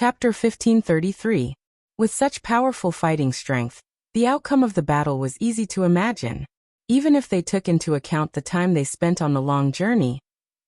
Chapter 1533. With such powerful fighting strength, the outcome of the battle was easy to imagine. Even if they took into account the time they spent on the long journey,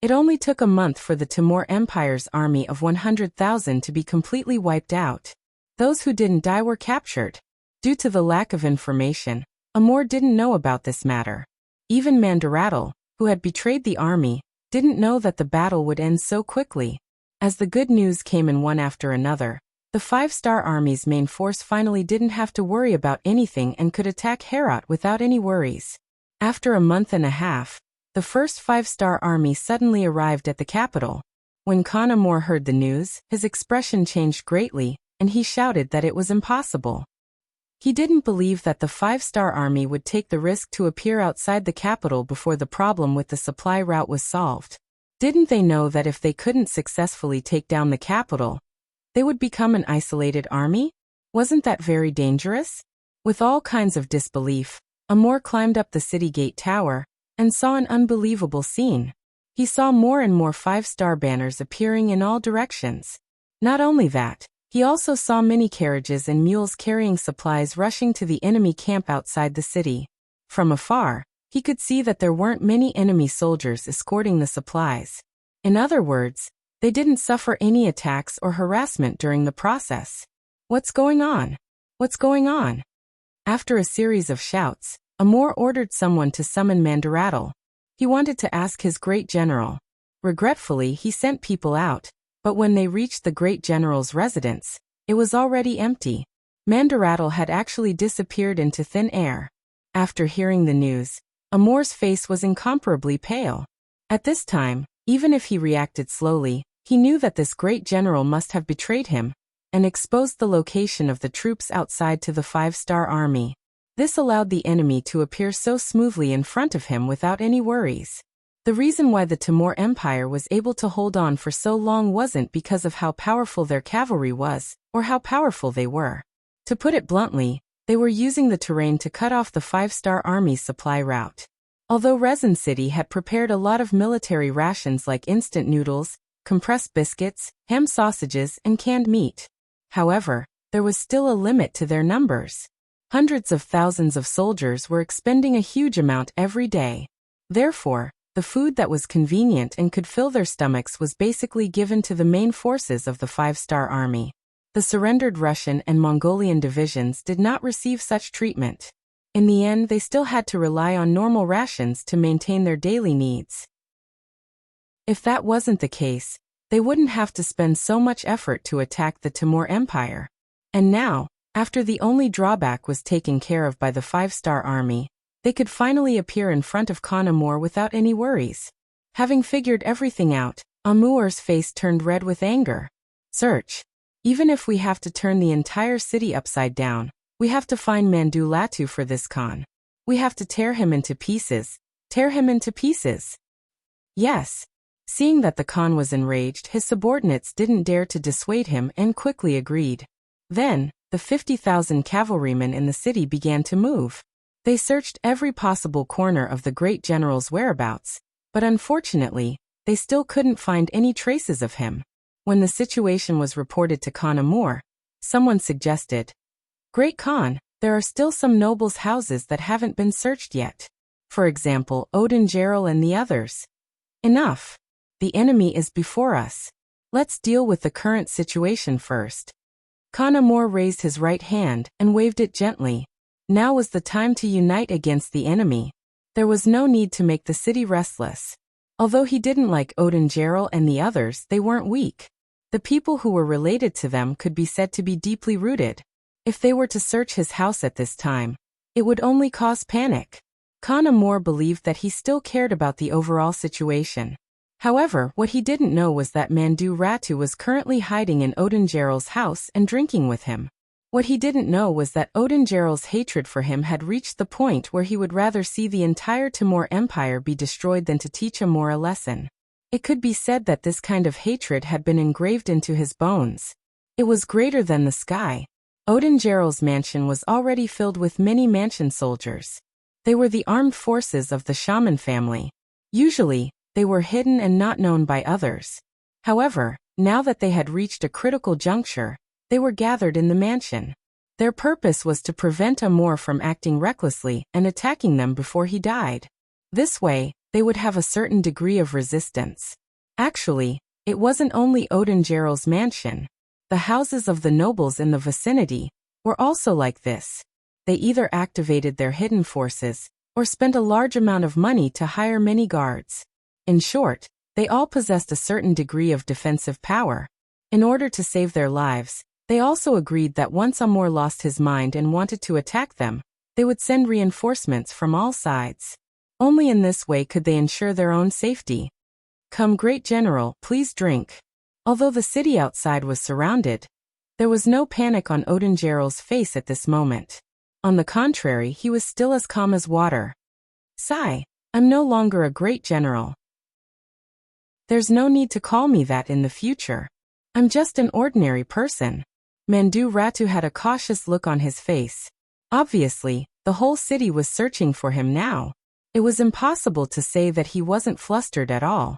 it only took a month for the Timur Empire's army of 100,000 to be completely wiped out. Those who didn't die were captured. Due to the lack of information, Amor didn't know about this matter. Even Mandaratl, who had betrayed the army, didn't know that the battle would end so quickly. As the good news came in one after another, the five-star army's main force finally didn't have to worry about anything and could attack Herat without any worries. After a month and a half, the first five-star army suddenly arrived at the capital. When Khan Amor heard the news, his expression changed greatly, and he shouted that it was impossible. He didn't believe that the five-star army would take the risk to appear outside the capital before the problem with the supply route was solved. Didn't they know that if they couldn't successfully take down the capital, they would become an isolated army? Wasn't that very dangerous? With all kinds of disbelief, Amor climbed up the city gate tower and saw an unbelievable scene. He saw more and more five-star banners appearing in all directions. Not only that, he also saw many carriages and mules carrying supplies rushing to the enemy camp outside the city. From afar, he could see that there weren't many enemy soldiers escorting the supplies. In other words, they didn't suffer any attacks or harassment during the process. What's going on? What's going on? After a series of shouts, Amor ordered someone to summon Mandaratl. He wanted to ask his great general. Regretfully, he sent people out, but when they reached the great general's residence, it was already empty. Mandaratl had actually disappeared into thin air. After hearing the news, Amor's face was incomparably pale. At this time, even if he reacted slowly, he knew that this great general must have betrayed him and exposed the location of the troops outside to the five-star army. This allowed the enemy to appear so smoothly in front of him without any worries. The reason why the Timur Empire was able to hold on for so long wasn't because of how powerful their cavalry was, or how powerful they were. To put it bluntly, they were using the terrain to cut off the five-star army's supply route. Although Rezin City had prepared a lot of military rations like instant noodles, compressed biscuits, ham sausages, and canned meat. However, there was still a limit to their numbers. Hundreds of thousands of soldiers were expending a huge amount every day. Therefore, the food that was convenient and could fill their stomachs was basically given to the main forces of the five-star army. The surrendered Russian and Mongolian divisions did not receive such treatment. In the end, they still had to rely on normal rations to maintain their daily needs. If that wasn't the case, they wouldn't have to spend so much effort to attack the Timur Empire. And now, after the only drawback was taken care of by the five-star army, they could finally appear in front of Khan Amor without any worries. Having figured everything out, Amor's face turned red with anger. Search. Even if we have to turn the entire city upside down, we have to find Mandu Latu for this Khan. We have to tear him into pieces. Tear him into pieces. Yes. Seeing that the Khan was enraged, his subordinates didn't dare to dissuade him and quickly agreed. Then, the 50,000 cavalrymen in the city began to move. They searched every possible corner of the great general's whereabouts, but unfortunately, they still couldn't find any traces of him. When the situation was reported to Khan Amor, someone suggested, "Great Khan, there are still some nobles' houses that haven't been searched yet. For example, Odin Gerald and the others." Enough. The enemy is before us. Let's deal with the current situation first. Khan Amor raised his right hand and waved it gently. Now was the time to unite against the enemy. There was no need to make the city restless. Although he didn't like Odin Gerald and the others, they weren't weak. The people who were related to them could be said to be deeply rooted. If they were to search his house at this time, it would only cause panic. Khan Amor believed that he still cared about the overall situation. However, what he didn't know was that Mandu Ratu was currently hiding in Odin Gerald's house and drinking with him. What he didn't know was that Odin Gerald's hatred for him had reached the point where he would rather see the entire Timur Empire be destroyed than to teach Amor a lesson. It could be said that this kind of hatred had been engraved into his bones. It was greater than the sky. Odin Gerald's mansion was already filled with many mansion soldiers. They were the armed forces of the shaman family. Usually, they were hidden and not known by others. However, Now that they had reached a critical juncture, they were gathered in the mansion. Their purpose was to prevent Amor from acting recklessly and attacking them before he died. This way, they would have a certain degree of resistance. Actually, it wasn't only Odengeral's mansion. The houses of the nobles in the vicinity were also like this. They either activated their hidden forces, or spent a large amount of money to hire many guards. In short, they all possessed a certain degree of defensive power. In order to save their lives, they also agreed that once Amor lost his mind and wanted to attack them, they would send reinforcements from all sides. Only in this way could they ensure their own safety. "Come, great general, please drink." Although the city outside was surrounded, there was no panic on Odengeral's face at this moment. On the contrary, he was still as calm as water. "Sigh, I'm no longer a great general. There's no need to call me that in the future. I'm just an ordinary person." Mandu Ratu had a cautious look on his face. Obviously, the whole city was searching for him now. It was impossible to say that he wasn't flustered at all.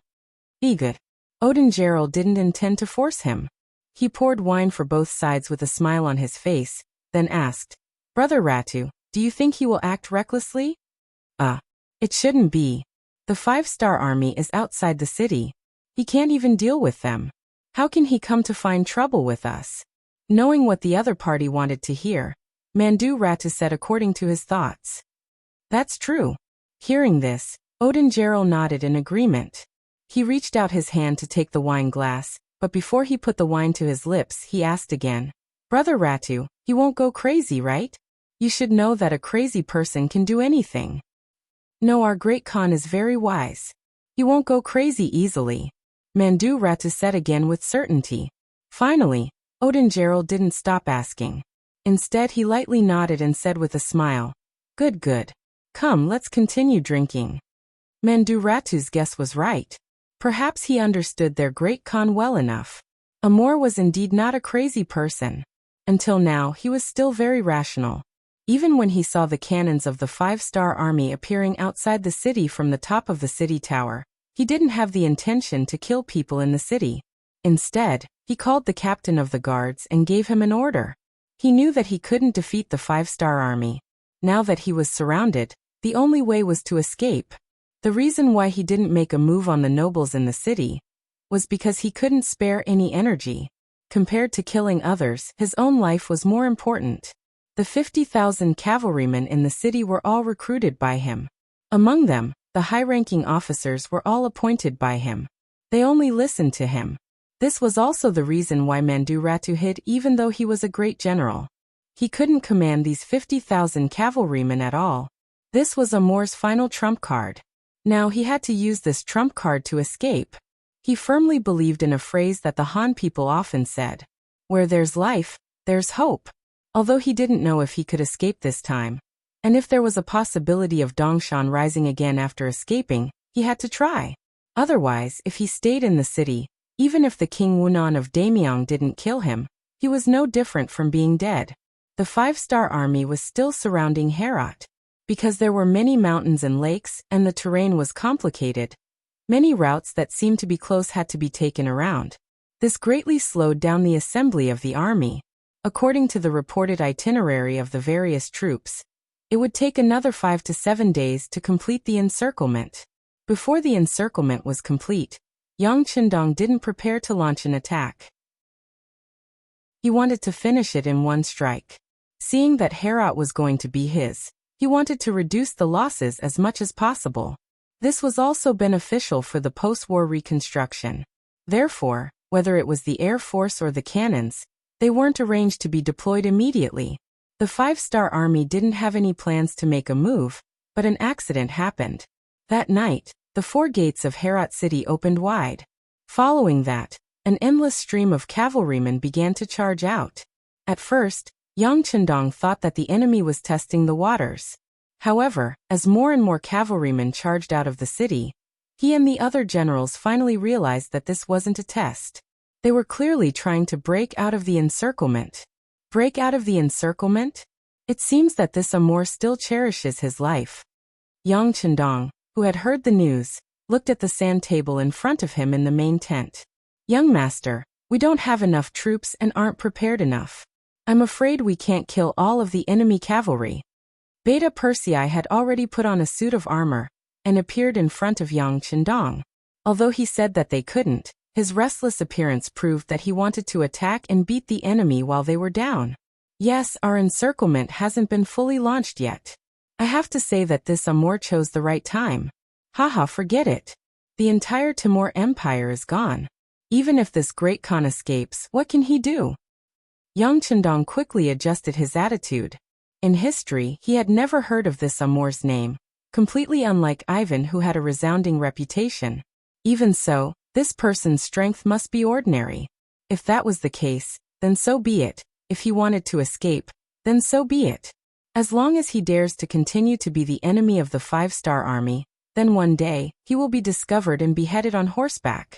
"Good." Odengerel didn't intend to force him. He poured wine for both sides with a smile on his face, then asked, "Brother Ratu, do you think he will act recklessly?" It shouldn't be. The 5-star army is outside the city. He can't even deal with them. How can he come to find trouble with us?" Knowing what the other party wanted to hear, Mandu Ratu said according to his thoughts. "That's true." Hearing this, Odengerel nodded in agreement. He reached out his hand to take the wine glass, but before he put the wine to his lips, he asked again, "Brother Ratu, he won't go crazy, right? You should know that a crazy person can do anything." "No, our great Khan is very wise. He won't go crazy easily," Mandu Ratu said again with certainty. Finally, Odengerel didn't stop asking. Instead, he lightly nodded and said with a smile, Good. Come, let's continue drinking." Mandu Ratu's guess was right. Perhaps he understood their great Khan well enough. Amor was indeed not a crazy person. Until now, he was still very rational. Even when he saw the cannons of the 5-star army appearing outside the city from the top of the city tower, he didn't have the intention to kill people in the city. Instead, he called the captain of the guards and gave him an order. He knew that he couldn't defeat the 5-star army. Now that he was surrounded, the only way was to escape. The reason why he didn't make a move on the nobles in the city was because he couldn't spare any energy. Compared to killing others, his own life was more important. The 50,000 cavalrymen in the city were all recruited by him. Among them, the high-ranking officers were all appointed by him. They only listened to him. This was also the reason why Mandu Ratu hid even though he was a great general. He couldn't command these 50,000 cavalrymen at all. This was Amor's final trump card. Now he had to use this trump card to escape. He firmly believed in a phrase that the Han people often said, "Where there's life, there's hope." Although he didn't know if he could escape this time, and if there was a possibility of Dongshan rising again after escaping, he had to try. Otherwise, if he stayed in the city, even if the King Wunan of Daemyeong didn't kill him, he was no different from being dead. The 5-star army was still surrounding Herat. Because there were many mountains and lakes, and the terrain was complicated, many routes that seemed to be close had to be taken around. This greatly slowed down the assembly of the army. According to the reported itinerary of the various troops, it would take another 5 to 7 days to complete the encirclement. Before the encirclement was complete, Yang Qindong didn't prepare to launch an attack. He wanted to finish it in one strike. Seeing that Herat was going to be his, he wanted to reduce the losses as much as possible. This was also beneficial for the post-war reconstruction. Therefore, whether it was the Air Force or the cannons, they weren't arranged to be deployed immediately. The 5-star army didn't have any plans to make a move, but an accident happened. That night, the 4 gates of Herat city opened wide. Following that, an endless stream of cavalrymen began to charge out. At first, Yang Qindong thought that the enemy was testing the waters. However, as more and more cavalrymen charged out of the city, he and the other generals finally realized that this wasn't a test. They were clearly trying to break out of the encirclement. Break out of the encirclement? It seems that this Amor still cherishes his life. Yang Qindong, who had heard the news, looked at the sand table in front of him in the main tent. Young master, we don't have enough troops and aren't prepared enough. I'm afraid we can't kill all of the enemy cavalry. Beta Persei had already put on a suit of armor and appeared in front of Yang Qindong. Although he said that they couldn't, his restless appearance proved that he wanted to attack and beat the enemy while they were down. Yes, our encirclement hasn't been fully launched yet. I have to say that this Amor chose the right time. Haha, forget it. The entire Timur Empire is gone. Even if this great Khan escapes, what can he do? Yang Qindong quickly adjusted his attitude. In history, he had never heard of this Amor's name, completely unlike Ivan, who had a resounding reputation. Even so, this person's strength must be ordinary. If that was the case, then so be it. If he wanted to escape, then so be it. As long as he dares to continue to be the enemy of the 5-star army, then one day, he will be discovered and beheaded on horseback.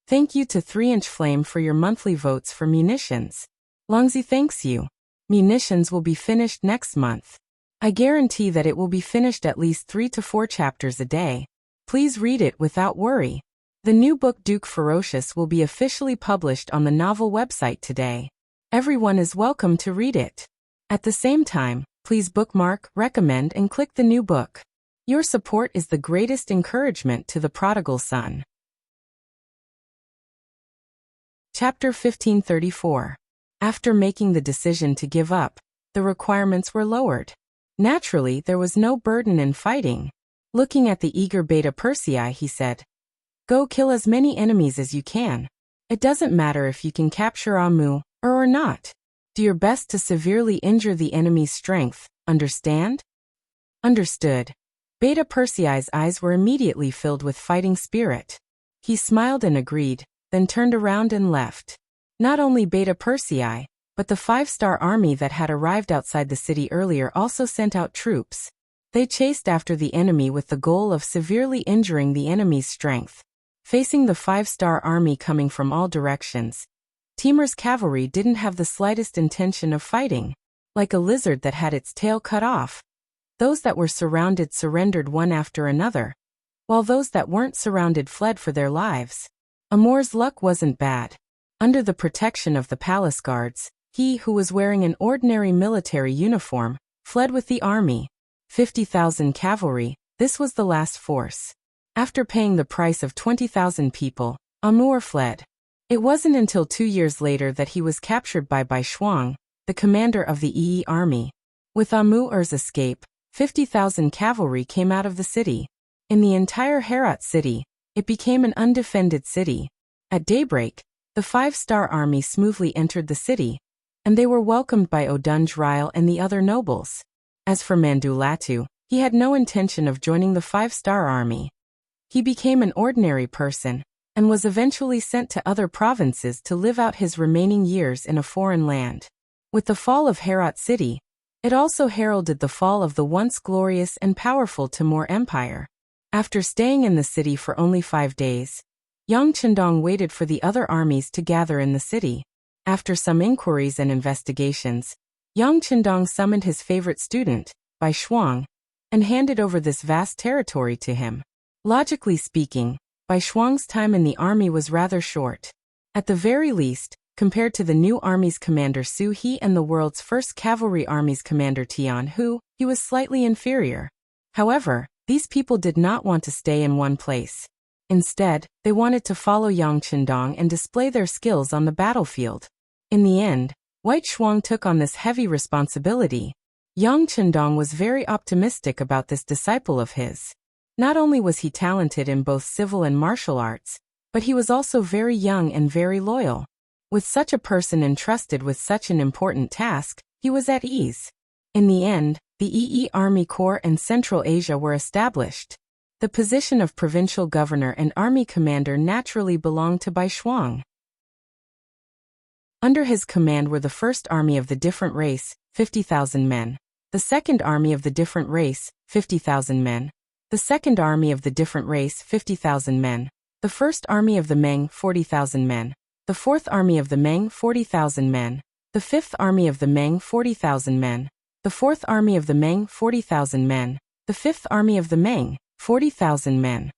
Thank you to 3-inch Flame for your monthly votes for munitions. Longzi thanks you. Munitions will be finished next month. I guarantee that it will be finished at least 3 to 4 chapters a day. Please read it without worry. The new book Duke Ferocious will be officially published on the novel website today. Everyone is welcome to read it. At the same time, please bookmark, recommend, and click the new book. Your support is the greatest encouragement to the prodigal son. Chapter 1534. After making the decision to give up, the requirements were lowered. Naturally, there was no burden in fighting. Looking at the eager Beta Persei, he said, "Go kill as many enemies as you can. It doesn't matter if you can capture Amu or not. Do your best to severely injure the enemy's strength, understand?" Understood. Beta Persei's eyes were immediately filled with fighting spirit. He smiled and agreed, then turned around and left. Not only Beta Persei, but the 5-star army that had arrived outside the city earlier also sent out troops. They chased after the enemy with the goal of severely injuring the enemy's strength. Facing the 5-star army coming from all directions, Timur's cavalry didn't have the slightest intention of fighting. Like a lizard that had its tail cut off, those that were surrounded surrendered one after another, while those that weren't surrounded fled for their lives. Amor's luck wasn't bad. Under the protection of the palace guards, he, who was wearing an ordinary military uniform, fled with the army. 50,000 cavalry, this was the last force. After paying the price of 20,000 people, Amor fled. It wasn't until 2 years later that he was captured by Bai Shuang, the commander of the Yi army. With Amur's escape, 50,000 cavalry came out of the city. In the entire Herat city, it became an undefended city. At daybreak, the 5-star army smoothly entered the city, and they were welcomed by Odunj Ryle and the other nobles. As for Mandulatu, he had no intention of joining the 5-star army. He became an ordinary person, and was eventually sent to other provinces to live out his remaining years in a foreign land. With the fall of Herat city, it also heralded the fall of the once glorious and powerful Timur Empire. After staying in the city for only 5 days, Yang Qindong waited for the other armies to gather in the city. After some inquiries and investigations, Yang Qindong summoned his favorite student, Bai Shuang, and handed over this vast territory to him. Logically speaking, Bai Shuang's time in the army was rather short. At the very least, compared to the new army's commander Su He and the world's first cavalry army's commander Tian Hu, he was slightly inferior. However, these people did not want to stay in one place. Instead, they wanted to follow Yang Qindong and display their skills on the battlefield. In the end, White Shuang took on this heavy responsibility. Yang Qindong was very optimistic about this disciple of his. Not only was he talented in both civil and martial arts, but he was also very young and very loyal. With such a person entrusted with such an important task, he was at ease. In the end, the EE Army Corps and Central Asia were established. The position of provincial governor and army commander naturally belonged to Bai Shuang. Under his command were the First Army of the Different Race, 50,000 men, the Second Army of the Different Race, 50,000 men, the Second Army of the Different Race, 50,000 men, the First Army of the Meng, 40,000 men, the Fourth Army of the Meng, 40,000 men, the Fifth Army of the Meng, 40,000 men, the Fourth Army of the Meng, 40,000 men, the Fifth Army of the Meng, 40,000 men.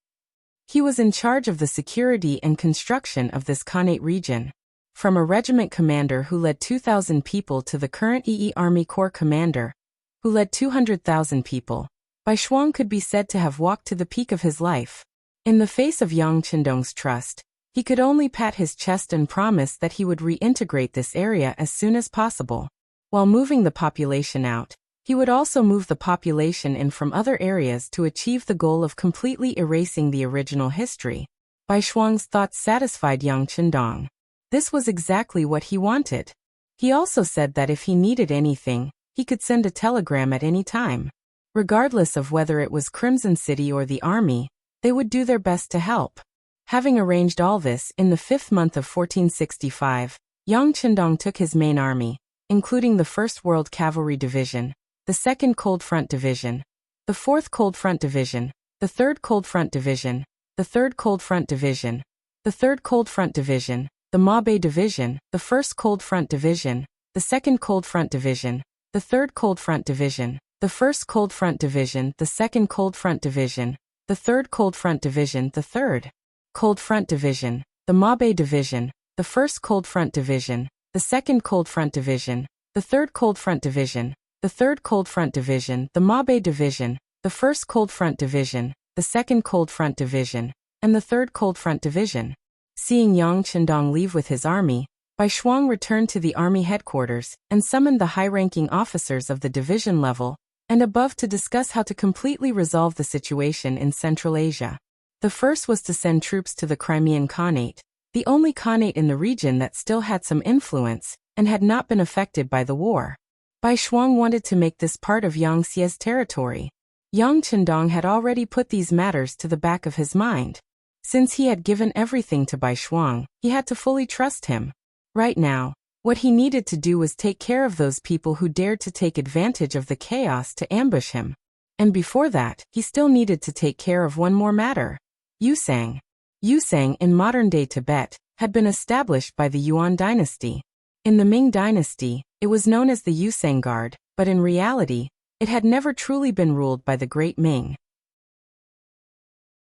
He was in charge of the security and construction of this Khanate region. From a regiment commander who led 2,000 people to the current Army Corps commander, who led 200,000 people, Bai Shuang could be said to have walked to the peak of his life. In the face of Yang Qindong's trust, he could only pat his chest and promise that he would reintegrate this area as soon as possible. While moving the population out, he would also move the population in from other areas to achieve the goal of completely erasing the original history. Bai Shuang's thoughts satisfied Yang Qindong. This was exactly what he wanted. He also said that if he needed anything, he could send a telegram at any time. Regardless of whether it was Crimson City or the army, they would do their best to help. Having arranged all this in the 5th month of 1465, Yang Qindong took his main army, including the 1st World Cavalry Division, the 2nd Cold Front Division, the 4th Cold Front Division, the 3rd Cold Front Division, the 3rd Cold Front Division, the 3rd Cold Front Division, the Mabe Division, the 1st Cold Front Division, the 2nd Cold Front Division, the 3rd Cold Front Division, the 1st Cold Front Division, the 2nd Cold Front Division, the 3rd Cold Front Division, the 3rd Cold Front Division, the Mabe Division, the 1st Cold Front Division, the 2nd Cold Front Division, the 3rd Cold Front Division, the 3rd Cold Front Division, the Mabe Division, the 1st Cold Front Division, the 2nd Cold Front Division, and the 3rd Cold Front Division. Seeing Yang Qindong leave with his army, Bai Shuang returned to the army headquarters and summoned the high-ranking officers of the division level and above to discuss how to completely resolve the situation in Central Asia. The first was to send troops to the Crimean Khanate, the only Khanate in the region that still had some influence and had not been affected by the war. Bai Shuang wanted to make this part of Yang Xie's territory. Yang Qindong had already put these matters to the back of his mind. Since he had given everything to Bai Shuang, he had to fully trust him. Right now, what he needed to do was take care of those people who dared to take advantage of the chaos to ambush him. And before that, he still needed to take care of one more matter. Yusang. Yusang in modern-day Tibet had been established by the Yuan dynasty. In the Ming dynasty, it was known as the Yusang Guard, but in reality, it had never truly been ruled by the Great Ming.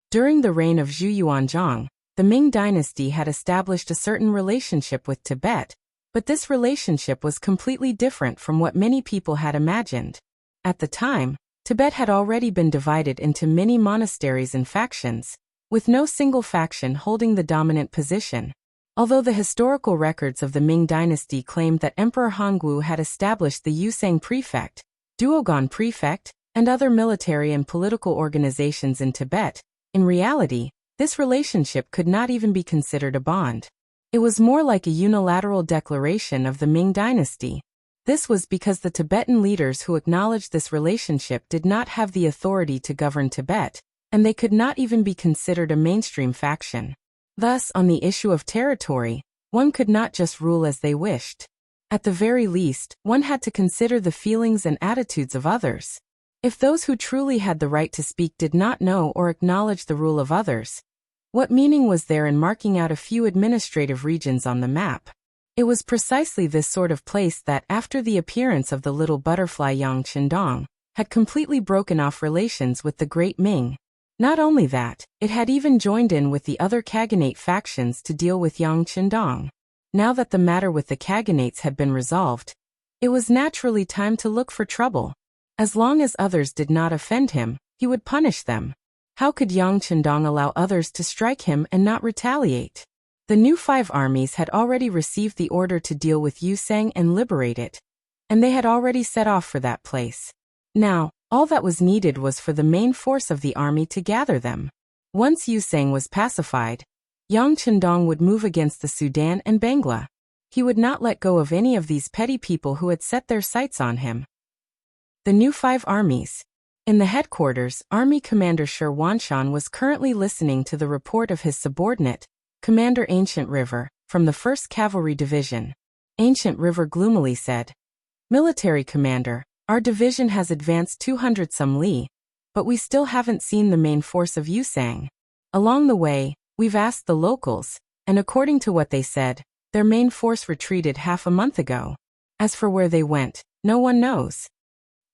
During the reign of Zhu Yuanzhang, the Ming dynasty had established a certain relationship with Tibet, but this relationship was completely different from what many people had imagined. At the time, Tibet had already been divided into many monasteries and factions, with no single faction holding the dominant position. Although the historical records of the Ming dynasty claimed that Emperor Hongwu had established the Yusang Prefect, Duogon Prefect, and other military and political organizations in Tibet, in reality, this relationship could not even be considered a bond. It was more like a unilateral declaration of the Ming dynasty. This was because the Tibetan leaders who acknowledged this relationship did not have the authority to govern Tibet, and they could not even be considered a mainstream faction. Thus, on the issue of territory, one could not just rule as they wished. At the very least, one had to consider the feelings and attitudes of others. If those who truly had the right to speak did not know or acknowledge the rule of others, what meaning was there in marking out a few administrative regions on the map? It was precisely this sort of place that, after the appearance of the little butterfly Yang Qindong, had completely broken off relations with the Great Ming. Not only that, it had even joined in with the other Khaganate factions to deal with Yang Qindong. Now that the matter with the Khaganates had been resolved, it was naturally time to look for trouble. As long as others did not offend him, he would punish them. How could Yang Qindong allow others to strike him and not retaliate? The new 5 armies had already received the order to deal with Yusang and liberate it, and they had already set off for that place. Now, all that was needed was for the main force of the army to gather them. Once Yusang was pacified, Yang Qindong would move against the Sudan and Bangla. He would not let go of any of these petty people who had set their sights on him. The new 5 armies. In the headquarters, Army Commander Shi Wanshan was currently listening to the report of his subordinate, Commander Ancient River, from the 1st Cavalry Division. Ancient River gloomily said, "Military Commander, our division has advanced 200 some li, but we still haven't seen the main force of Yusang. Along the way, we've asked the locals, and according to what they said, their main force retreated half a month ago. As for where they went, no one knows."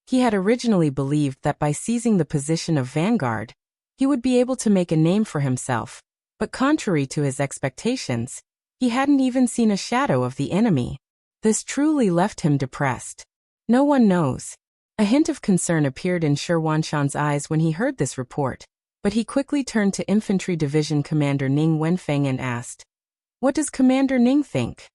He had originally believed that by seizing the position of vanguard, he would be able to make a name for himself, but contrary to his expectations, he hadn't even seen a shadow of the enemy. This truly left him depressed. No one knows. A hint of concern appeared in Shi Wanshan's eyes when he heard this report, but he quickly turned to Infantry Division Commander Ning Wenfeng and asked, "What does Commander Ning think?"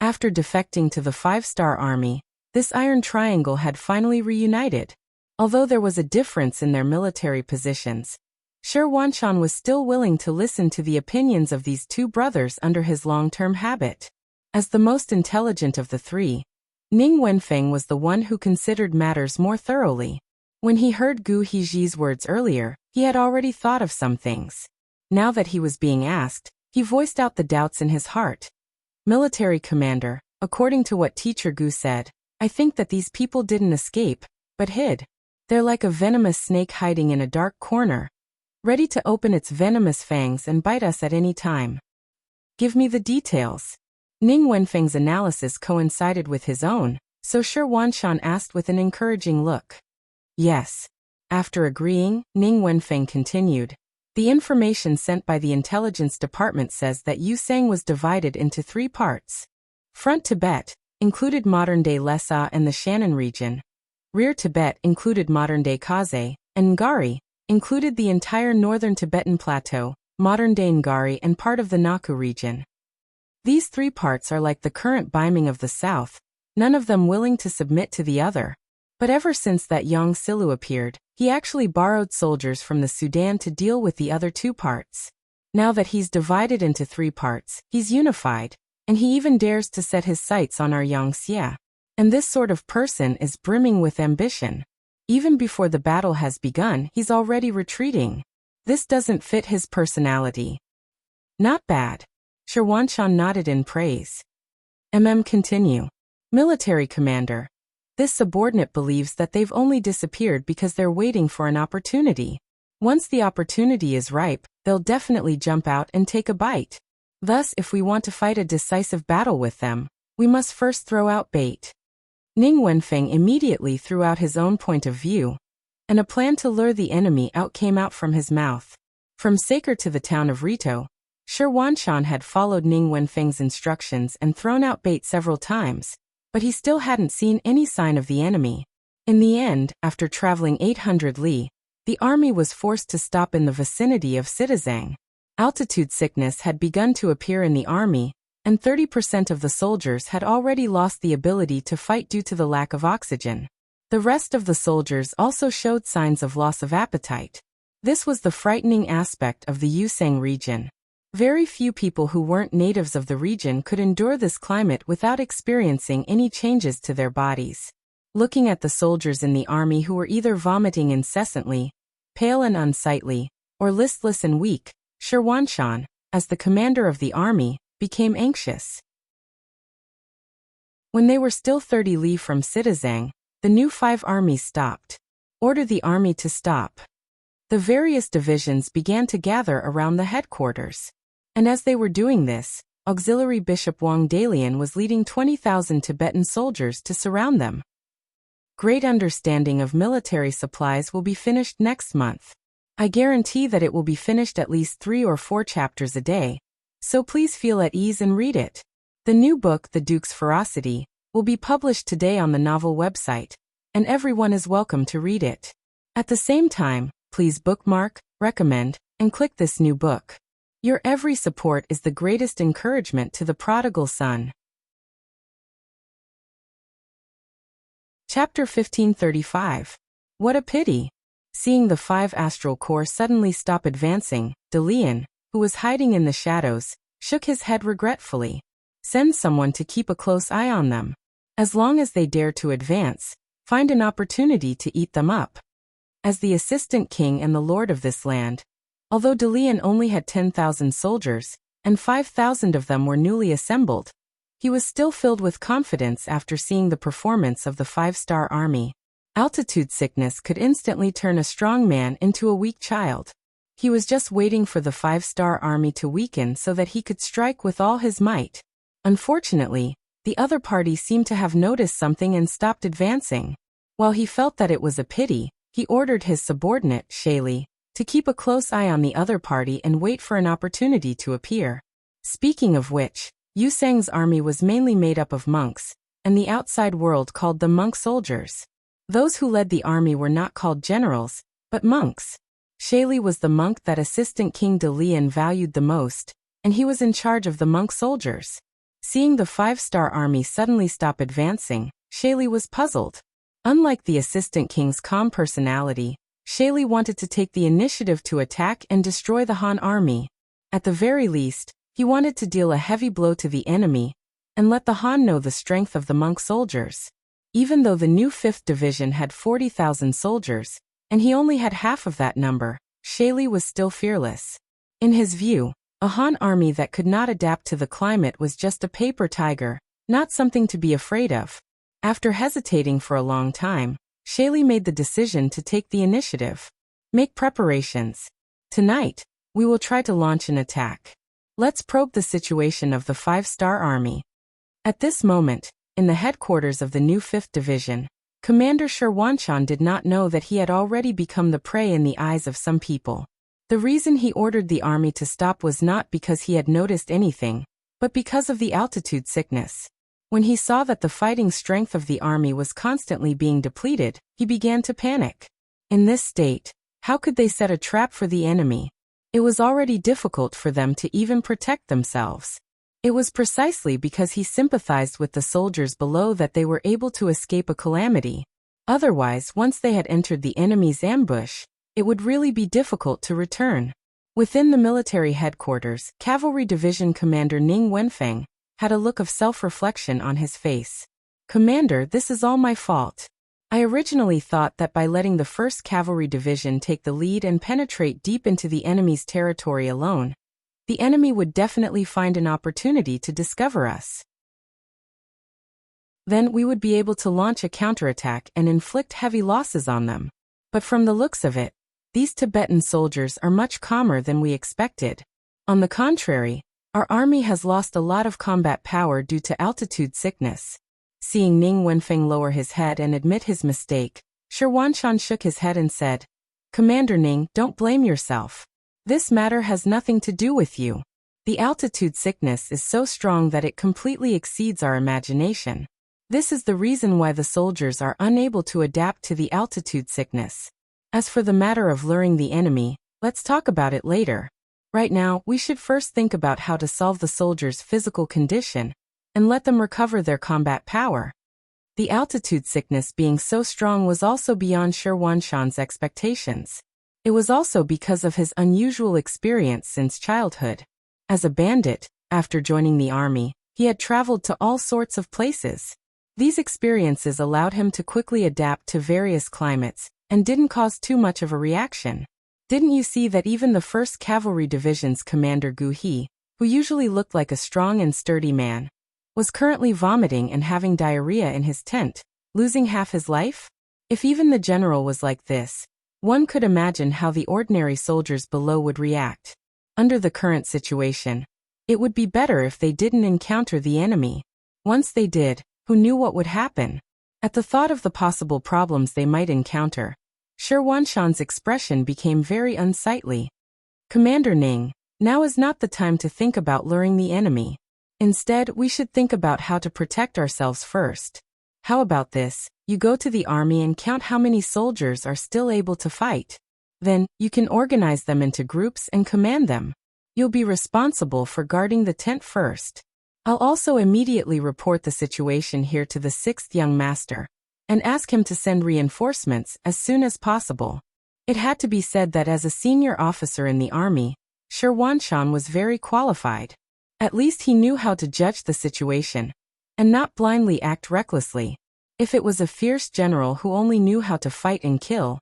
After defecting to the 5-star army, this Iron Triangle had finally reunited. Although there was a difference in their military positions, Shi Wanshan was still willing to listen to the opinions of these two brothers under his long-term habit. As the most intelligent of the three, Ning Wenfeng was the one who considered matters more thoroughly. When he heard Gu Heji's words earlier, he had already thought of some things. Now that he was being asked, he voiced out the doubts in his heart. "Military commander, according to what Teacher Gu said, I think that these people didn't escape, but hid. They're like a venomous snake hiding in a dark corner, ready to open its venomous fangs and bite us at any time. Give me the details." Ning Wenfeng's analysis coincided with his own, so Shi Wanshan asked with an encouraging look. "Yes." After agreeing, Ning Wenfeng continued, "The information sent by the intelligence department says that Yusang was divided into 3 parts. Front Tibet included modern-day Lhasa and the Shannon region. Rear Tibet included modern-day Kaze, and Ngari included the entire northern Tibetan plateau, modern-day Ngari and part of the Naku region. These 3 parts are like the current Baiming of the south, none of them willing to submit to the other. But ever since that Yang Silu appeared, he actually borrowed soldiers from the Sudan to deal with the other 2 parts. Now that he's divided into 3 parts, he's unified, and he even dares to set his sights on our Yangxia. And this sort of person is brimming with ambition. Even before the battle has begun, he's already retreating. This doesn't fit his personality." "Not bad." Shi Wanshan nodded in praise. Continue. "Military commander. This subordinate believes that they've only disappeared because they're waiting for an opportunity. Once the opportunity is ripe, they'll definitely jump out and take a bite. Thus, if we want to fight a decisive battle with them, we must first throw out bait." Ning Wenfeng immediately threw out his own point of view, and a plan to lure the enemy out came out from his mouth. From Saker to the town of Rito, Shi Wanshan had followed Ning Wenfeng's instructions and thrown out bait several times, but he still hadn't seen any sign of the enemy. In the end, after traveling 800 li, the army was forced to stop in the vicinity of Sitazang. Altitude sickness had begun to appear in the army, and 30% of the soldiers had already lost the ability to fight due to the lack of oxygen. The rest of the soldiers also showed signs of loss of appetite. This was the frightening aspect of the Yusang region. Very few people who weren't natives of the region could endure this climate without experiencing any changes to their bodies. Looking at the soldiers in the army who were either vomiting incessantly, pale and unsightly, or listless and weak, Shi Wanshan, as the commander of the army, became anxious. When they were still 30 li from Sitazang, the new 5 armies stopped. "Order the army to stop." The various divisions began to gather around the headquarters. And as they were doing this, Auxiliary Bishop Wang Dalian was leading 20,000 Tibetan soldiers to surround them. "Great understanding of military supplies will be finished next month. I guarantee that it will be finished at least 3 or 4 chapters a day, so please feel at ease and read it. The new book, The Duke's Ferocity, will be published today on the novel website, and everyone is welcome to read it. At the same time, please bookmark, recommend, and click this new book. Your every support is the greatest encouragement to the prodigal son." Chapter 1535. What a pity. Seeing the 5 astral corps suddenly stop advancing, Dalian, who was hiding in the shadows, shook his head regretfully. Send someone to keep a close eye on them. As long as they dare to advance, find an opportunity to eat them up. As the assistant king and the lord of this land, although Dalian only had 10,000 soldiers, and 5,000 of them were newly assembled, he was still filled with confidence after seeing the performance of the 5-star army. Altitude sickness could instantly turn a strong man into a weak child. He was just waiting for the 5-star army to weaken so that he could strike with all his might. Unfortunately, the other party seemed to have noticed something and stopped advancing. While he felt that it was a pity, he ordered his subordinate, Shaili, to keep a close eye on the other party and wait for an opportunity to appear. Speaking of which, Yu Seng's army was mainly made up of monks, and the outside world called them monk soldiers. Those who led the army were not called generals, but monks. Shaili was the monk that Assistant King De Lian valued the most, and he was in charge of the monk soldiers. Seeing the 5-star army suddenly stop advancing, Shaili was puzzled. Unlike the Assistant King's calm personality, Shaili wanted to take the initiative to attack and destroy the Han army. At the very least, he wanted to deal a heavy blow to the enemy and let the Han know the strength of the monk soldiers. Even though the new 5th Division had 40,000 soldiers, and he only had half of that number, Shaili was still fearless. In his view, a Han army that could not adapt to the climate was just a paper tiger, not something to be afraid of. After hesitating for a long time, Shaili made the decision to take the initiative. Make preparations. Tonight, we will try to launch an attack. Let's probe the situation of the 5-star army. At this moment, in the headquarters of the new 5th Division, Commander Sherwanshan did not know that he had already become the prey in the eyes of some people. The reason he ordered the army to stop was not because he had noticed anything, but because of the altitude sickness. When he saw that the fighting strength of the army was constantly being depleted, he began to panic. In this state, how could they set a trap for the enemy? It was already difficult for them to even protect themselves. It was precisely because he sympathized with the soldiers below that they were able to escape a calamity. Otherwise, once they had entered the enemy's ambush, it would really be difficult to return. Within the military headquarters, Cavalry Division Commander Ning Wenfeng had a look of self-reflection on his face. "Commander, this is all my fault. I originally thought that by letting the 1st Cavalry Division take the lead and penetrate deep into the enemy's territory alone, the enemy would definitely find an opportunity to discover us. Then we would be able to launch a counterattack and inflict heavy losses on them. But from the looks of it, these Tibetan soldiers are much calmer than we expected. On the contrary, our army has lost a lot of combat power due to altitude sickness." Seeing Ning Wenfeng lower his head and admit his mistake, Sherwanshan shook his head and said, "Commander Ning, don't blame yourself. This matter has nothing to do with you. The altitude sickness is so strong that it completely exceeds our imagination. This is the reason why the soldiers are unable to adapt to the altitude sickness. As for the matter of luring the enemy, let's talk about it later. Right now, we should first think about how to solve the soldiers' physical condition and let them recover their combat power." The altitude sickness being so strong was also beyond Sherwanshan's expectations. It was also because of his unusual experience since childhood. As a bandit, after joining the army, he had traveled to all sorts of places. These experiences allowed him to quickly adapt to various climates and didn't cause too much of a reaction. Didn't you see that even the 1st Cavalry Division's commander Gu He, who usually looked like a strong and sturdy man, was currently vomiting and having diarrhea in his tent, losing half his life? If even the general was like this, one could imagine how the ordinary soldiers below would react. Under the current situation, it would be better if they didn't encounter the enemy. Once they did, who knew what would happen? At the thought of the possible problems they might encounter, Sherwanshan's expression became very unsightly. "Commander Ning, now is not the time to think about luring the enemy. Instead, we should think about how to protect ourselves first. How about this? You go to the army and count how many soldiers are still able to fight. Then, you can organize them into groups and command them. You'll be responsible for guarding the tent first. I'll also immediately report the situation here to the 6th young master and ask him to send reinforcements as soon as possible." It had to be said that as a senior officer in the army, Sherwanshan was very qualified. At least he knew how to judge the situation and not blindly act recklessly. If it was a fierce general who only knew how to fight and kill,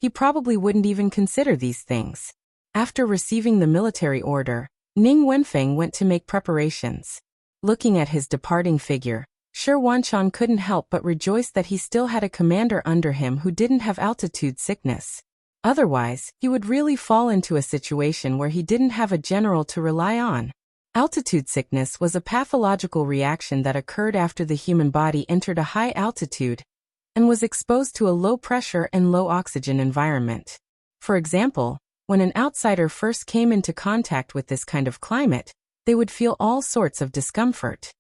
he probably wouldn't even consider these things. After receiving the military order, Ning Wenfeng went to make preparations. Looking at his departing figure, Sherwanshan couldn't help but rejoice that he still had a commander under him who didn't have altitude sickness. Otherwise, he would really fall into a situation where he didn't have a general to rely on. Altitude sickness was a pathological reaction that occurred after the human body entered a high altitude and was exposed to a low-pressure and low-oxygen environment. For example, when an outsider first came into contact with this kind of climate, they would feel all sorts of discomfort.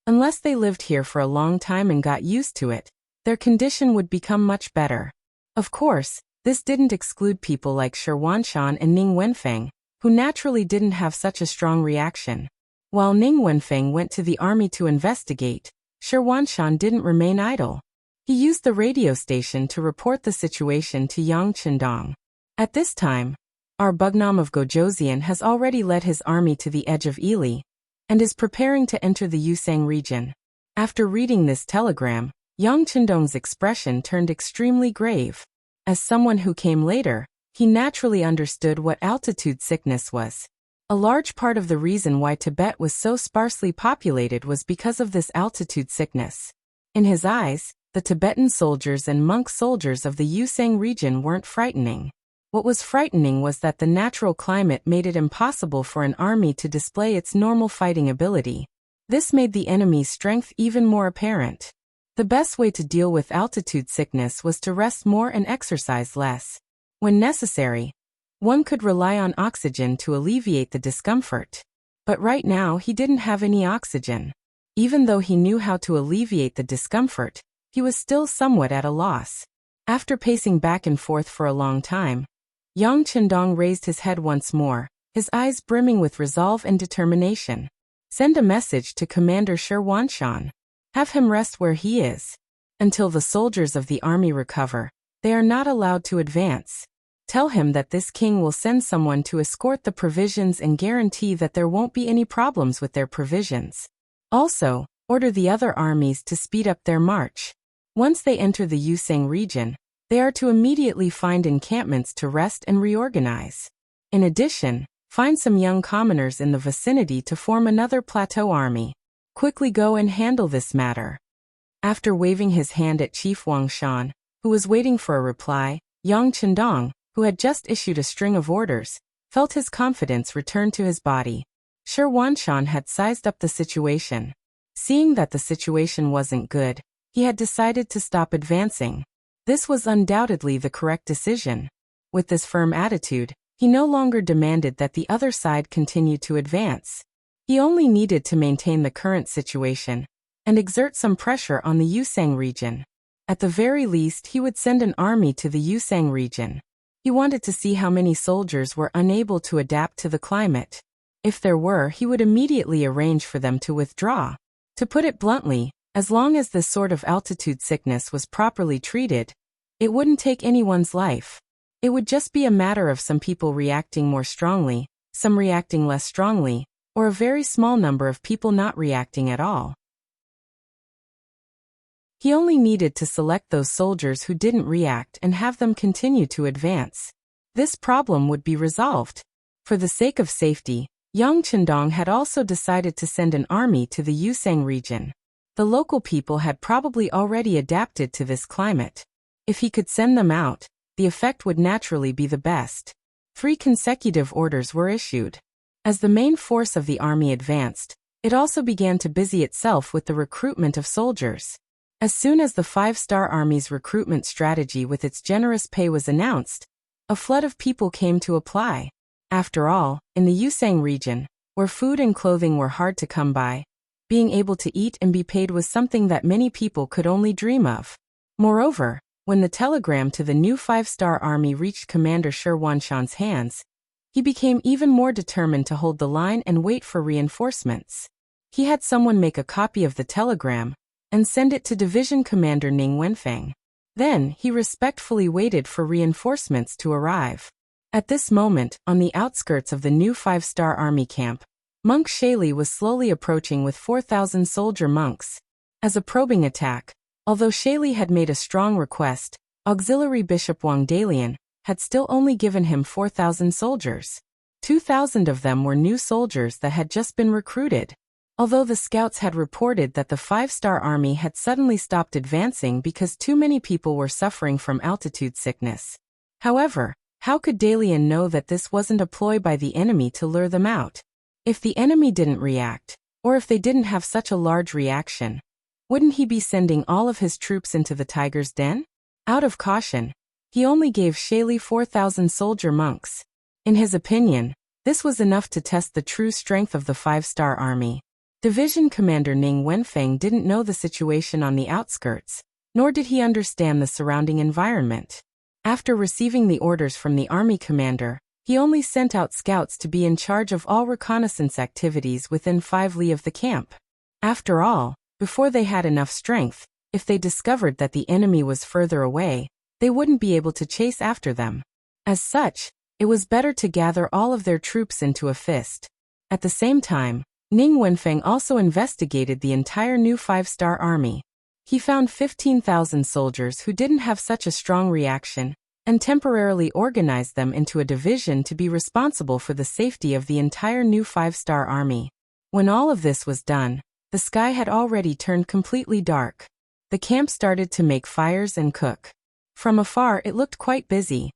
Unless they lived here for a long time and got used to it, their condition would become much better. Of course, this didn't exclude people like Shi Huanshan and Ning Wenfeng, who naturally didn't have such a strong reaction. While Ning Wenfeng went to the army to investigate, Shi Huanshan didn't remain idle. He used the radio station to report the situation to Yang Qindong. At this time, our Bugnam of Gojoseon has already led his army to the edge of Ili, and is preparing to enter the Yusang region. After reading this telegram, Yang Qindong's expression turned extremely grave. As someone who came later, he naturally understood what altitude sickness was. A large part of the reason why Tibet was so sparsely populated was because of this altitude sickness. In his eyes, the Tibetan soldiers and monk soldiers of the Yusang region weren't frightening. What was frightening was that the natural climate made it impossible for an army to display its normal fighting ability. This made the enemy's strength even more apparent. The best way to deal with altitude sickness was to rest more and exercise less. When necessary, one could rely on oxygen to alleviate the discomfort. But right now he didn't have any oxygen. Even though he knew how to alleviate the discomfort, he was still somewhat at a loss. After pacing back and forth for a long time, Yang Qindong raised his head once more, his eyes brimming with resolve and determination. Send a message to Commander Shi Huanshan. Have him rest where he is. Until the soldiers of the army recover, they are not allowed to advance. Tell him that this king will send someone to escort the provisions and guarantee that there won't be any problems with their provisions. Also, order the other armies to speed up their march. Once they enter the Yusang region, they are to immediately find encampments to rest and reorganize. In addition, find some young commoners in the vicinity to form another plateau army. Quickly go and handle this matter. After waving his hand at Chief Wang Shan, who was waiting for a reply, Yang Qindong, who had just issued a string of orders, felt his confidence return to his body. Shi Huanshan had sized up the situation. Seeing that the situation wasn't good, he had decided to stop advancing. This was undoubtedly the correct decision. With this firm attitude, he no longer demanded that the other side continue to advance. He only needed to maintain the current situation and exert some pressure on the Yusang region. At the very least, he would send an army to the Yusang region. He wanted to see how many soldiers were unable to adapt to the climate. If there were, he would immediately arrange for them to withdraw. To put it bluntly, as long as this sort of altitude sickness was properly treated, it wouldn't take anyone's life. It would just be a matter of some people reacting more strongly, some reacting less strongly, or a very small number of people not reacting at all. He only needed to select those soldiers who didn't react and have them continue to advance. This problem would be resolved. For the sake of safety, Yang Qindong had also decided to send an army to the Yusang region. The local people had probably already adapted to this climate. If he could send them out, the effect would naturally be the best. 3 consecutive orders were issued. As the main force of the army advanced, it also began to busy itself with the recruitment of soldiers. As soon as the 5-star army's recruitment strategy with its generous pay was announced, a flood of people came to apply. After all, in the Yusang region, where food and clothing were hard to come by, being able to eat and be paid was something that many people could only dream of. Moreover, when the telegram to the new 5-star army reached Commander Shi Huanshan's hands, he became even more determined to hold the line and wait for reinforcements. He had someone make a copy of the telegram and send it to Division Commander Ning Wenfeng. Then, he respectfully waited for reinforcements to arrive. At this moment, on the outskirts of the new 5-star army camp, Monk Shaili was slowly approaching with 4,000 soldier monks. As a probing attack, although Shaili had made a strong request, Auxiliary Bishop Wang Dalian had still only given him 4,000 soldiers. 2,000 of them were new soldiers that had just been recruited. Although the scouts had reported that the 5-star army had suddenly stopped advancing because too many people were suffering from altitude sickness. However, how could Dalian know that this wasn't a ploy by the enemy to lure them out? If the enemy didn't react, or if they didn't have such a large reaction, Wouldn't he be sending all of his troops into the tiger's den? Out of caution, he only gave Shaili 4,000 soldier monks. In his opinion, this was enough to test the true strength of the 5-star army. Division Commander Ning Wenfeng didn't know the situation on the outskirts, nor did he understand the surrounding environment. After receiving the orders from the army commander, he only sent out scouts to be in charge of all reconnaissance activities within 5 li of the camp. After all, before they had enough strength, if they discovered that the enemy was further away, they wouldn't be able to chase after them. As such, it was better to gather all of their troops into a fist. At the same time, Ning Wenfeng also investigated the entire new 5-star army. He found 15,000 soldiers who didn't have such a strong reaction, and temporarily organized them into a division to be responsible for the safety of the entire new 5-star army. When all of this was done, the sky had already turned completely dark. The camp started to make fires and cook. From afar it looked quite busy.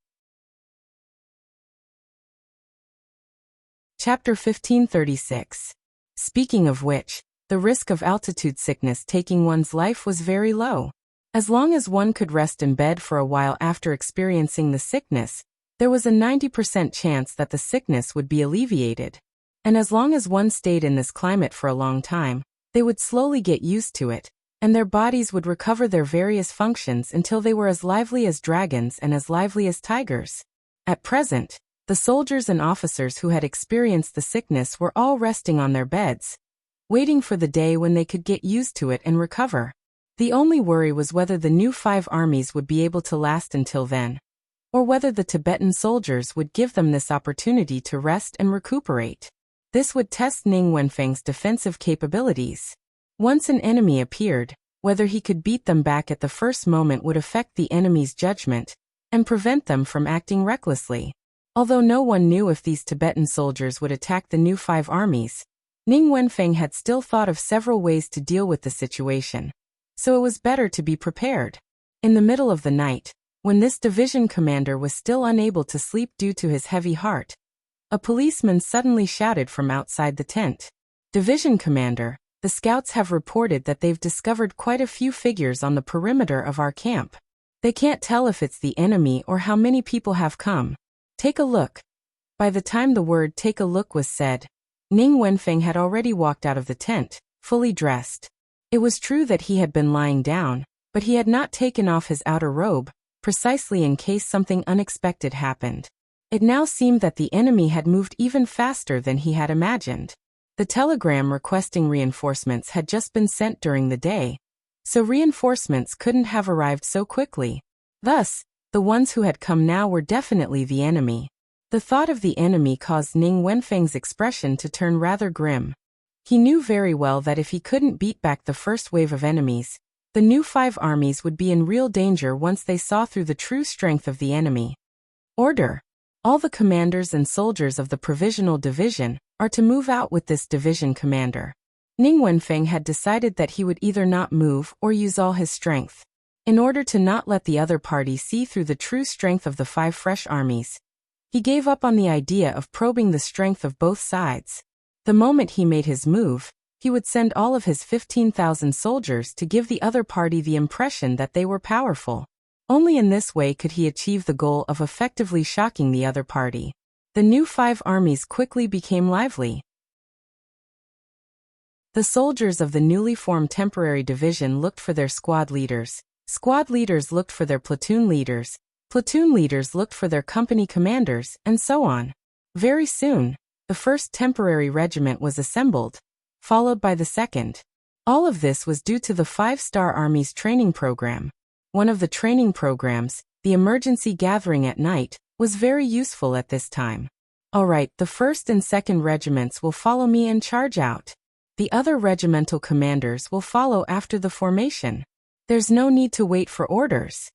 Chapter 1536. Speaking of which, the risk of altitude sickness taking one's life was very low. As long as one could rest in bed for a while after experiencing the sickness, there was a 90% chance that the sickness would be alleviated. And as long as one stayed in this climate for a long time, they would slowly get used to it, and their bodies would recover their various functions until they were as lively as dragons and as lively as tigers. At present, the soldiers and officers who had experienced the sickness were all resting on their beds, waiting for the day when they could get used to it and recover. The only worry was whether the new 5 armies would be able to last until then, or whether the Tibetan soldiers would give them this opportunity to rest and recuperate. This would test Ning Wenfeng's defensive capabilities. Once an enemy appeared, whether he could beat them back at the first moment would affect the enemy's judgment and prevent them from acting recklessly. Although no one knew if these Tibetan soldiers would attack the new 5 armies, Ning Wenfeng had still thought of several ways to deal with the situation, so it was better to be prepared. In the middle of the night, when this division commander was still unable to sleep due to his heavy heart, a policeman suddenly shouted from outside the tent. "Division commander, the scouts have reported that they've discovered quite a few figures on the perimeter of our camp. They can't tell if it's the enemy or how many people have come. Take a look." By the time the word "take a look" was said, Ning Wenfeng had already walked out of the tent, fully dressed. It was true that he had been lying down, but he had not taken off his outer robe, precisely in case something unexpected happened. It now seemed that the enemy had moved even faster than he had imagined. The telegram requesting reinforcements had just been sent during the day, so reinforcements couldn't have arrived so quickly. Thus, the ones who had come now were definitely the enemy. The thought of the enemy caused Ning Wenfeng's expression to turn rather grim. He knew very well that if he couldn't beat back the first wave of enemies, the new 5 armies would be in real danger once they saw through the true strength of the enemy. Order. All the commanders and soldiers of the provisional division are to move out with this division commander. Ning Wenfeng had decided that he would either not move or use all his strength. In order to not let the other party see through the true strength of the 5 fresh armies, he gave up on the idea of probing the strength of both sides. The moment he made his move, he would send all of his 15,000 soldiers to give the other party the impression that they were powerful. Only in this way could he achieve the goal of effectively shocking the other party. The new 5 armies quickly became lively. The soldiers of the newly formed temporary division looked for their squad leaders. Squad leaders looked for their platoon leaders. Platoon leaders looked for their company commanders, and so on. Very soon, the first temporary regiment was assembled, followed by the second. All of this was due to the 5-star Army's training program. One of the training programs, the emergency gathering at night, was very useful at this time. Alright, the 1st and 2nd regiments will follow me and charge out. The other regimental commanders will follow after the formation. There's no need to wait for orders.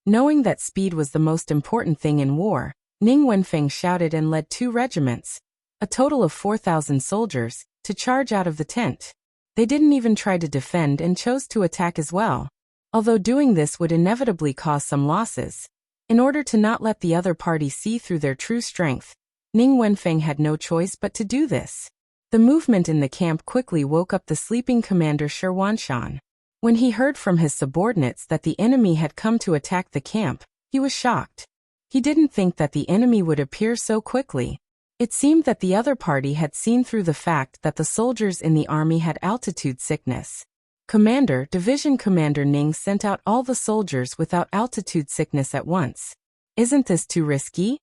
Knowing that speed was the most important thing in war, Ning Wenfeng shouted and led 2 regiments, a total of 4,000 soldiers, to charge out of the tent. They didn't even try to defend and chose to attack as well. Although doing this would inevitably cause some losses, in order to not let the other party see through their true strength, Ning Wenfeng had no choice but to do this. The movement in the camp quickly woke up the sleeping commander Sherwanshan. When he heard from his subordinates that the enemy had come to attack the camp, he was shocked. He didn't think that the enemy would appear so quickly. It seemed that the other party had seen through the fact that the soldiers in the army had altitude sickness. Division Commander Ning sent out all the soldiers without altitude sickness at once. Isn't this too risky?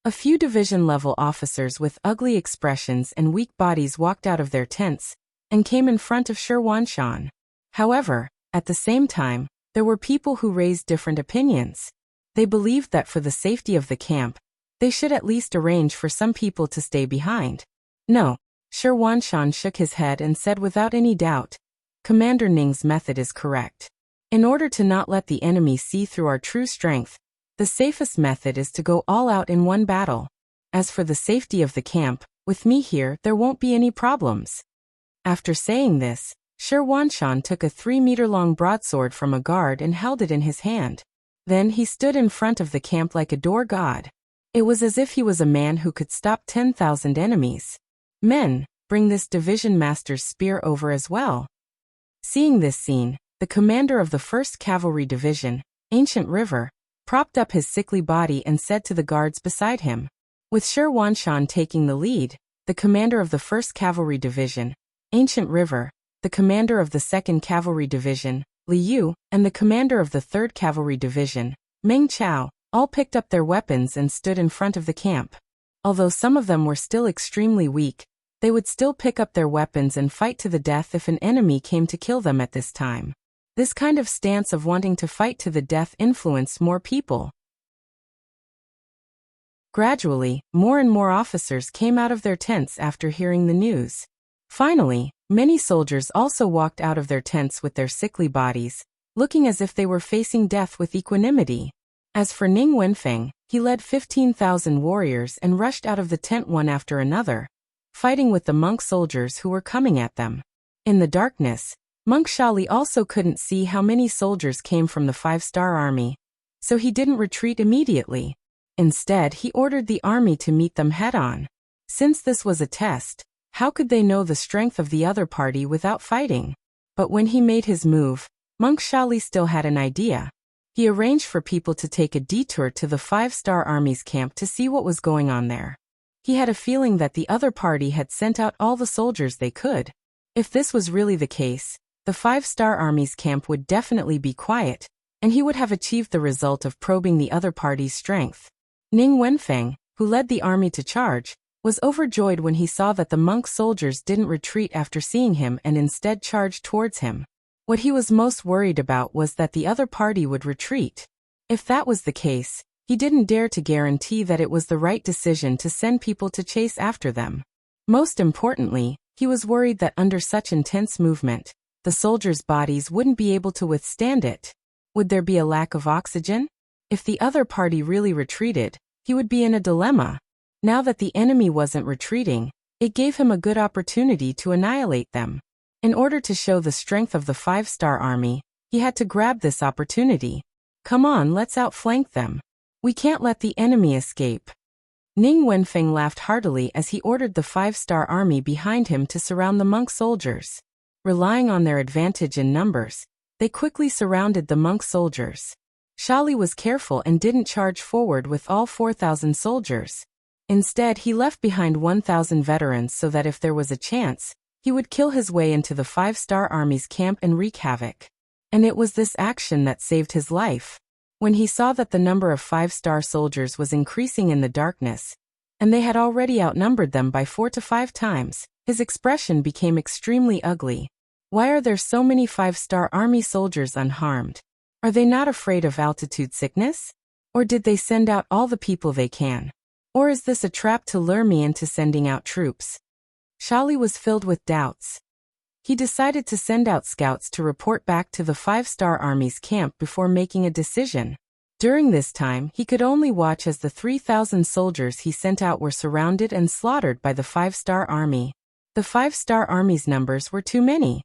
A few division-level officers with ugly expressions and weak bodies walked out of their tents and came in front of Swordsmanship. However, at the same time, there were people who raised different opinions. They believed that for the safety of the camp, they should at least arrange for some people to stay behind. No, Swordsmanship shook his head and said without any doubt, Commander Ning's method is correct. In order to not let the enemy see through our true strength, the safest method is to go all out in one battle. As for the safety of the camp, with me here there won't be any problems. After saying this, Swordsmanship took a 3-meter-long broadsword from a guard and held it in his hand. Then he stood in front of the camp like a door god. It was as if he was a man who could stop 10,000 enemies. Men, bring this division master's spear over as well. Seeing this scene, the commander of the 1st Cavalry Division, Ancient River, propped up his sickly body and said to the guards beside him. With Swordsmanship taking the lead, the commander of the 1st Cavalry Division, Ancient River, the commander of the 2nd Cavalry Division, Liu, and the commander of the 3rd Cavalry Division, Meng Chao, all picked up their weapons and stood in front of the camp. Although some of them were still extremely weak, they would still pick up their weapons and fight to the death if an enemy came to kill them at this time. This kind of stance of wanting to fight to the death influenced more people. Gradually, more and more officers came out of their tents after hearing the news. Finally, many soldiers also walked out of their tents with their sickly bodies, looking as if they were facing death with equanimity. As for Ning Wenfeng, he led 15,000 warriors and rushed out of the tent one after another, fighting with the monk soldiers who were coming at them. In the darkness, Monk Shali also couldn't see how many soldiers came from the 5-star army, so he didn't retreat immediately. Instead, he ordered the army to meet them head-on. Since this was a test, how could they know the strength of the other party without fighting? But when he made his move, Monk Shali still had an idea. He arranged for people to take a detour to the 5-star army's camp to see what was going on there. He had a feeling that the other party had sent out all the soldiers they could. If this was really the case, the 5-star army's camp would definitely be quiet, and he would have achieved the result of probing the other party's strength. Ning Wenfeng, who led the army to charge, was overjoyed when he saw that the monk soldiers didn't retreat after seeing him and instead charged towards him. What he was most worried about was that the other party would retreat. If that was the case, he didn't dare to guarantee that it was the right decision to send people to chase after them. Most importantly, he was worried that under such intense movement, the soldiers' bodies wouldn't be able to withstand it. Would there be a lack of oxygen? If the other party really retreated, he would be in a dilemma. Now that the enemy wasn't retreating, it gave him a good opportunity to annihilate them. In order to show the strength of the 5-star army, he had to grab this opportunity. Come on, let's outflank them. We can't let the enemy escape. Ning Wenfeng laughed heartily as he ordered the 5-star army behind him to surround the monk soldiers. Relying on their advantage in numbers, they quickly surrounded the monk soldiers. Shali was careful and didn't charge forward with all 4,000 soldiers. Instead, he left behind 1,000 veterans so that if there was a chance, he would kill his way into the 5-star army's camp and wreak havoc. And it was this action that saved his life. When he saw that the number of 5-star soldiers was increasing in the darkness, and they had already outnumbered them by 4 to 5 times, his expression became extremely ugly. Why are there so many 5-star army soldiers unharmed? Are they not afraid of altitude sickness? Or did they send out all the people they can? Or is this a trap to lure me into sending out troops? Shali was filled with doubts. He decided to send out scouts to report back to the 5-star army's camp before making a decision. During this time, he could only watch as the 3,000 soldiers he sent out were surrounded and slaughtered by the 5-star army. The 5-star army's numbers were too many.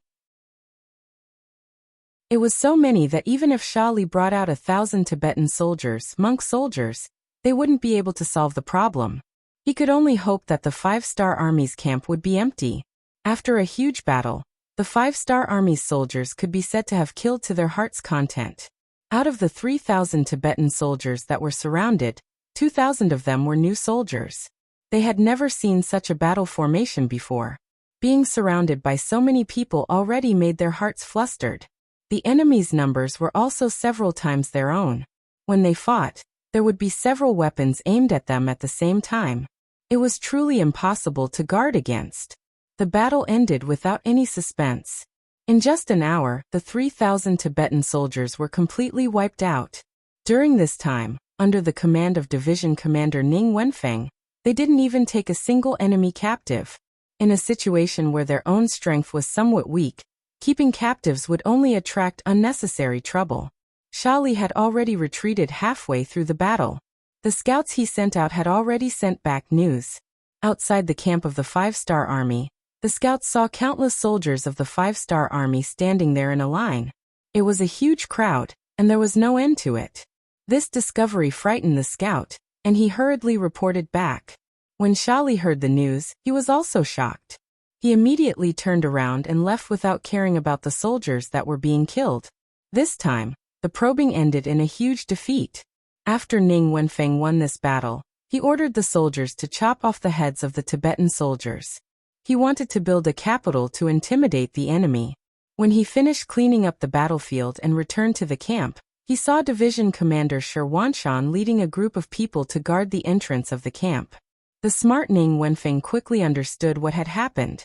It was so many that even if Shali brought out 1,000 Tibetan soldiers, monk soldiers, they wouldn't be able to solve the problem. He could only hope that the 5-star army's camp would be empty. After a huge battle, The 5-star Army's soldiers could be said to have killed to their heart's content. Out of the 3,000 Tibetan soldiers that were surrounded, 2,000 of them were new soldiers. They had never seen such a battle formation before. Being surrounded by so many people already made their hearts flustered. The enemy's numbers were also several times their own. When they fought, there would be several weapons aimed at them at the same time. It was truly impossible to guard against. The battle ended without any suspense. In just an hour, the 3,000 Tibetan soldiers were completely wiped out. During this time, under the command of Division Commander Ning Wenfeng, they didn't even take a single enemy captive. In a situation where their own strength was somewhat weak, keeping captives would only attract unnecessary trouble. Shali had already retreated halfway through the battle. The scouts he sent out had already sent back news. Outside the camp of the 5-star Army, the scouts saw countless soldiers of the 5-star Army standing there in a line. It was a huge crowd, and there was no end to it. This discovery frightened the scout, and he hurriedly reported back. When Shali heard the news, he was also shocked. He immediately turned around and left without caring about the soldiers that were being killed. This time, the probing ended in a huge defeat. After Ning Wenfeng won this battle, he ordered the soldiers to chop off the heads of the Tibetan soldiers. He wanted to build a capital to intimidate the enemy. When he finished cleaning up the battlefield and returned to the camp, he saw Division Commander Swordsmanship leading a group of people to guard the entrance of the camp. The smart Ning Wenfeng quickly understood what had happened.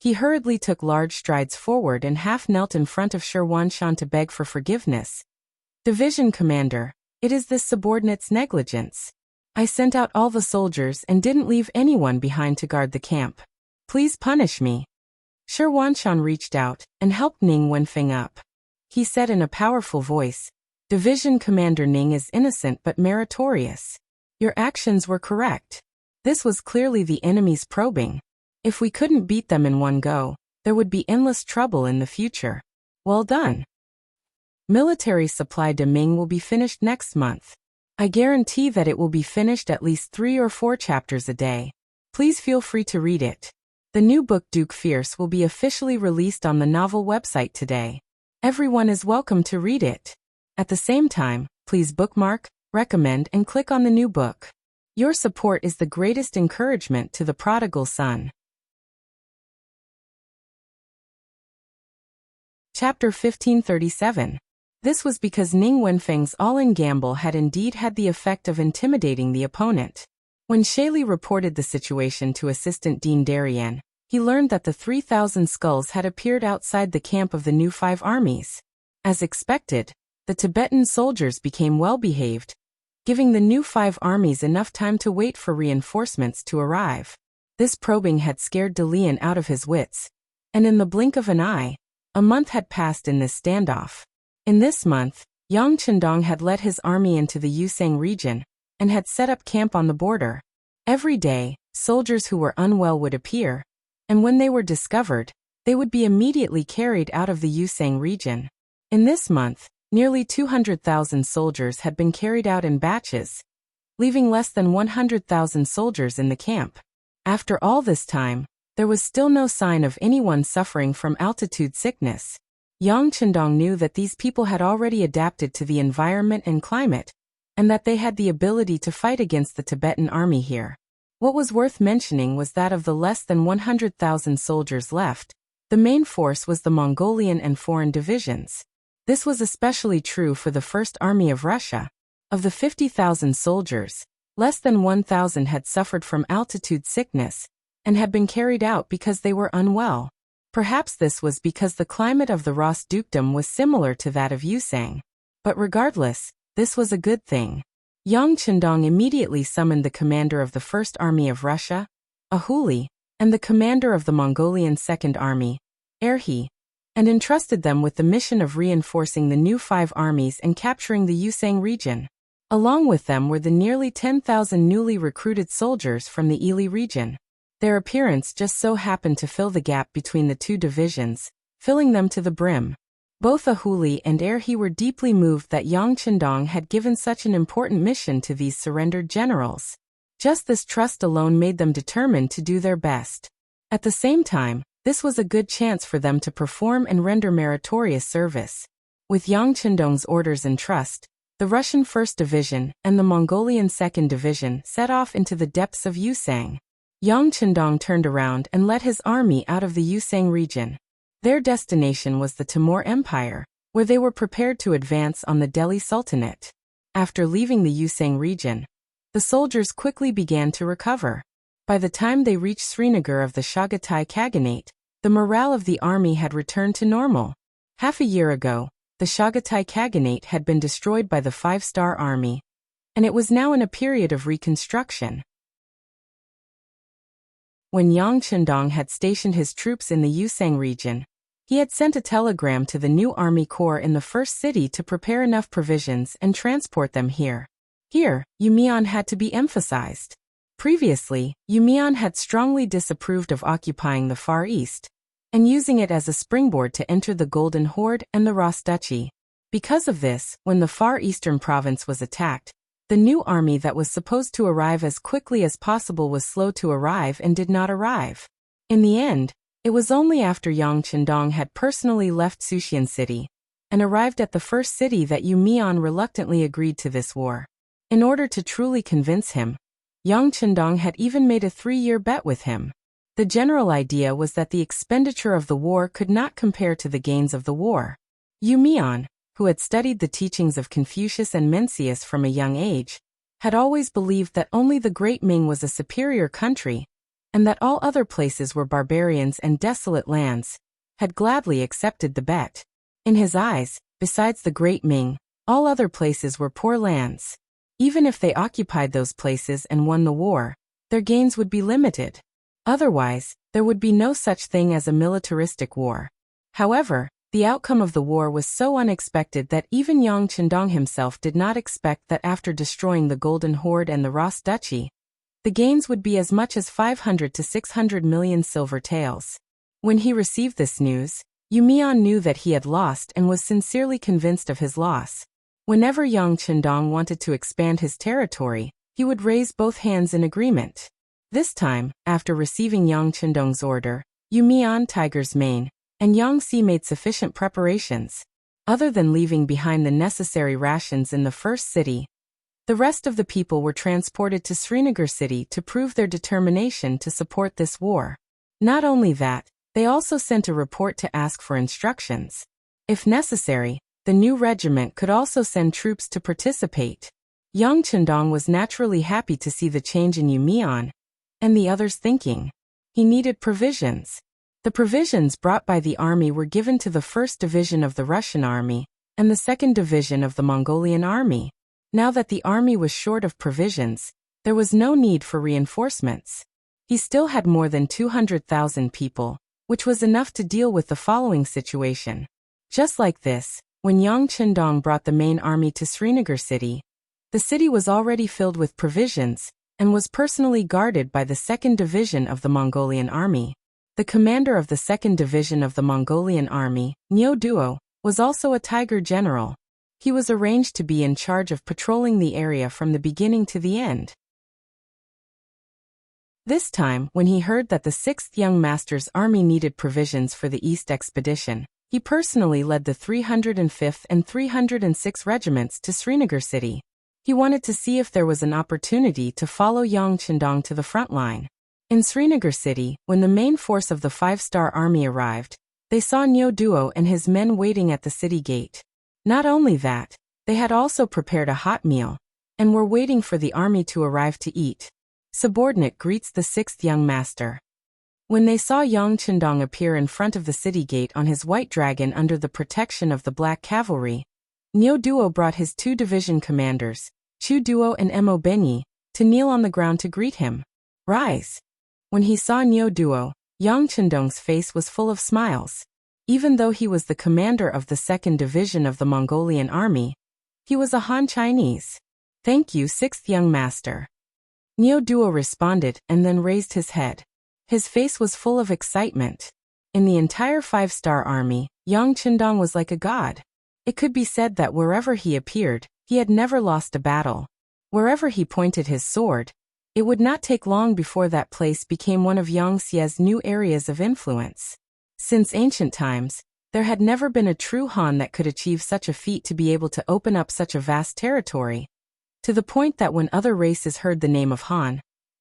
He hurriedly took large strides forward and half knelt in front of Swordsmanship to beg for forgiveness. Division Commander, it is this subordinate's negligence. I sent out all the soldiers and didn't leave anyone behind to guard the camp. Please punish me. Swordsmanship reached out and helped Ning Wenfeng up. He said in a powerful voice, Division Commander Ning is innocent but meritorious. Your actions were correct. This was clearly the enemy's probing. If we couldn't beat them in one go, there would be endless trouble in the future. Well done. Military supply to Ming will be finished next month. I guarantee that it will be finished at least 3 or 4 chapters a day. Please feel free to read it. The new book Duke Fierce will be officially released on the novel website today. Everyone is welcome to read it. At the same time, please bookmark, recommend and click on the new book. Your support is the greatest encouragement to the prodigal son. Chapter 1537. This was because Ning Wenfeng's all-in gamble had indeed had the effect of intimidating the opponent. When Shali reported the situation to Assistant Dean Darien, he learned that the 3,000 skulls had appeared outside the camp of the new 5 armies. As expected, the Tibetan soldiers became well-behaved, giving the new 5 armies enough time to wait for reinforcements to arrive. This probing had scared Dalian out of his wits, and in the blink of an eye, a month had passed in this standoff. In this month, Yang Chendong had led his army into the Yusang region, and had set up camp on the border. Every day, soldiers who were unwell would appear, and when they were discovered, they would be immediately carried out of the Yusang region. In this month, nearly 200,000 soldiers had been carried out in batches, leaving less than 100,000 soldiers in the camp. After all this time, there was still no sign of anyone suffering from altitude sickness. Yang Chendong knew that these people had already adapted to the environment and climate, and that they had the ability to fight against the Tibetan army here. What was worth mentioning was that of the less than 100,000 soldiers left, the main force was the Mongolian and foreign divisions. This was especially true for the First Army of Russia. Of the 50,000 soldiers, less than 1,000 had suffered from altitude sickness, and had been carried out because they were unwell. Perhaps this was because the climate of the Ras dukedom was similar to that of Yusang. But regardless, this was a good thing. Yang Chendong immediately summoned the commander of the First Army of Russia, Ahuli, and the commander of the Mongolian Second Army, Erhi, and entrusted them with the mission of reinforcing the new 5 armies and capturing the Yusang region. Along with them were the nearly 10,000 newly recruited soldiers from the Ili region. Their appearance just so happened to fill the gap between the 2 divisions, filling them to the brim. Both Ahuli and Erhi were deeply moved that Yang Chendong had given such an important mission to these surrendered generals. Just this trust alone made them determined to do their best. At the same time, This was a good chance for them to perform and render meritorious service. With Yang Chendong's orders and trust, the Russian 1st Division and the Mongolian 2nd Division set off into the depths of Yusang. Yang Chendong turned around and led his army out of the Yusang region. Their destination was the Timur Empire, where they were prepared to advance on the Delhi Sultanate. After leaving the Yusang region, the soldiers quickly began to recover. By the time they reached Srinagar of the Chagatai Khaganate, the morale of the army had returned to normal. Half a year ago, the Chagatai Khaganate had been destroyed by the 5-star army, and it was now in a period of reconstruction. When Yang Chendong had stationed his troops in the Yusang region, he had sent a telegram to the new army corps in the first city to prepare enough provisions and transport them here. Here, Yumian had to be emphasized. Previously, Yumian had strongly disapproved of occupying the Far East and using it as a springboard to enter the Golden Horde and the Ras Duchy. Because of this, when the Far Eastern province was attacked, the new army that was supposed to arrive as quickly as possible was slow to arrive and did not arrive. In the end, it was only after Yang Chendong had personally left Suxian City and arrived at the first city that Yumian reluctantly agreed to this war. In order to truly convince him, Yang Chendong had even made a 3-year bet with him. The general idea was that the expenditure of the war could not compare to the gains of the war. Yumian, who had studied the teachings of Confucius and Mencius from a young age, had always believed that only the Great Ming was a superior country, and that all other places were barbarians and desolate lands, had gladly accepted the bet. In his eyes, besides the Great Ming, all other places were poor lands. Even if they occupied those places and won the war, their gains would be limited. Otherwise, there would be no such thing as a militaristic war. However, the outcome of the war was so unexpected that even Yang Chendong himself did not expect that after destroying the Golden Horde and the Ras Duchy, the gains would be as much as 500 to 600 million silver taels. When he received this news, Yumian knew that he had lost and was sincerely convinced of his loss. Whenever Yang Chendong wanted to expand his territory, he would raise both hands in agreement. This time, after receiving Yang Chendong's order, Yumian, Tiger's Mane, and Yang Si made sufficient preparations. Other than leaving behind the necessary rations in the first city, the rest of the people were transported to Srinagar city to prove their determination to support this war. Not only that, they also sent a report to ask for instructions. If necessary, the new regiment could also send troops to participate. Yang Chendong was naturally happy to see the change in Yumian and the others thinking. He needed provisions. The provisions brought by the army were given to the 1st Division of the Russian army and the 2nd Division of the Mongolian army. Now that the army was short of provisions, there was no need for reinforcements. He still had more than 200,000 people, which was enough to deal with the following situation. Just like this, when Yang Chendong brought the main army to Srinagar city, the city was already filled with provisions and was personally guarded by the 2nd Division of the Mongolian army. The commander of the 2nd Division of the Mongolian army, Nyo Duo, was also a Tiger general. He was arranged to be in charge of patrolling the area from the beginning to the end. This time, when he heard that the 6th Young Master's army needed provisions for the East expedition, he personally led the 305th and 306th regiments to Srinagar city. He wanted to see if there was an opportunity to follow Yang Chendong to the front line. In Srinagar city, when the main force of the 5-star army arrived, they saw Nyo Duo and his men waiting at the city gate. Not only that, they had also prepared a hot meal and were waiting for the army to arrive to eat. Subordinate greets the 6th Young Master. When they saw Yang Chendong appear in front of the city gate on his white dragon under the protection of the Black Cavalry, Nyo Duo brought his 2 division commanders, Chu Duo and Mo Benyi, to kneel on the ground to greet him. Rise. When he saw Nyo Duo, Yang Chendong's face was full of smiles. Even though he was the commander of the 2nd Division of the Mongolian army, he was a Han Chinese. Thank you, 6th Young Master. Nyo Duo responded and then raised his head. His face was full of excitement. In the entire 5-star army, Yang Chendong was like a god. It could be said that wherever he appeared, he had never lost a battle. Wherever he pointed his sword, It would not take long before that place became one of Yangtze's new areas of influence. Since ancient times, there had never been a true Han that could achieve such a feat to be able to open up such a vast territory, to the point that when other races heard the name of Han,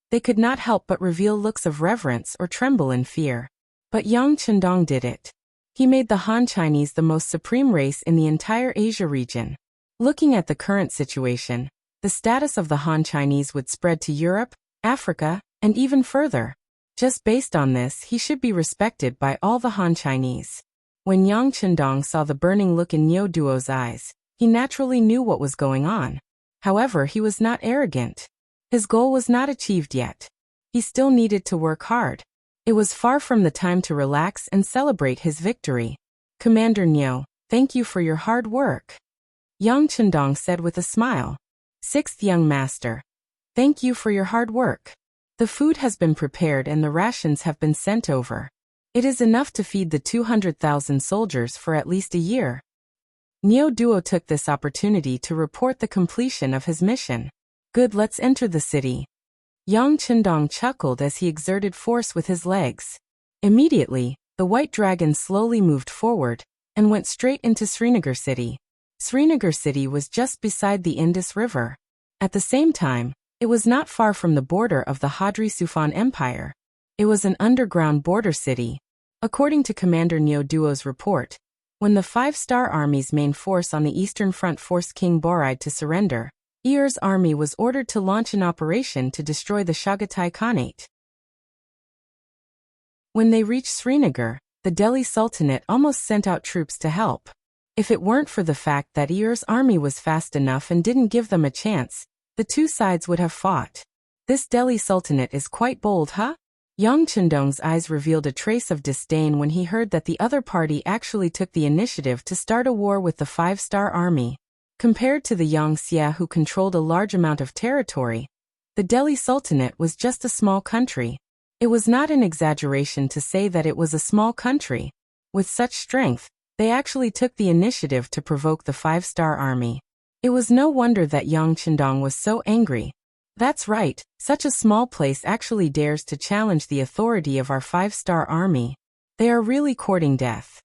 they could not help but reveal looks of reverence or tremble in fear. But Yang Chendong did it. He made the Han Chinese the most supreme race in the entire Asia region. Looking at the current situation, the status of the Han Chinese would spread to Europe, Africa, and even further. Just based on this, he should be respected by all the Han Chinese. When Yang Chendong saw the burning look in Niu Duo's eyes, he naturally knew what was going on. However, he was not arrogant. His goal was not achieved yet. He still needed to work hard. It was far from the time to relax and celebrate his victory. Commander Niu, thank you for your hard work, Yang Chendong said with a smile. Sixth young master, thank you for your hard work. The food has been prepared and the rations have been sent over. It is enough to feed the 200,000 soldiers for at least a year. Niu Duo took this opportunity to report the completion of his mission. Good, let's enter the city. Yang Chendong chuckled as he exerted force with his legs. Immediately, the white dragon slowly moved forward and went straight into Srinagar city. Srinagar city was just beside the Indus River. At the same time, it was not far from the border of the Hadri Sufan Empire. It was an underground border city. According to Commander Niu Duo's report, when the Five-Star Army's main force on the Eastern Front forced King Borid to surrender, Ear's army was ordered to launch an operation to destroy the Chagatai Khanate. When they reached Srinagar, the Delhi Sultanate almost sent out troops to help. If it weren't for the fact that Ear's army was fast enough and didn't give them a chance, the two sides would have fought. This Delhi Sultanate is quite bold, huh? Yang Chendong's eyes revealed a trace of disdain when he heard that the other party actually took the initiative to start a war with the Five-Star Army. Compared to the Yangtze who controlled a large amount of territory, the Delhi Sultanate was just a small country. It was not an exaggeration to say that it was a small country. With such strength, they actually took the initiative to provoke the Five-Star Army. It was no wonder that Yang Chendong was so angry. That's right, such a small place actually dares to challenge the authority of our Five-Star Army. They are really courting death.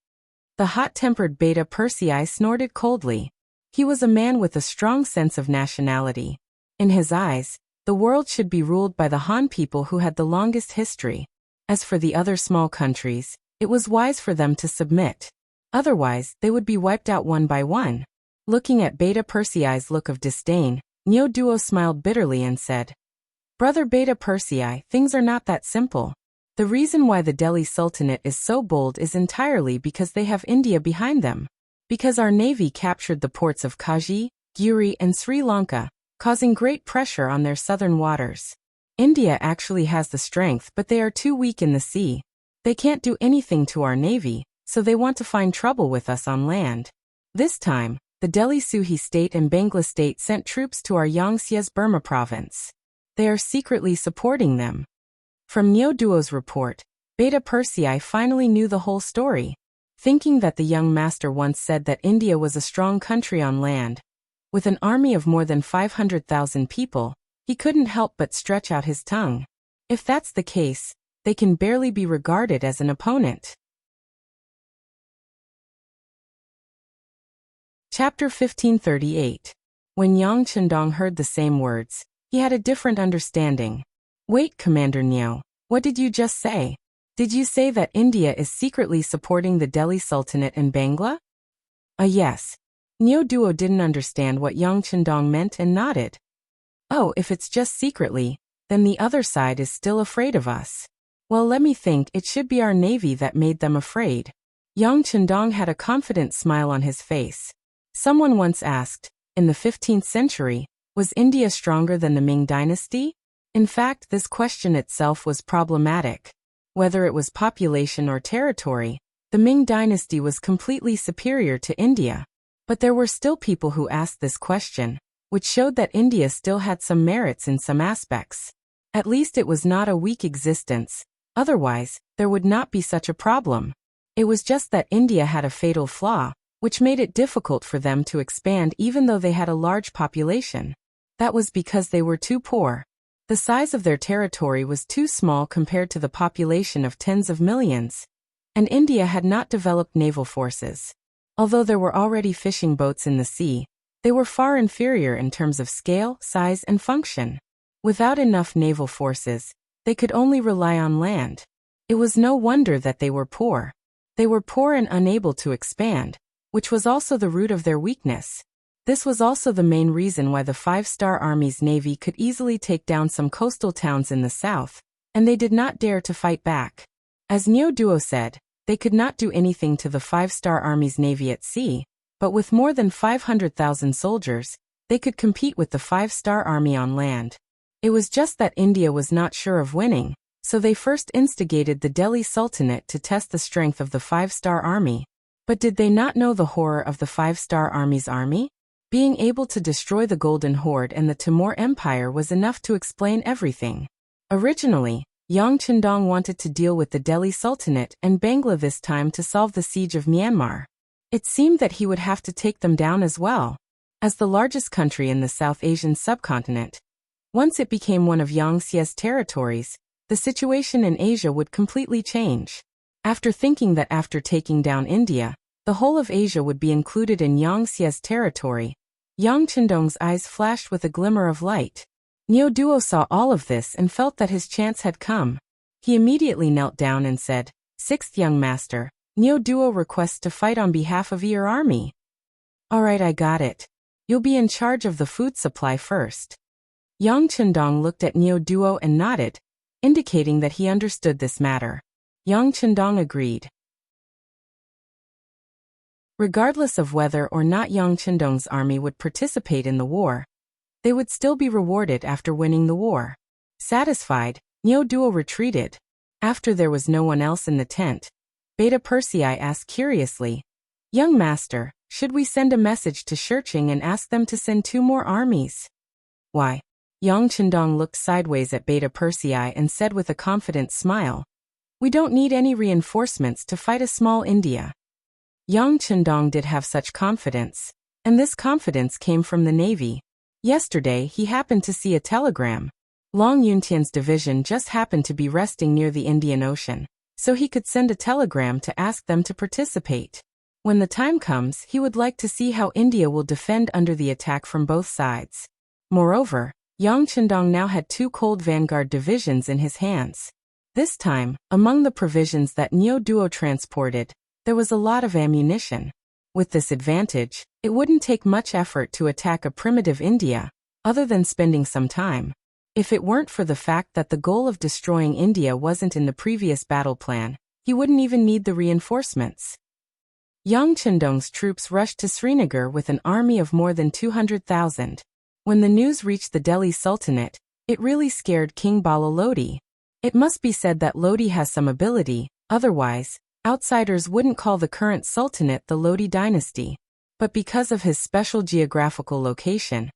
The hot-tempered Beta Persei snorted coldly. He was a man with a strong sense of nationality. In his eyes, the world should be ruled by the Han people who had the longest history. As for the other small countries, it was wise for them to submit. Otherwise, they would be wiped out one by one. Looking at Beta Persei's look of disdain, Niu Duo smiled bitterly and said, Brother Beta Persei, things are not that simple. The reason why the Delhi Sultanate is so bold is entirely because they have India behind them. Because our navy captured the ports of Kaji, Guri and Sri Lanka, causing great pressure on their southern waters. India actually has the strength, but they are too weak in the sea. They can't do anything to our navy, so they want to find trouble with us on land. This time, the Delhi Suhi state and Bangla state sent troops to our Yangtze's Burma province. They are secretly supporting them. From Niu Duo's report, Beta Persei finally knew the whole story. Thinking that the young master once said that India was a strong country on land, with an army of more than 500,000 people, he couldn't help but stretch out his tongue. If that's the case, they can barely be regarded as an opponent. Chapter 1538. When Yang Chendong heard the same words, he had a different understanding. Wait, Commander Niu, what did you just say? Did you say that India is secretly supporting the Delhi Sultanate in Bangla? Yes. Niu Duo didn't understand what Yang Chendong meant and nodded. Oh, if it's just secretly, then the other side is still afraid of us. Well, let me think, it should be our navy that made them afraid. Yang Chendong had a confident smile on his face. Someone once asked, in the 15th century, was India stronger than the Ming dynasty? In fact, this question itself was problematic. Whether it was population or territory, the Ming dynasty was completely superior to India. But there were still people who asked this question, which showed that India still had some merits in some aspects. At least it was not a weak existence, otherwise, there would not be such a problem. It was just that India had a fatal flaw, which made it difficult for them to expand even though they had a large population. That was because they were too poor. The size of their territory was too small compared to the population of tens of millions, and India had not developed naval forces. Although there were already fishing boats in the sea, they were far inferior in terms of scale, size, and function. Without enough naval forces, they could only rely on land. It was no wonder that they were poor. They were poor and unable to expand, which was also the root of their weakness. This was also the main reason why the Five-Star Army's navy could easily take down some coastal towns in the south, and they did not dare to fight back. As Neo Duo said, they could not do anything to the Five-Star Army's navy at sea, but with more than 500,000 soldiers, they could compete with the Five-Star Army on land. It was just that India was not sure of winning, so they first instigated the Delhi Sultanate to test the strength of the Five-Star Army. But did they not know the horror of the Five-Star Army's army? Being able to destroy the Golden Horde and the Timur Empire was enough to explain everything. Originally, Yang Chendong wanted to deal with the Delhi Sultanate and Bangla this time to solve the siege of Myanmar. It seemed that he would have to take them down as well. As the largest country in the South Asian subcontinent, once it became one of Yang Xie's territories, the situation in Asia would completely change. After thinking that after taking down India, the whole of Asia would be included in Yang Xie's territory, Yang Chendong's eyes flashed with a glimmer of light. Neo Duo saw all of this and felt that his chance had come. He immediately knelt down and said, "Sixth young master, Neo Duo requests to fight on behalf of your army." "Alright, I got it. You'll be in charge of the food supply first." Yang Chendong looked at Neo Duo and nodded, indicating that he understood this matter. Yang Chendong agreed. Regardless of whether or not Yang Chendong's army would participate in the war, they would still be rewarded after winning the war. Satisfied, Neo Duo retreated. After there was no one else in the tent, Beta Persei asked curiously, "Young master, should we send a message to Shurching and ask them to send 2 more armies?" "Why?" Yang Chendong looked sideways at Beta Persei and said with a confident smile, "We don't need any reinforcements to fight a small India." Yang Chendong did have such confidence, and this confidence came from the navy. Yesterday he happened to see a telegram. Long Yuntian's division just happened to be resting near the Indian Ocean, so he could send a telegram to ask them to participate. When the time comes, he would like to see how India will defend under the attack from both sides. Moreover, Yang Chendong now had 2 cold vanguard divisions in his hands. This time, among the provisions that Neo Duo transported, there was a lot of ammunition. With this advantage, it wouldn't take much effort to attack a primitive India, other than spending some time. If it weren't for the fact that the goal of destroying India wasn't in the previous battle plan, he wouldn't even need the reinforcements. Yang Chendong's troops rushed to Srinagar with an army of more than 200,000. When the news reached the Delhi Sultanate, it really scared King Bala Lodi. It must be said that Lodi has some ability, otherwise, outsiders wouldn't call the current sultanate the Lodi dynasty. But because of his special geographical location,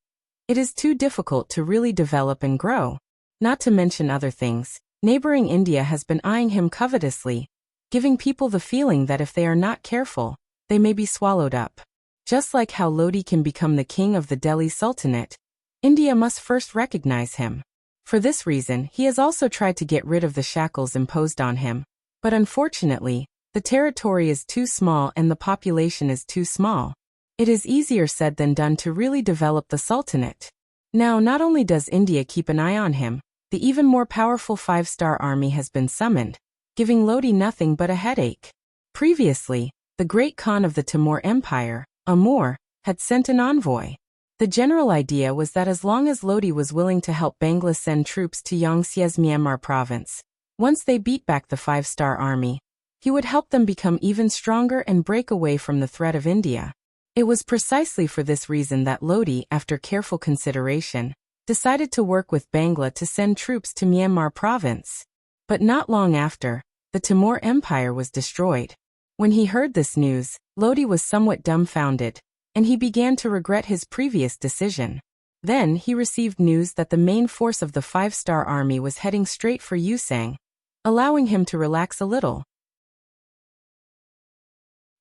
it is too difficult to really develop and grow. Not to mention other things, neighboring India has been eyeing him covetously, giving people the feeling that if they are not careful, they may be swallowed up. Just like how Lodi can become the king of the Delhi Sultanate, India must first recognize him. For this reason, he has also tried to get rid of the shackles imposed on him. But unfortunately, the territory is too small and the population is too small. It is easier said than done to really develop the Sultanate. Now, not only does India keep an eye on him, the even more powerful Five-Star Army has been summoned, giving Lodi nothing but a headache. Previously, the great Khan of the Timur Empire, Amur, had sent an envoy. The general idea was that as long as Lodi was willing to help Bangla send troops to Yang Xie's Myanmar province, once they beat back the Five-Star Army, he would help them become even stronger and break away from the threat of India. It was precisely for this reason that Lodi, after careful consideration, decided to work with Bangla to send troops to Myanmar province. But not long after, the Timur Empire was destroyed. When he heard this news, Lodi was somewhat dumbfounded, and he began to regret his previous decision. Then he received news that the main force of the Five-Star Army was heading straight for Yusang, allowing him to relax a little.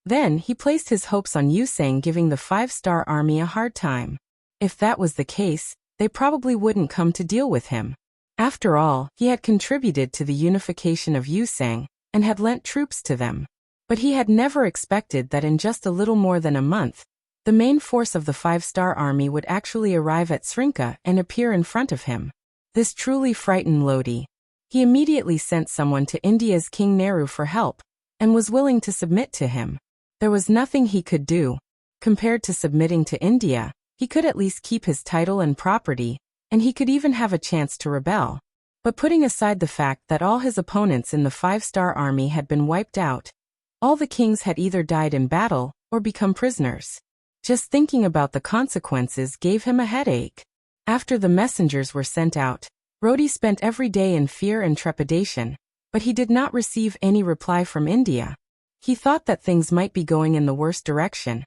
Then he placed his hopes on Yusang giving the Five-Star Army a hard time. If that was the case, they probably wouldn't come to deal with him. After all, he had contributed to the unification of Yusang and had lent troops to them. But he had never expected that in just a little more than a month, the main force of the five-star army would actually arrive at Srinka and appear in front of him. This truly frightened Lodi. He immediately sent someone to India's King Nehru for help, and was willing to submit to him. There was nothing he could do. Compared to submitting to India, he could at least keep his title and property, and he could even have a chance to rebel. But putting aside the fact that all his opponents in the five-star army had been wiped out, all the kings had either died in battle or become prisoners. Just thinking about the consequences gave him a headache. After the messengers were sent out, Rodi spent every day in fear and trepidation, but he did not receive any reply from India. He thought that things might be going in the worst direction,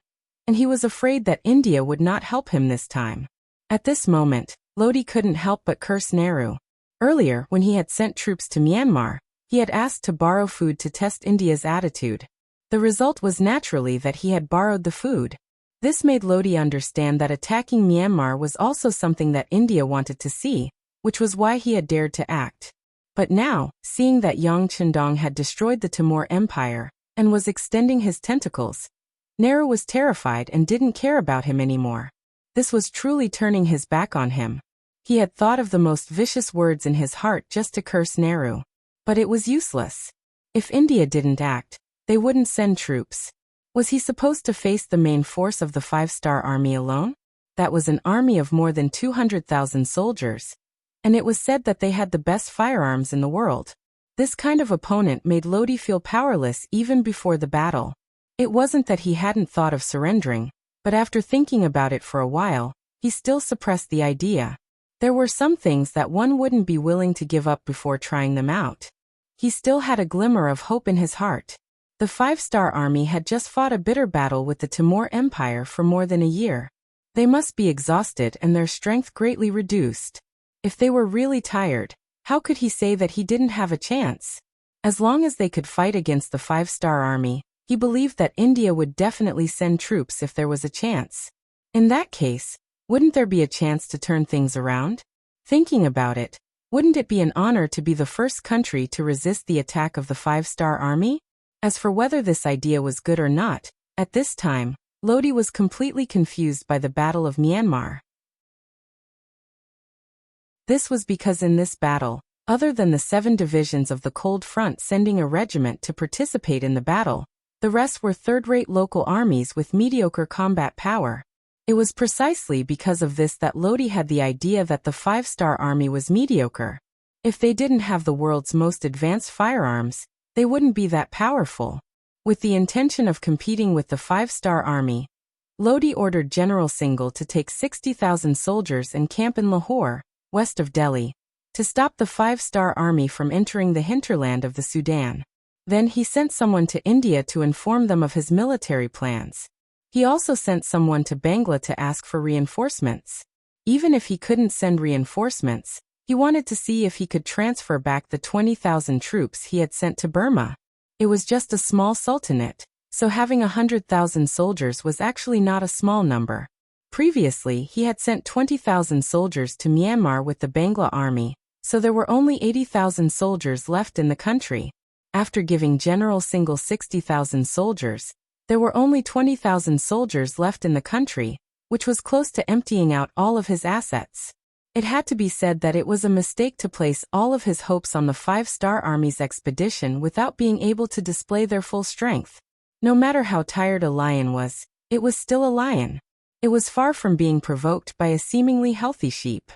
and he was afraid that India would not help him this time. At this moment, Lodi couldn't help but curse Nehru. Earlier, when he had sent troops to Myanmar, he had asked to borrow food to test India's attitude. The result was naturally that he had borrowed the food. This made Lodi understand that attacking Myanmar was also something that India wanted to see, which was why he had dared to act. But now, seeing that Yang Chendong had destroyed the Timur Empire and was extending his tentacles, Nehru was terrified and didn't care about him anymore. This was truly turning his back on him. He had thought of the most vicious words in his heart just to curse Nehru. But it was useless. If India didn't act, they wouldn't send troops. Was he supposed to face the main force of the five-star army alone? That was an army of more than 200,000 soldiers. And it was said that they had the best firearms in the world. This kind of opponent made Lodi feel powerless even before the battle. It wasn't that he hadn't thought of surrendering, but after thinking about it for a while, he still suppressed the idea. There were some things that one wouldn't be willing to give up before trying them out. He still had a glimmer of hope in his heart. The five-star army had just fought a bitter battle with the Timur Empire for more than a year. They must be exhausted and their strength greatly reduced. If they were really tired, how could he say that he didn't have a chance? As long as they could fight against the five-star army, he believed that India would definitely send troops if there was a chance. In that case, wouldn't there be a chance to turn things around? Thinking about it, wouldn't it be an honor to be the first country to resist the attack of the five-star army? As for whether this idea was good or not, at this time, Lodi was completely confused by the Battle of Myanmar. This was because in this battle, other than the 7 divisions of the Cold Front sending a regiment to participate in the battle, the rest were third-rate local armies with mediocre combat power. It was precisely because of this that Lodi had the idea that the five-star army was mediocre. If they didn't have the world's most advanced firearms, they wouldn't be that powerful. With the intention of competing with the five-star army, Lodi ordered General Singhal to take 60,000 soldiers and camp in Lahore, west of Delhi, to stop the five-star army from entering the hinterland of the Sudan. Then he sent someone to India to inform them of his military plans. He also sent someone to Bangla to ask for reinforcements. Even if he couldn't send reinforcements, he wanted to see if he could transfer back the 20,000 troops he had sent to Burma. It was just a small sultanate, so having 100,000 soldiers was actually not a small number. Previously, he had sent 20,000 soldiers to Myanmar with the Bangla army, so there were only 80,000 soldiers left in the country. After giving General Singhal 60,000 soldiers, there were only 20,000 soldiers left in the country, which was close to emptying out all of his assets. It had to be said that it was a mistake to place all of his hopes on the five-star army's expedition without being able to display their full strength. No matter how tired a lion was, it was still a lion. It was far from being provoked by a seemingly healthy sheep.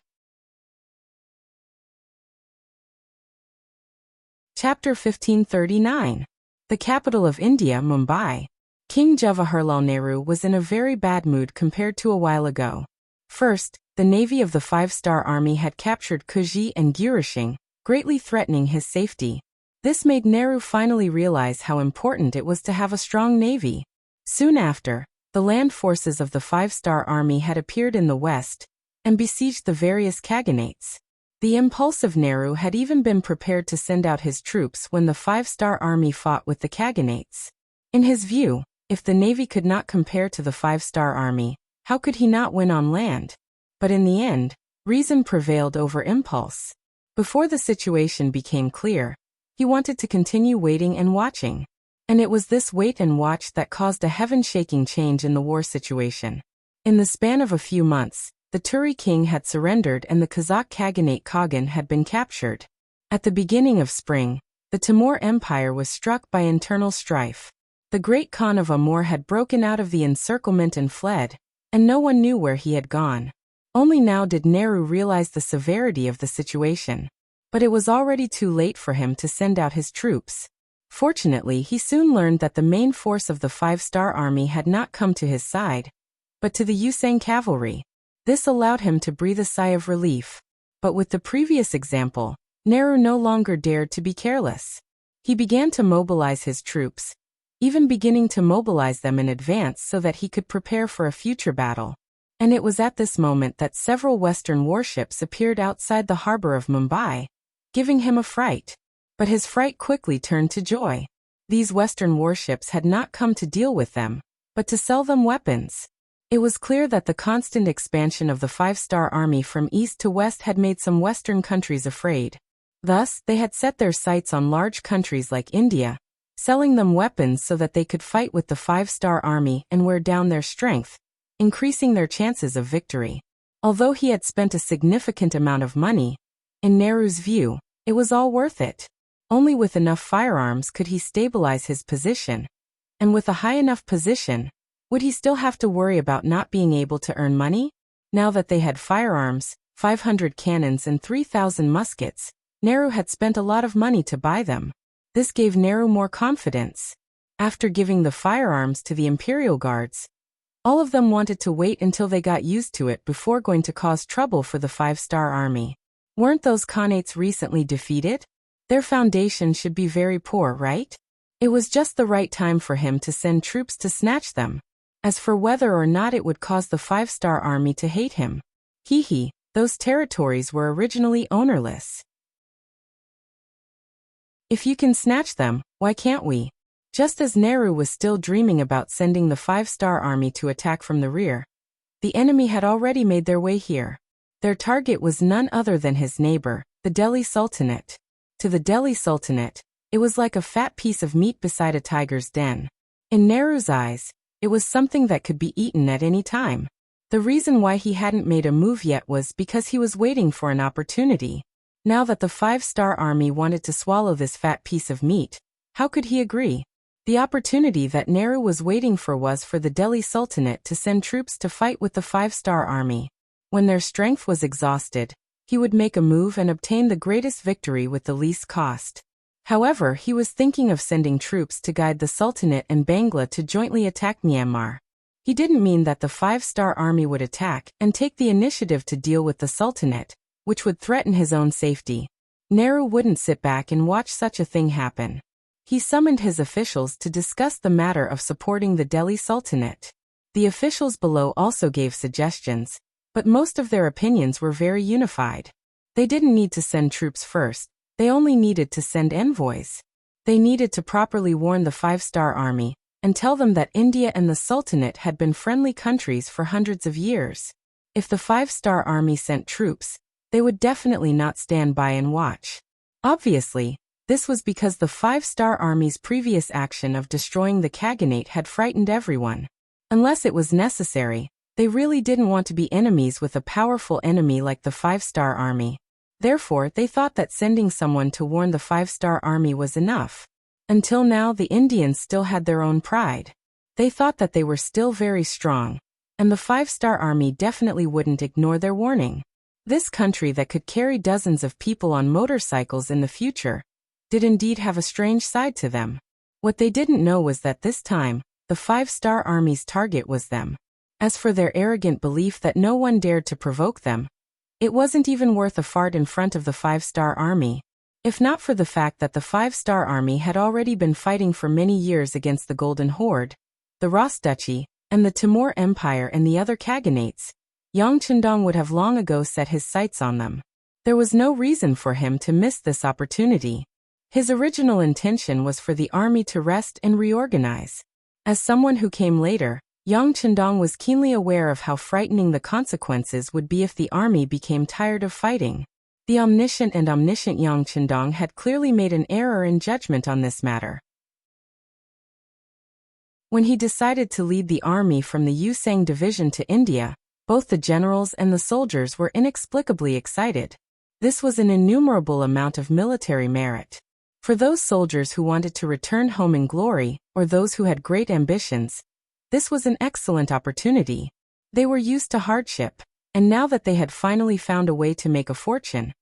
Chapter 1539. The capital of India, Mumbai. King Jawaharlal Nehru was in a very bad mood compared to a while ago. First, the navy of the five-star army had captured Kuji and Girushing, greatly threatening his safety. This made Nehru finally realize how important it was to have a strong navy. Soon after, the land forces of the five-star army had appeared in the west and besieged the various khaganates. The impulsive Nehru had even been prepared to send out his troops when the five-star army fought with the khaganates. In his view, if the navy could not compare to the five-star army, how could he not win on land? But in the end, reason prevailed over impulse. Before the situation became clear, he wanted to continue waiting and watching. And it was this wait and watch that caused a heaven-shaking change in the war situation. In the span of a few months, the Turi king had surrendered and the Kazakh Khaganate Kagan had been captured. At the beginning of spring, the Timur Empire was struck by internal strife. The great Khan of Amur had broken out of the encirclement and fled, and no one knew where he had gone. Only now did Nehru realize the severity of the situation. But it was already too late for him to send out his troops. Fortunately, he soon learned that the main force of the Five-Star Army had not come to his side, but to the Yusang cavalry. This allowed him to breathe a sigh of relief. But with the previous example, Nehru no longer dared to be careless. He began to mobilize his troops, even beginning to mobilize them in advance so that he could prepare for a future battle. And it was at this moment that several Western warships appeared outside the harbor of Mumbai, giving him a fright. But his fright quickly turned to joy. These Western warships had not come to deal with them, but to sell them weapons. It was clear that the constant expansion of the Five-Star Army from east to west had made some Western countries afraid. Thus, they had set their sights on large countries like India, selling them weapons so that they could fight with the Five-Star Army and wear down their strength, increasing their chances of victory. Although he had spent a significant amount of money, in Nehru's view, it was all worth it. Only with enough firearms could he stabilize his position. And with a high enough position, would he still have to worry about not being able to earn money? Now that they had firearms, 500 cannons and 3,000 muskets, Nehru had spent a lot of money to buy them. This gave Nehru more confidence. After giving the firearms to the Imperial Guards, all of them wanted to wait until they got used to it before going to cause trouble for the Five-Star Army. Weren't those Khanates recently defeated? Their foundation should be very poor, right? It was just the right time for him to send troops to snatch them. As for whether or not it would cause the Five-Star Army to hate him, those territories were originally ownerless. If you can snatch them, why can't we? Just as Nehru was still dreaming about sending the Five-Star Army to attack from the rear, the enemy had already made their way here. Their target was none other than his neighbor, the Delhi Sultanate. To the Delhi Sultanate, it was like a fat piece of meat beside a tiger's den. In Nehru's eyes, it was something that could be eaten at any time. The reason why he hadn't made a move yet was because he was waiting for an opportunity. Now that the Five-Star Army wanted to swallow this fat piece of meat, how could he agree? The opportunity that Nehru was waiting for was for the Delhi Sultanate to send troops to fight with the Five-Star Army. When their strength was exhausted, he would make a move and obtain the greatest victory with the least cost. However, he was thinking of sending troops to guide the Sultanate and Bangla to jointly attack Myanmar. He didn't mean that the Five-Star Army would attack and take the initiative to deal with the Sultanate, which would threaten his own safety. Nehru wouldn't sit back and watch such a thing happen. He summoned his officials to discuss the matter of supporting the Delhi Sultanate. The officials below also gave suggestions, but most of their opinions were very unified. They didn't need to send troops first. They only needed to send envoys. They needed to properly warn the Five-Star Army and tell them that India and the Sultanate had been friendly countries for hundreds of years. If the Five-Star Army sent troops, they would definitely not stand by and watch. Obviously, this was because the Five-Star Army's previous action of destroying the Khaganate had frightened everyone. Unless it was necessary, they really didn't want to be enemies with a powerful enemy like the Five-Star Army. Therefore, they thought that sending someone to warn the Five-Star Army was enough. Until now, the Indians still had their own pride. They thought that they were still very strong, and the Five-Star Army definitely wouldn't ignore their warning. This country that could carry dozens of people on motorcycles in the future did indeed have a strange side to them. What they didn't know was that this time, the Five-Star Army's target was them. As for their arrogant belief that no one dared to provoke them, it wasn't even worth a fart in front of the Five-Star Army. If not for the fact that the Five-Star Army had already been fighting for many years against the Golden Horde, the Rosduchy, and the Timur Empire and the other Khaganates, Yang Chendong would have long ago set his sights on them. There was no reason for him to miss this opportunity. His original intention was for the army to rest and reorganize. As someone who came later, Yang Chendong was keenly aware of how frightening the consequences would be if the army became tired of fighting. The omniscient Yang Chendong had clearly made an error in judgment on this matter. When he decided to lead the army from the Yusang division to India, both the generals and the soldiers were inexplicably excited. This was an innumerable amount of military merit. For those soldiers who wanted to return home in glory, or those who had great ambitions, this was an excellent opportunity. They were used to hardship, and now that they had finally found a way to make a fortune,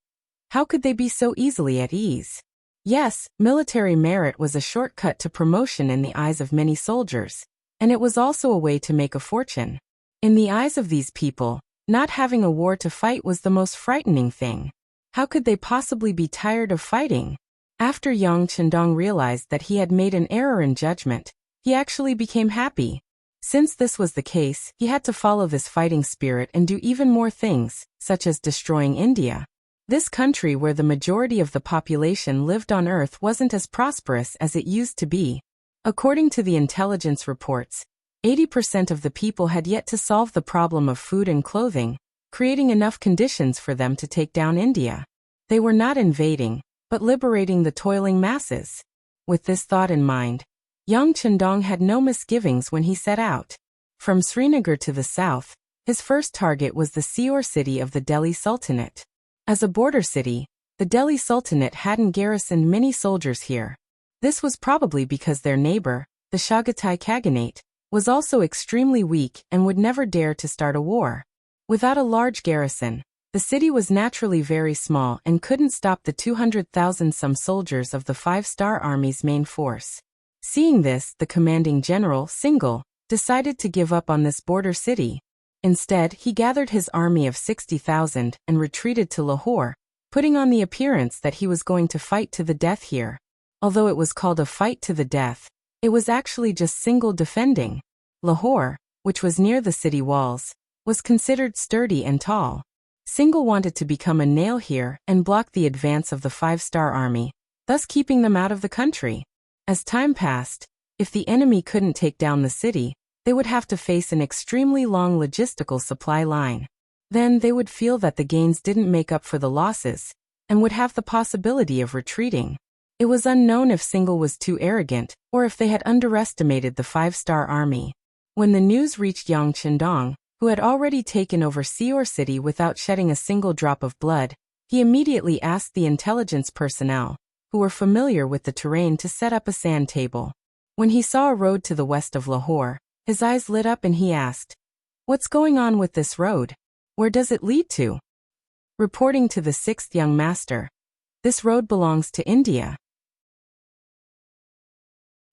how could they be so easily at ease? Yes, military merit was a shortcut to promotion in the eyes of many soldiers, and it was also a way to make a fortune. In the eyes of these people, not having a war to fight was the most frightening thing. How could they possibly be tired of fighting? After Yang Chendong realized that he had made an error in judgment, he actually became happy. Since this was the case, he had to follow this fighting spirit and do even more things, such as destroying India. This country where the majority of the population lived on Earth wasn't as prosperous as it used to be. According to the intelligence reports, 80% of the people had yet to solve the problem of food and clothing, creating enough conditions for them to take down India. They were not invading, but liberating the toiling masses. With this thought in mind, Yang Chendong had no misgivings when he set out. From Srinagar to the south, his first target was the Seor city of the Delhi Sultanate. As a border city, the Delhi Sultanate hadn't garrisoned many soldiers here. This was probably because their neighbor, the Chagatai Khaganate, was also extremely weak and would never dare to start a war. Without a large garrison, the city was naturally very small and couldn't stop the 200,000-some soldiers of the Five-Star Army's main force. Seeing this, the commanding general, Singhal, decided to give up on this border city. Instead, he gathered his army of 60,000 and retreated to Lahore, putting on the appearance that he was going to fight to the death here. Although it was called a fight to the death, it was actually just Singhal defending. Lahore, which was near the city walls, was considered sturdy and tall. Singhal wanted to become a nail here and block the advance of the Five-Star Army, thus keeping them out of the country. As time passed, if the enemy couldn't take down the city, they would have to face an extremely long logistical supply line. Then they would feel that the gains didn't make up for the losses, and would have the possibility of retreating. It was unknown if Singhal was too arrogant, or if they had underestimated the Five-Star Army. When the news reached Yang Chendong, who had already taken over Seor city without shedding a single drop of blood, he immediately asked the intelligence personnel, who were familiar with the terrain, to set up a sand table. When he saw a road to the west of Lahore, his eyes lit up and he asked, "What's going on with this road? Where does it lead to?" Reporting to the sixth young master, "This road belongs to India."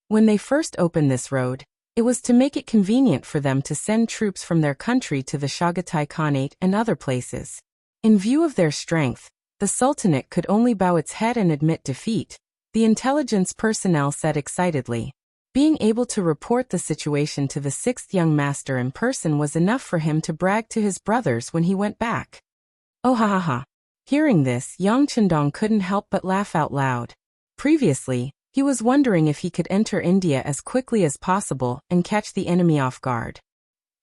When they first opened this road, it was to make it convenient for them to send troops from their country to the Chagatai Khanate and other places. In view of their strength, the Sultanate could only bow its head and admit defeat, the intelligence personnel said excitedly. Being able to report the situation to the sixth young master in person was enough for him to brag to his brothers when he went back. Oh ha ha ha. Hearing this, Yang Chendong couldn't help but laugh out loud. Previously, he was wondering if he could enter India as quickly as possible and catch the enemy off guard.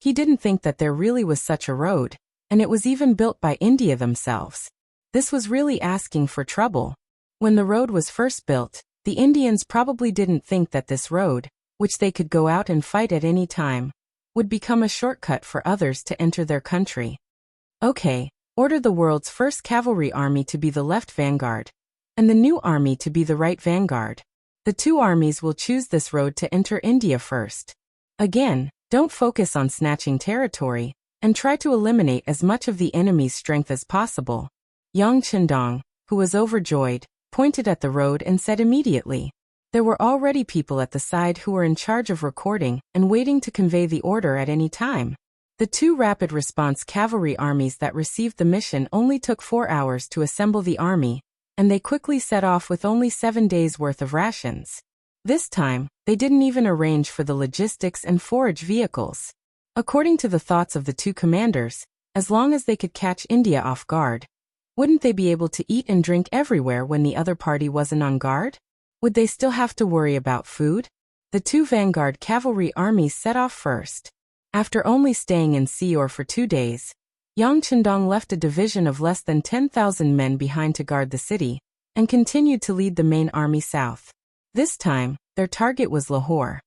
He didn't think that there really was such a road, and it was even built by India themselves. This was really asking for trouble. When the road was first built, the Indians probably didn't think that this road, which they could go out and fight at any time, would become a shortcut for others to enter their country. Okay, order the world's first cavalry army to be the left vanguard, and the new army to be the right vanguard. The two armies will choose this road to enter India first. Again, don't focus on snatching territory, and try to eliminate as much of the enemy's strength as possible. Yang Chendong, who was overjoyed, pointed at the road and said immediately. There were already people at the side who were in charge of recording and waiting to convey the order at any time. The two rapid response cavalry armies that received the mission only took 4 hours to assemble the army, and they quickly set off with only 7 days' worth of rations. This time, they didn't even arrange for the logistics and forage vehicles. According to the thoughts of the two commanders, as long as they could catch India off guard, wouldn't they be able to eat and drink everywhere when the other party wasn't on guard? Would they still have to worry about food? The two vanguard cavalry armies set off first. After only staying in Seor for 2 days, Yang Chendong left a division of less than 10,000 men behind to guard the city, and continued to lead the main army south. This time, their target was Lahore.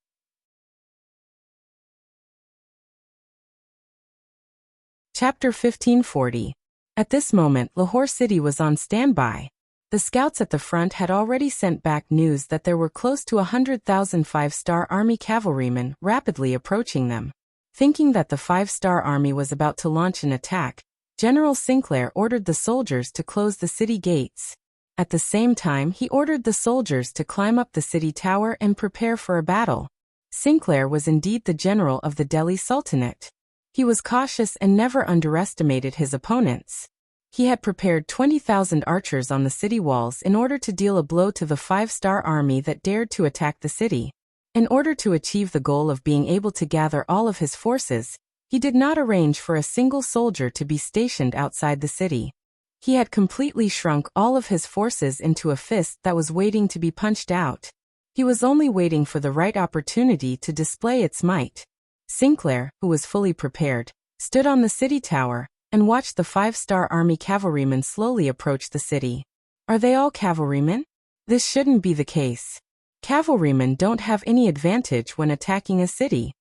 Chapter 1540. At this moment, Lahore city was on standby. The scouts at the front had already sent back news that there were close to 100,000 five-star army cavalrymen rapidly approaching them. Thinking that the five-star army was about to launch an attack, General Sinclair ordered the soldiers to close the city gates. At the same time, he ordered the soldiers to climb up the city tower and prepare for a battle. Sinclair was indeed the general of the Delhi Sultanate. He was cautious and never underestimated his opponents. He had prepared 20,000 archers on the city walls in order to deal a blow to the five-star army that dared to attack the city. In order to achieve the goal of being able to gather all of his forces, he did not arrange for a single soldier to be stationed outside the city. He had completely shrunk all of his forces into a fist that was waiting to be punched out. He was only waiting for the right opportunity to display its might. Sinclair, who was fully prepared, stood on the city tower and watched the five-star army cavalrymen slowly approach the city. Are they all cavalrymen? This shouldn't be the case. Cavalrymen don't have any advantage when attacking a city.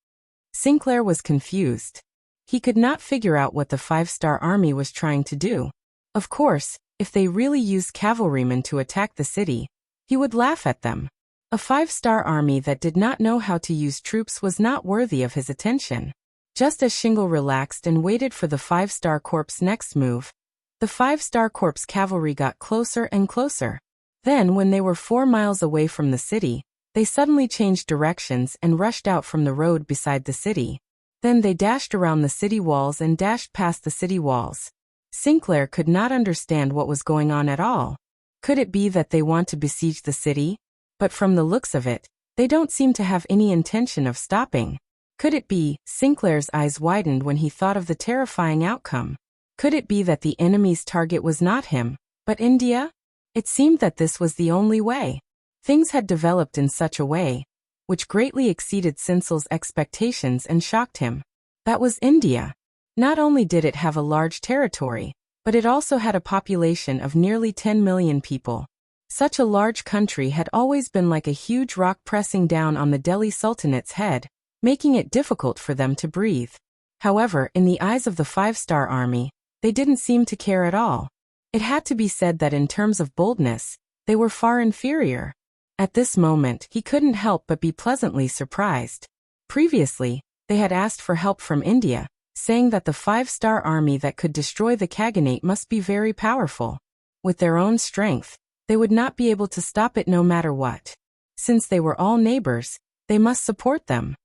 Sinclair was confused. He could not figure out what the five-star army was trying to do. Of course, if they really used cavalrymen to attack the city, he would laugh at them. A five-star army that did not know how to use troops was not worthy of his attention. Just as Shingle relaxed and waited for the five-star corps' next move, the five-star corps cavalry got closer and closer. Then, when they were 4 miles away from the city, they suddenly changed directions and rushed out from the road beside the city. Then they dashed around the city walls and dashed past the city walls. Sinclair could not understand what was going on at all. Could it be that they want to besiege the city? But from the looks of it, they don't seem to have any intention of stopping. Could it be? Sinclair's eyes widened when he thought of the terrifying outcome. Could it be that the enemy's target was not him, but India? It seemed that this was the only way. Things had developed in such a way, which greatly exceeded Sinsel's expectations and shocked him. That was India. Not only did it have a large territory, but it also had a population of nearly 10 million people. Such a large country had always been like a huge rock pressing down on the Delhi Sultanate's head, making it difficult for them to breathe. However, in the eyes of the five-star army, they didn't seem to care at all. It had to be said that in terms of boldness, they were far inferior. At this moment, he couldn't help but be pleasantly surprised. Previously, they had asked for help from India, saying that the five-star army that could destroy the Khaganate must be very powerful. With their own strength, they would not be able to stop it no matter what. Since they were all neighbors, they must support them.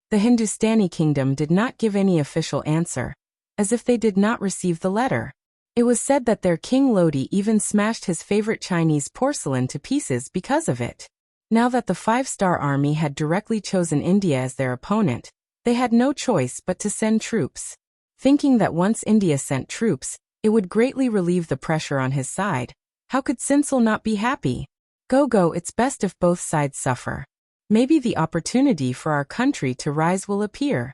The Hindustani kingdom did not give any official answer, as if they did not receive the letter. It was said that their King Lodi even smashed his favorite Chinese porcelain to pieces because of it. Now that the five-star army had directly chosen India as their opponent, they had no choice but to send troops. Thinking that once India sent troops, it would greatly relieve the pressure on his side, how could Sinsel not be happy? Go, it's best if both sides suffer. Maybe the opportunity for our country to rise will appear.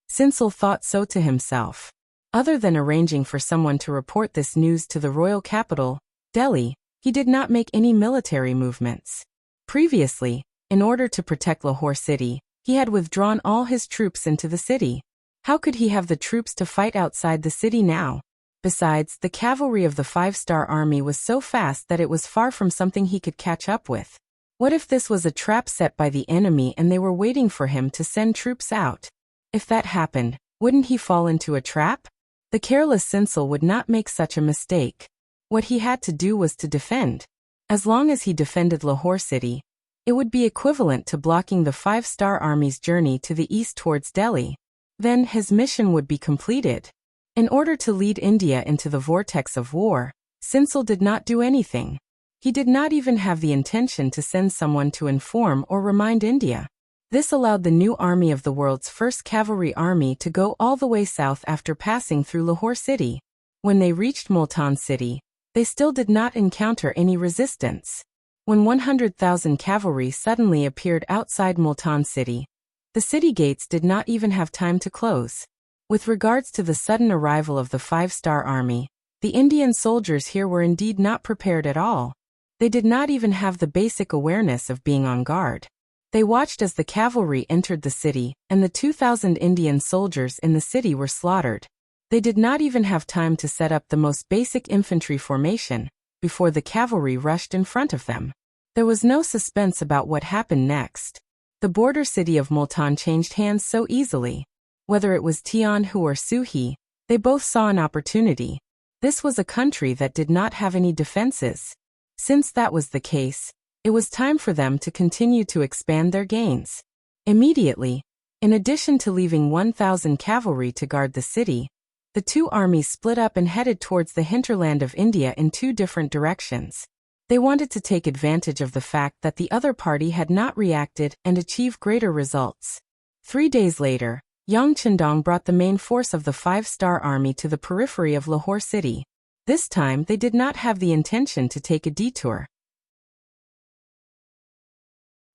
Sinsel thought so to himself. Other than arranging for someone to report this news to the royal capital, Delhi, he did not make any military movements. Previously, in order to protect Lahore city, he had withdrawn all his troops into the city. How could he have the troops to fight outside the city now? Besides, the cavalry of the five-star army was so fast that it was far from something he could catch up with. What if this was a trap set by the enemy and they were waiting for him to send troops out? If that happened, wouldn't he fall into a trap? The careless Sinsel would not make such a mistake. What he had to do was to defend. As long as he defended Lahore city, it would be equivalent to blocking the five-star army's journey to the east towards Delhi. Then his mission would be completed. In order to lead India into the vortex of war, Sinsel did not do anything. He did not even have the intention to send someone to inform or remind India. This allowed the new army of the world's first cavalry army to go all the way south after passing through Lahore city. When they reached Multan city, they still did not encounter any resistance. When 100,000 cavalry suddenly appeared outside Multan city, the city gates did not even have time to close. With regards to the sudden arrival of the five-star army, the Indian soldiers here were indeed not prepared at all. They did not even have the basic awareness of being on guard. They watched as the cavalry entered the city, and the 2,000 Indian soldiers in the city were slaughtered. They did not even have time to set up the most basic infantry formation before the cavalry rushed in front of them. There was no suspense about what happened next. The border city of Multan changed hands so easily. Whether it was Tianhu or Suhi, they both saw an opportunity. This was a country that did not have any defenses. Since that was the case, it was time for them to continue to expand their gains. Immediately, in addition to leaving 1,000 cavalry to guard the city, the two armies split up and headed towards the hinterland of India in two different directions. They wanted to take advantage of the fact that the other party had not reacted and achieve greater results. 3 days later, Yang Chendong brought the main force of the five-star army to the periphery of Lahore city. This time they did not have the intention to take a detour.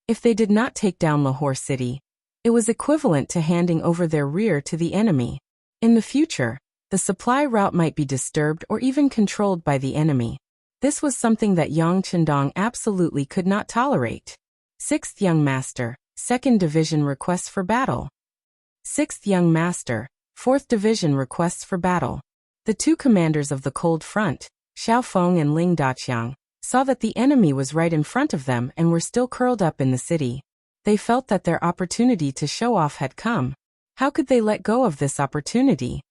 If they did not take down Lahore city, it was equivalent to handing over their rear to the enemy. In the future, the supply route might be disturbed or even controlled by the enemy. This was something that Yang Chendong absolutely could not tolerate. 6th Young Master, 2nd Division requests for battle. 6th Young Master, 4th Division requests for battle. The two commanders of the Cold Front, Xiaofeng and Ling Daqiang, saw that the enemy was right in front of them and were still curled up in the city. They felt that their opportunity to show off had come. How could they let go of this opportunity?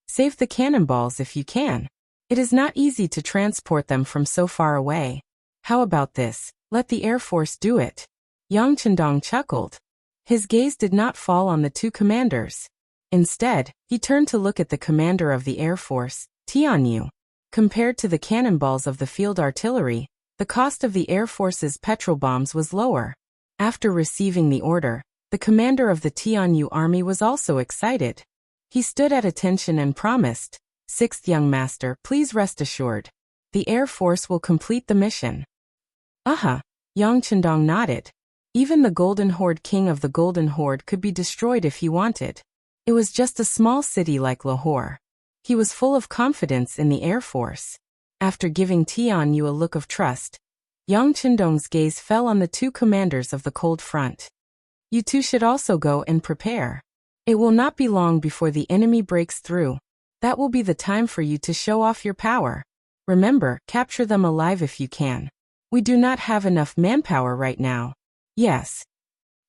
Save the cannonballs if you can. It is not easy to transport them from so far away. How about this? Let the Air Force do it. Yang Chendong chuckled. His gaze did not fall on the two commanders. Instead, he turned to look at the commander of the Air Force, Tianyu. Compared to the cannonballs of the field artillery, the cost of the Air Force's petrol bombs was lower. After receiving the order, the commander of the Tianyu army was also excited. He stood at attention and promised, 6th Young Master, please rest assured. The Air Force will complete the mission. Yang Chendong nodded. Even the Golden Horde king of the Golden Horde could be destroyed if he wanted. It was just a small city like Lahore. He was full of confidence in the Air Force. After giving Tianyu a look of trust, Yang Chendong's gaze fell on the two commanders of the Cold Front. You two should also go and prepare. It will not be long before the enemy breaks through. That will be the time for you to show off your power. Remember, capture them alive if you can. We do not have enough manpower right now. Yes.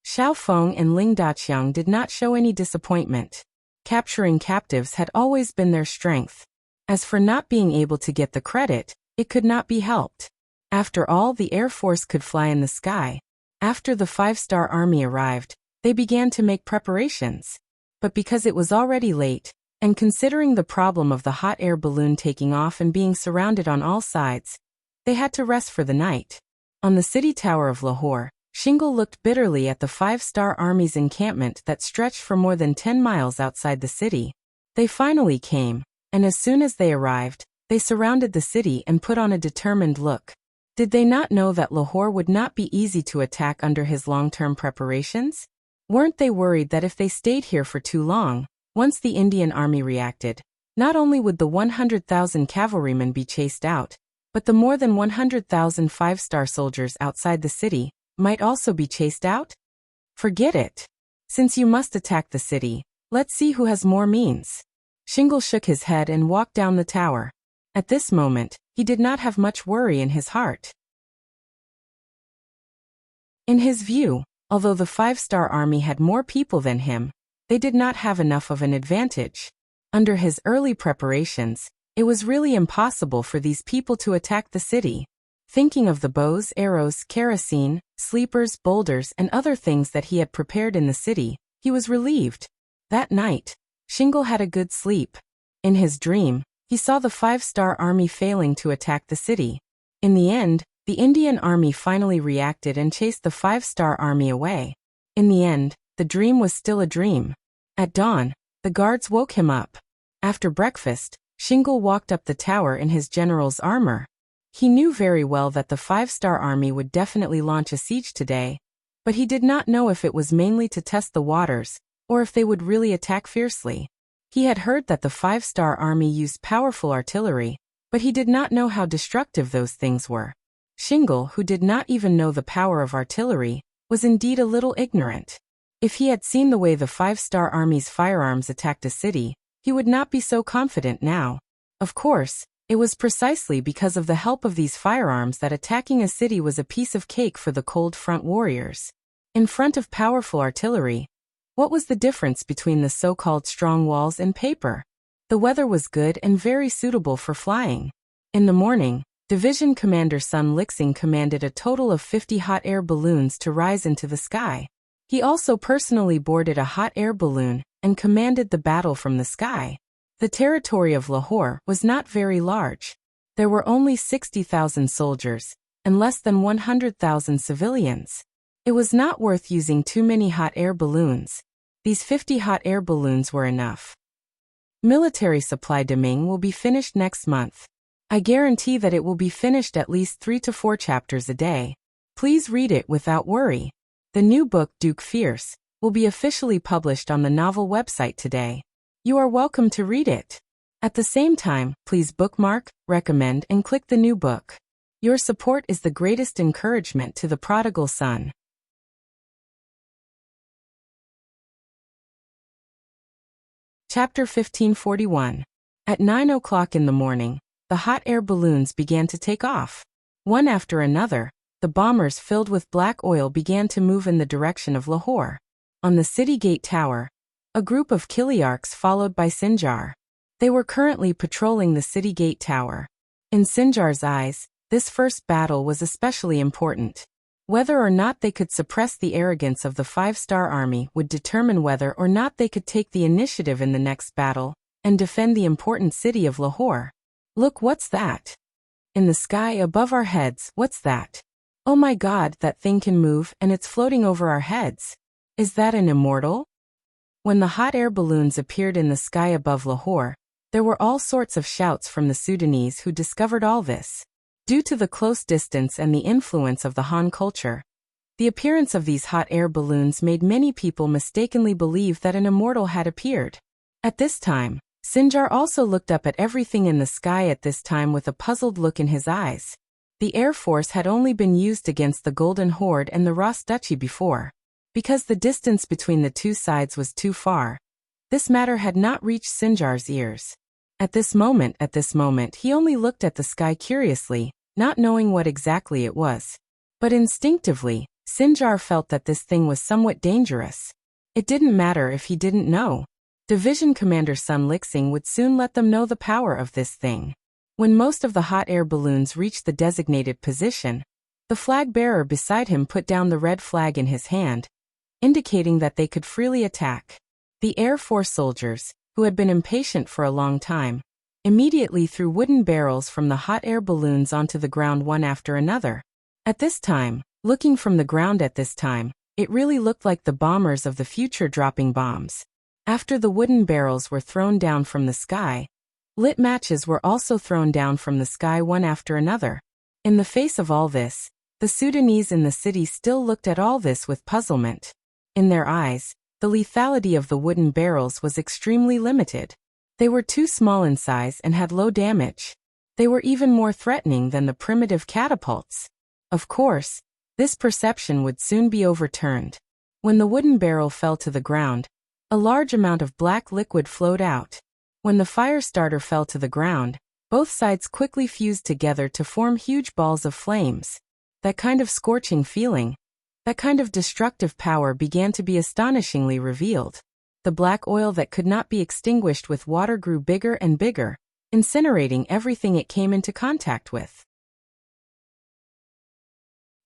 Xiaofeng and Ling Daqiang did not show any disappointment. Capturing captives had always been their strength. As for not being able to get the credit, it could not be helped. After all, the Air Force could fly in the sky. After the five-star army arrived, they began to make preparations. But because it was already late, and considering the problem of the hot air balloon taking off and being surrounded on all sides, they had to rest for the night. On the city tower of Lahore, Shingle looked bitterly at the five-star army's encampment that stretched for more than 10 miles outside the city. They finally came, and as soon as they arrived, they surrounded the city and put on a determined look. Did they not know that Lahore would not be easy to attack under his long-term preparations? Weren't they worried that if they stayed here for too long, once the Indian army reacted, not only would the 100,000 cavalrymen be chased out, but the more than 100,000 five-star soldiers outside the city might also be chased out? Forget it. Since you must attack the city, let's see who has more means. Shingle shook his head and walked down the tower. At this moment, he did not have much worry in his heart. In his view, although the five-star army had more people than him, they did not have enough of an advantage. Under his early preparations, it was really impossible for these people to attack the city. Thinking of the bows, arrows, kerosene, sleepers, boulders, and other things that he had prepared in the city, he was relieved. That night, Shingle had a good sleep. In his dream, he saw the five-star army failing to attack the city. In the end, the Indian army finally reacted and chased the five-star army away. In the end, the dream was still a dream. At dawn, the guards woke him up. After breakfast, Shingle walked up the tower in his general's armor. He knew very well that the five-star army would definitely launch a siege today, but he did not know if it was mainly to test the waters, or if they would really attack fiercely. He had heard that the five-star army used powerful artillery, but he did not know how destructive those things were. Shingle, who did not even know the power of artillery, was indeed a little ignorant. If he had seen the way the five-star army's firearms attacked a city, he would not be so confident now. Of course, it was precisely because of the help of these firearms that attacking a city was a piece of cake for the cold front warriors. In front of powerful artillery, what was the difference between the so-called strong walls and paper? The weather was good and very suitable for flying. In the morning, Division Commander Sun Lixing commanded a total of 50 hot air balloons to rise into the sky. He also personally boarded a hot air balloon and commanded the battle from the sky. The territory of Lahore was not very large. There were only 60,000 soldiers and less than 100,000 civilians. It was not worth using too many hot air balloons. These 50 hot air balloons were enough. Military supply Deming will be finished next month. I guarantee that it will be finished at least 3 to 4 chapters a day. Please read it without worry. The new book, Duke Fierce, will be officially published on the novel website today. You are welcome to read it. At the same time, please bookmark, recommend, and click the new book. Your support is the greatest encouragement to the prodigal son. Chapter 1541. At 9 o'clock in the morning, the hot air balloons began to take off. One after another, the bombers filled with black oil began to move in the direction of Lahore. On the city gate tower, a group of Kiliarks followed by Sinjar. They were currently patrolling the city gate tower. In Sinjar's eyes, this first battle was especially important. Whether or not they could suppress the arrogance of the five-star army would determine whether or not they could take the initiative in the next battle and defend the important city of Lahore. Look, what's that? In the sky above our heads, what's that? Oh my God, that thing can move and it's floating over our heads. Is that an immortal? When the hot air balloons appeared in the sky above Lahore, there were all sorts of shouts from the Sudanese who discovered all this. Due to the close distance and the influence of the Han culture, the appearance of these hot air balloons made many people mistakenly believe that an immortal had appeared. At this time, Sinjar also looked up at everything in the sky at this time with a puzzled look in his eyes. The Air Force had only been used against the Golden Horde and the Ross Duchy before. Because the distance between the two sides was too far, this matter had not reached Sinjar's ears. At this moment, he only looked at the sky curiously, not knowing what exactly it was. But instinctively, Sinjar felt that this thing was somewhat dangerous. It didn't matter if he didn't know. Division Commander Sun Lixing would soon let them know the power of this thing. When most of the hot air balloons reached the designated position, the flag bearer beside him put down the red flag in his hand, indicating that they could freely attack. The Air Force soldiers, who had been impatient for a long time, immediately threw wooden barrels from the hot air balloons onto the ground one after another. At this time, looking from the ground at this time, it really looked like the bombers of the future dropping bombs. After the wooden barrels were thrown down from the sky, lit matches were also thrown down from the sky one after another. In the face of all this, the Sudanese in the city still looked at all this with puzzlement. In their eyes, the lethality of the wooden barrels was extremely limited. They were too small in size and had low damage. They were even more threatening than the primitive catapults. Of course, this perception would soon be overturned. When the wooden barrel fell to the ground, a large amount of black liquid flowed out. When the fire starter fell to the ground, both sides quickly fused together to form huge balls of flames. That kind of scorching feeling, that kind of destructive power began to be astonishingly revealed. The black oil that could not be extinguished with water grew bigger and bigger, incinerating everything it came into contact with.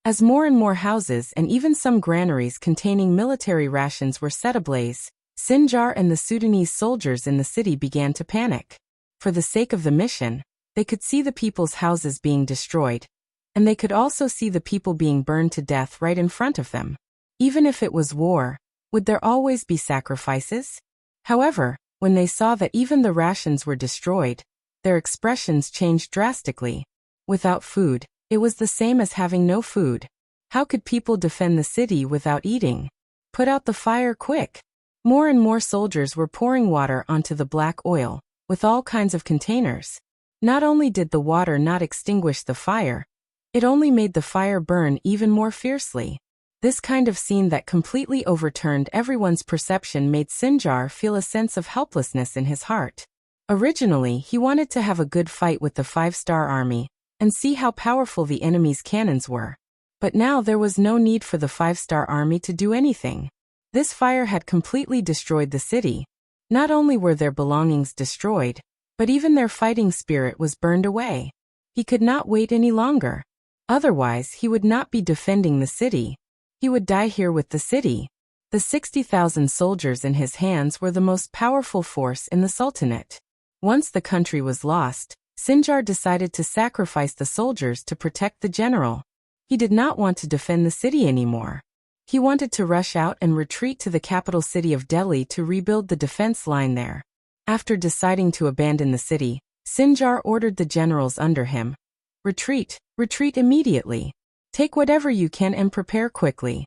As more and more houses and even some granaries containing military rations were set ablaze, Sinjar and the Sudanese soldiers in the city began to panic. For the sake of the mission, they could see the people's houses being destroyed, and they could also see the people being burned to death right in front of them. Even if it was war, would there always be sacrifices? However, when they saw that even the rations were destroyed, their expressions changed drastically. Without food, it was the same as having no food. How could people defend the city without eating? Put out the fire quick! More and more soldiers were pouring water onto the black oil, with all kinds of containers. Not only did the water not extinguish the fire, it only made the fire burn even more fiercely. This kind of scene that completely overturned everyone's perception made Sinjar feel a sense of helplessness in his heart. Originally, he wanted to have a good fight with the 5-star army and see how powerful the enemy's cannons were. But now there was no need for the 5-star army to do anything. This fire had completely destroyed the city. Not only were their belongings destroyed, but even their fighting spirit was burned away. He could not wait any longer. Otherwise, he would not be defending the city. He would die here with the city. The 60,000 soldiers in his hands were the most powerful force in the Sultanate. Once the country was lost, Sinjar decided to sacrifice the soldiers to protect the general. He did not want to defend the city anymore. He wanted to rush out and retreat to the capital city of Delhi to rebuild the defense line there. After deciding to abandon the city, Sinjar ordered the generals under him, "Retreat, retreat immediately. Take whatever you can and prepare quickly."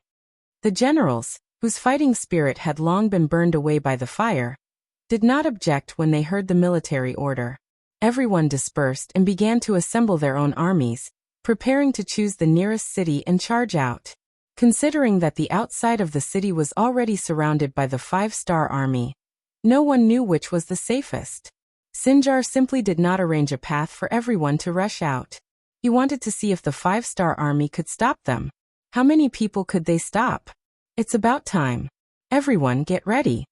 The generals, whose fighting spirit had long been burned away by the fire, did not object when they heard the military order. Everyone dispersed and began to assemble their own armies, preparing to choose the nearest city and charge out. Considering that the outside of the city was already surrounded by the 5-star army, no one knew which was the safest. Sinjar simply did not arrange a path for everyone to rush out. He wanted to see if the 5-star army could stop them. How many people could they stop? It's about time. Everyone get ready.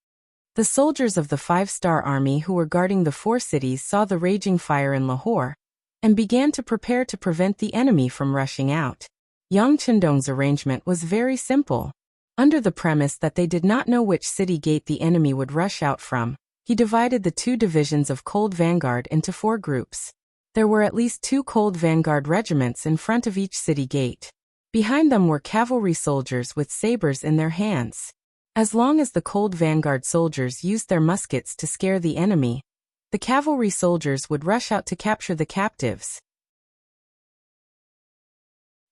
The soldiers of the 5-star army who were guarding the 4 cities saw the raging fire in Lahore and began to prepare to prevent the enemy from rushing out. Yang Chendong's arrangement was very simple. Under the premise that they did not know which city gate the enemy would rush out from, he divided the 2 divisions of Cold Vanguard into 4 groups. There were at least 2 Cold Vanguard regiments in front of each city gate. Behind them were cavalry soldiers with sabers in their hands. As long as the Cold Vanguard soldiers used their muskets to scare the enemy, the cavalry soldiers would rush out to capture the captives.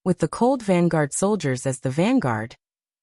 With the Cold Vanguard soldiers as the vanguard,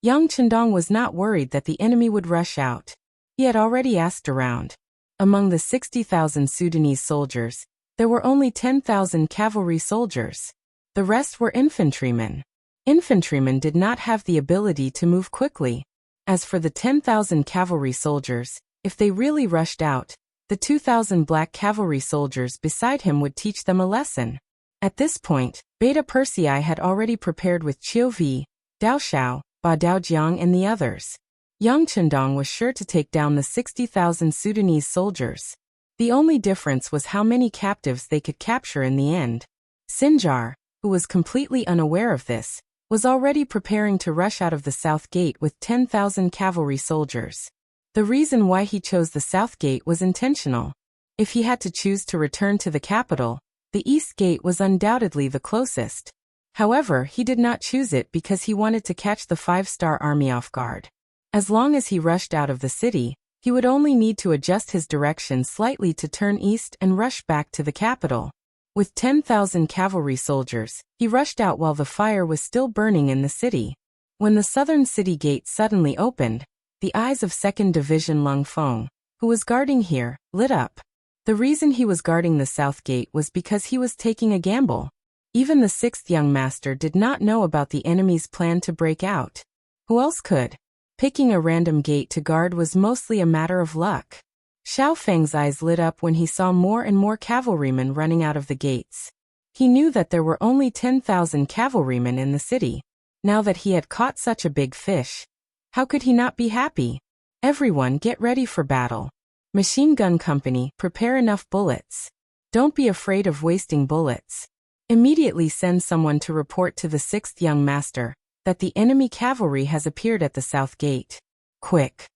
Yang Chendong was not worried that the enemy would rush out. He had already asked around. Among the 60,000 Sudanese soldiers, there were only 10,000 cavalry soldiers. The rest were infantrymen. Infantrymen did not have the ability to move quickly. As for the 10,000 cavalry soldiers, if they really rushed out, the 2,000 black cavalry soldiers beside him would teach them a lesson. At this point, Beta Persei had already prepared with Chiu Vi, Dao Shao, Ba Daojiang and the others. Yang Chendong was sure to take down the 60,000 Sudanese soldiers. The only difference was how many captives they could capture in the end. Sinjar, who was completely unaware of this, was already preparing to rush out of the South Gate with 10,000 cavalry soldiers. The reason why he chose the South Gate was intentional. If he had to choose to return to the capital, the East Gate was undoubtedly the closest. However, he did not choose it because he wanted to catch the 5-star army off guard. As long as he rushed out of the city, he would only need to adjust his direction slightly to turn east and rush back to the capital. With 10,000 cavalry soldiers, he rushed out while the fire was still burning in the city. When the southern city gate suddenly opened, the eyes of 2nd Division Lung Feng, who was guarding here, lit up. The reason he was guarding the south gate was because he was taking a gamble. Even the 6th young master did not know about the enemy's plan to break out. Who else could? Picking a random gate to guard was mostly a matter of luck. Xiao Feng's eyes lit up when he saw more and more cavalrymen running out of the gates. He knew that there were only 10,000 cavalrymen in the city. Now that he had caught such a big fish, how could he not be happy? Everyone get ready for battle. Machine gun company, prepare enough bullets. Don't be afraid of wasting bullets. Immediately send someone to report to the 6th young master that the enemy cavalry has appeared at the south gate. Quick.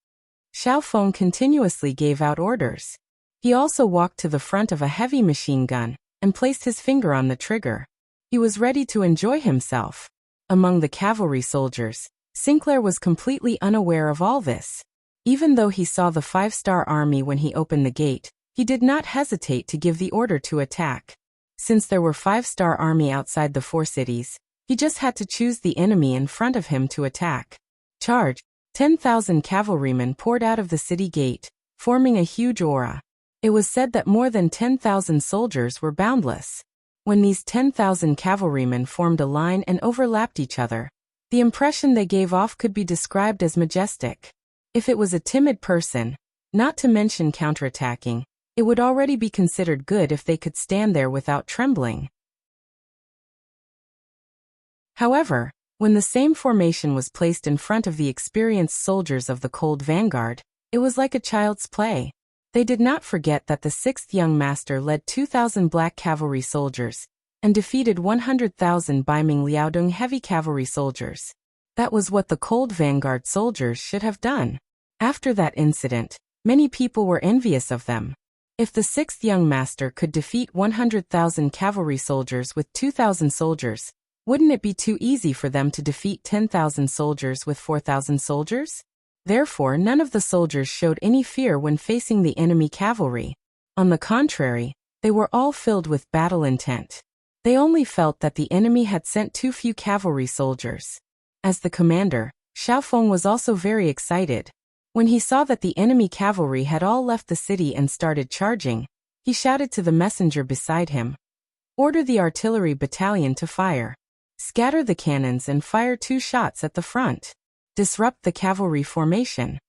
Xiao Feng continuously gave out orders. He also walked to the front of a heavy machine gun and placed his finger on the trigger. He was ready to enjoy himself. Among the cavalry soldiers, Sinclair was completely unaware of all this. Even though he saw the 5-star army when he opened the gate, he did not hesitate to give the order to attack. Since there were 5-star army outside the 4 cities, he just had to choose the enemy in front of him to attack. Charge! 10,000 cavalrymen poured out of the city gate, forming a huge aura. It was said that more than 10,000 soldiers were boundless. When these 10,000 cavalrymen formed a line and overlapped each other, the impression they gave off could be described as majestic. If it was a timid person, not to mention counterattacking, it would already be considered good if they could stand there without trembling. However, when the same formation was placed in front of the experienced soldiers of the Cold Vanguard, it was like a child's play. They did not forget that the 6th young master led 2,000 black cavalry soldiers and defeated 100,000 Baiming Liaodong heavy cavalry soldiers. That was what the Cold Vanguard soldiers should have done. After that incident, many people were envious of them. If the 6th young master could defeat 100,000 cavalry soldiers with 2,000 soldiers, wouldn't it be too easy for them to defeat 10,000 soldiers with 4,000 soldiers? Therefore, none of the soldiers showed any fear when facing the enemy cavalry. On the contrary, they were all filled with battle intent. They only felt that the enemy had sent too few cavalry soldiers. As the commander, Xiaofeng was also very excited. When he saw that the enemy cavalry had all left the city and started charging, he shouted to the messenger beside him, "Order the artillery battalion to fire. Scatter the cannons and fire 2 shots at the front. Disrupt the cavalry formation."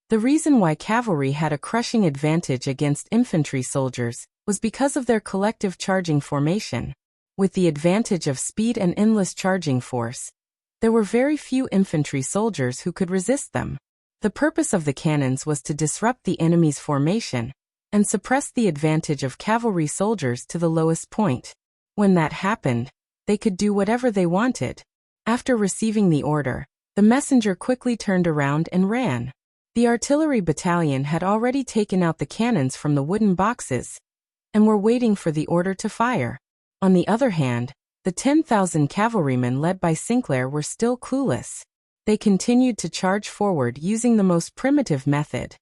The reason why cavalry had a crushing advantage against infantry soldiers was because of their collective charging formation. With the advantage of speed and endless charging force, there were very few infantry soldiers who could resist them. The purpose of the cannons was to disrupt the enemy's formation and suppress the advantage of cavalry soldiers to the lowest point. When that happened, they could do whatever they wanted. After receiving the order, the messenger quickly turned around and ran. The artillery battalion had already taken out the cannons from the wooden boxes and were waiting for the order to fire. On the other hand, the 10,000 cavalrymen led by Sinclair were still clueless. They continued to charge forward using the most primitive method.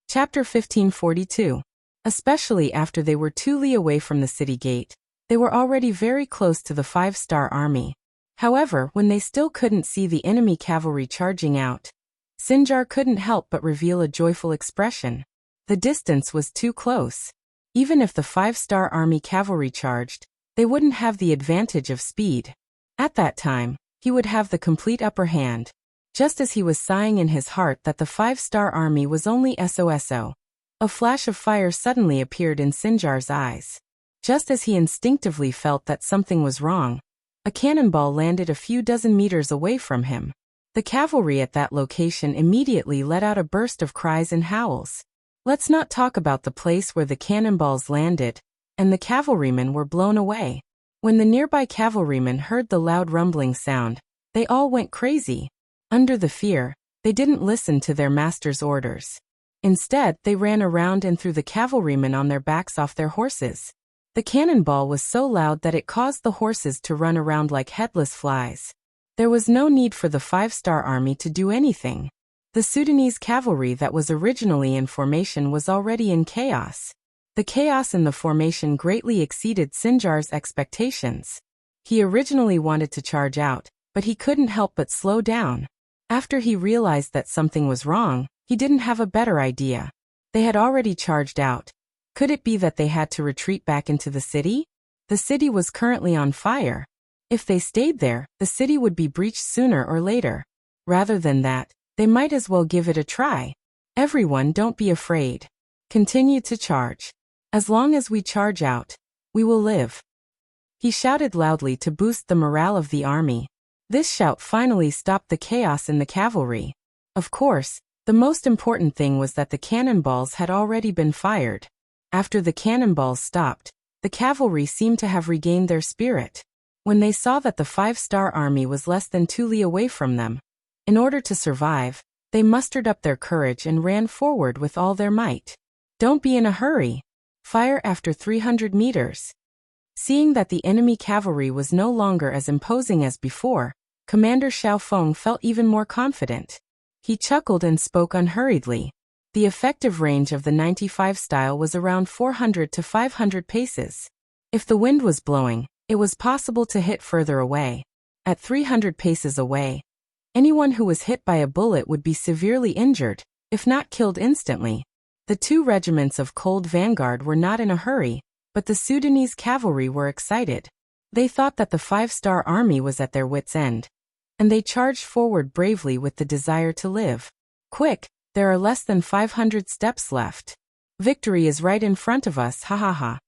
Chapter 1542. Especially after they were 2 li away from the city gate, they were already very close to the 5-star army. However, when they still couldn't see the enemy cavalry charging out, Sinjar couldn't help but reveal a joyful expression. The distance was too close. Even if the 5-star army cavalry charged, they wouldn't have the advantage of speed. At that time, he would have the complete upper hand. Just as he was sighing in his heart that the 5-star army was only SOSO, a flash of fire suddenly appeared in Sinjar's eyes. Just as he instinctively felt that something was wrong, a cannonball landed a few dozen meters away from him. The cavalry at that location immediately let out a burst of cries and howls. Let's not talk about the place where the cannonballs landed, and the cavalrymen were blown away. When the nearby cavalrymen heard the loud rumbling sound, they all went crazy. Under the fear, they didn't listen to their master's orders. Instead, they ran around and threw the cavalrymen on their backs off their horses. The cannonball was so loud that it caused the horses to run around like headless flies. There was no need for the 5-star army to do anything. The Sudanese cavalry that was originally in formation was already in chaos. The chaos in the formation greatly exceeded Sinjar's expectations. He originally wanted to charge out, but he couldn't help but slow down. After he realized that something was wrong, he didn't have a better idea. They had already charged out. Could it be that they had to retreat back into the city? The city was currently on fire. If they stayed there, the city would be breached sooner or later. Rather than that, they might as well give it a try. Everyone, don't be afraid. Continue to charge. As long as we charge out, we will live. He shouted loudly to boost the morale of the army. This shout finally stopped the chaos in the cavalry. Of course, the most important thing was that the cannonballs had already been fired. After the cannonballs stopped, the cavalry seemed to have regained their spirit. When they saw that the 5-star army was less than 2 li away from them, in order to survive, they mustered up their courage and ran forward with all their might. Don't be in a hurry. Fire after 300 meters. Seeing that the enemy cavalry was no longer as imposing as before, Commander Xiaofeng felt even more confident. He chuckled and spoke unhurriedly. The effective range of the 95 style was around 400 to 500 paces. If the wind was blowing, It was possible to hit further away. At 300 paces away, anyone who was hit by a bullet would be severely injured, if not killed instantly. The two regiments of Cold Vanguard were not in a hurry, but the Sudanese cavalry were excited. They thought that the five-star army was at their wits' end, and they charged forward bravely with the desire to live. Quick, there are less than 500 steps left. Victory is right in front of us, ha ha ha.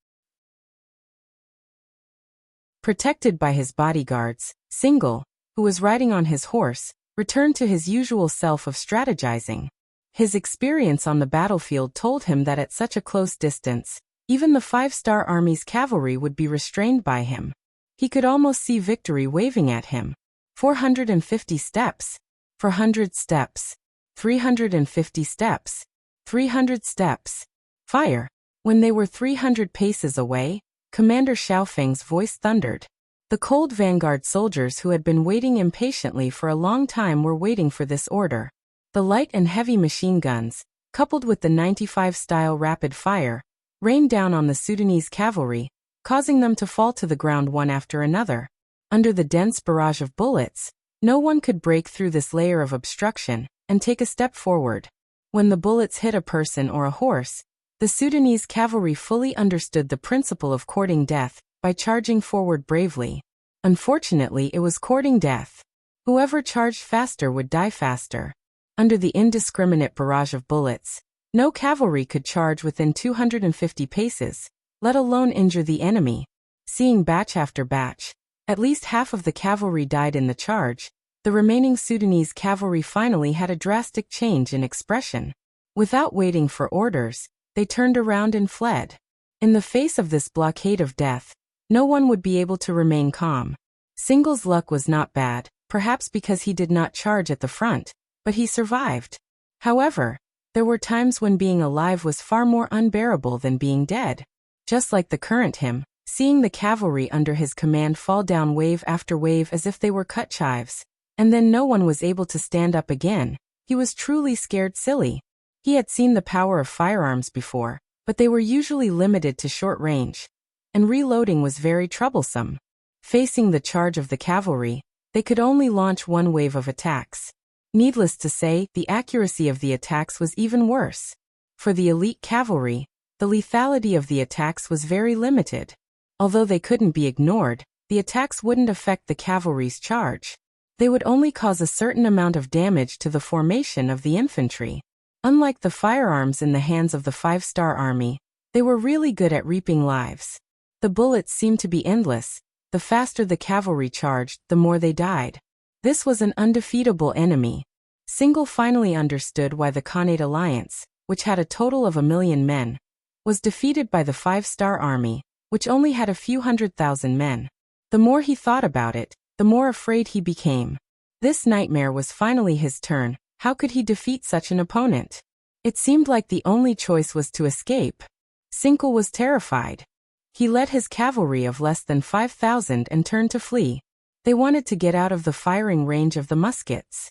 Protected by his bodyguards, Single, who was riding on his horse, returned to his usual self of strategizing. His experience on the battlefield told him that at such a close distance, even the five-star army's cavalry would be restrained by him. He could almost see victory waving at him. 450 steps. 400 steps. 350 steps. 300 steps. Fire! When they were 300 paces away, Commander Xiaofeng's voice thundered. The Cold Vanguard soldiers who had been waiting impatiently for a long time were waiting for this order. The light and heavy machine guns, coupled with the 95-style rapid fire, rained down on the Sudanese cavalry, causing them to fall to the ground one after another. Under the dense barrage of bullets, no one could break through this layer of obstruction and take a step forward. When the bullets hit a person or a horse, the Sudanese cavalry fully understood the principle of courting death by charging forward bravely. Unfortunately, it was courting death. Whoever charged faster would die faster. Under the indiscriminate barrage of bullets, no cavalry could charge within 250 paces, let alone injure the enemy. Seeing batch after batch, at least half of the cavalry died in the charge, the remaining Sudanese cavalry finally had a drastic change in expression. Without waiting for orders, they turned around and fled. In the face of this blockade of death, no one would be able to remain calm. Single's luck was not bad, perhaps because he did not charge at the front, but he survived. However, there were times when being alive was far more unbearable than being dead. Just like the current him, seeing the cavalry under his command fall down wave after wave as if they were cut chives, and then no one was able to stand up again, he was truly scared silly. He had seen the power of firearms before, but they were usually limited to short range, and reloading was very troublesome. Facing the charge of the cavalry, they could only launch one wave of attacks. Needless to say, the accuracy of the attacks was even worse. For the elite cavalry, the lethality of the attacks was very limited. Although they couldn't be ignored, the attacks wouldn't affect the cavalry's charge. They would only cause a certain amount of damage to the formation of the infantry. Unlike the firearms in the hands of the five-star army, they were really good at reaping lives. The bullets seemed to be endless. The faster the cavalry charged, the more they died. This was an undefeatable enemy. Single finally understood why the Khanate alliance, which had a total of 1 million men, was defeated by the five-star army, which only had a few 100,000 men. The more he thought about it, the more afraid he became. This nightmare was finally his turn. How could he defeat such an opponent? It seemed like the only choice was to escape. Single was terrified. He led his cavalry of less than 5,000 and turned to flee. They wanted to get out of the firing range of the muskets.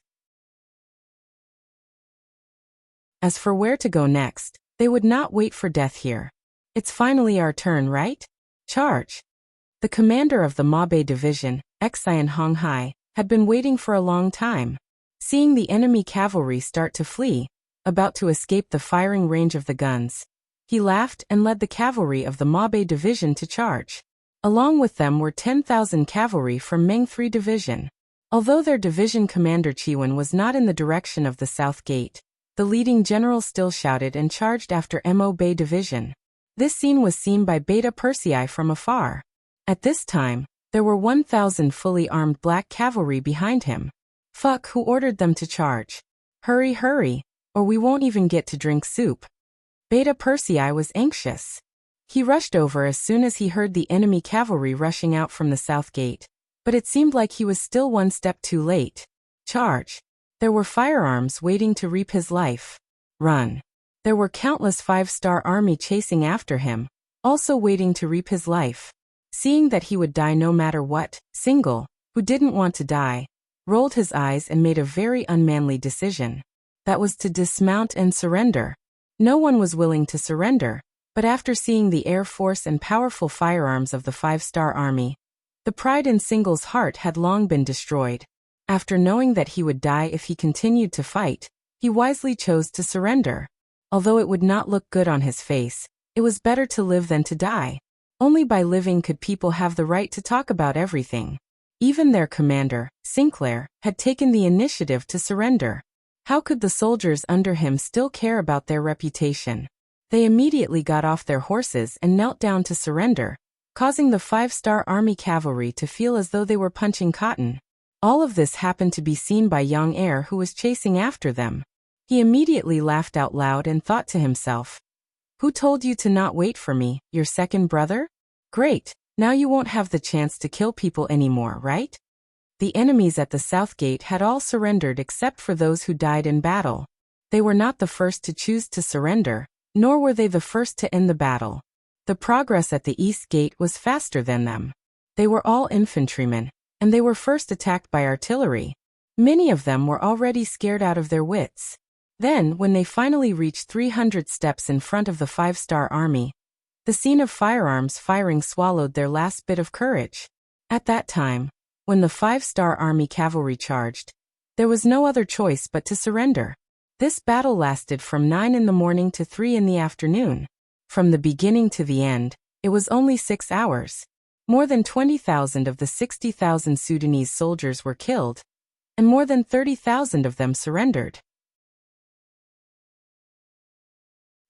As for where to go next, they would not wait for death here. It's finally our turn, right? Charge! The commander of the Mabe division, Xian Honghai, had been waiting for a long time. Seeing the enemy cavalry start to flee, about to escape the firing range of the guns, he laughed and led the cavalry of the Mabe division to charge. Along with them were 10,000 cavalry from Meng 3 division. Although their division commander Chiwen was not in the direction of the south gate, the leading general still shouted and charged after Mo Bay division. This scene was seen by Beta Persei from afar. At this time, there were 1,000 fully armed black cavalry behind him. Fuck, who ordered them to charge? Hurry, hurry, or we won't even get to drink soup. Beta Persei was anxious. He rushed over as soon as he heard the enemy cavalry rushing out from the south gate, but it seemed like he was still one step too late. Charge! There were firearms waiting to reap his life. Run! There were countless five-star army chasing after him, also waiting to reap his life. Seeing that he would die no matter what, Single, who didn't want to die, rolled his eyes and made a very unmanly decision. That was to dismount and surrender. No one was willing to surrender, but after seeing the air force and powerful firearms of the five-star army, The pride in Single's heart had long been destroyed. After knowing that he would die if he continued to fight, he wisely chose to surrender. Although it would not look good on his face, it was better to live than to die. Only by living could people have the right to talk about everything. Even their commander, Sinclair, had taken the initiative to surrender. How could the soldiers under him still care about their reputation? They immediately got off their horses and knelt down to surrender, causing the 5-star Army cavalry to feel as though they were punching cotton. All of this happened to be seen by young heir who was chasing after them. He immediately laughed out loud and thought to himself, "Who told you to not wait for me, your second brother? Great, now you won't have the chance to kill people anymore, right?" The enemies at the south gate had all surrendered except for those who died in battle. They were not the first to choose to surrender, nor were they the first to end the battle. The progress at the east gate was faster than them. They were all infantrymen, and they were first attacked by artillery. Many of them were already scared out of their wits. Then, when they finally reached 300 steps in front of the 5-star Army, the scene of firearms firing swallowed their last bit of courage. At that time, when the 5-star Army cavalry charged, there was no other choice but to surrender. This battle lasted from 9 in the morning to 3 in the afternoon. From the beginning to the end, it was only 6 hours. More than 20,000 of the 60,000 Sudanese soldiers were killed, and more than 30,000 of them surrendered.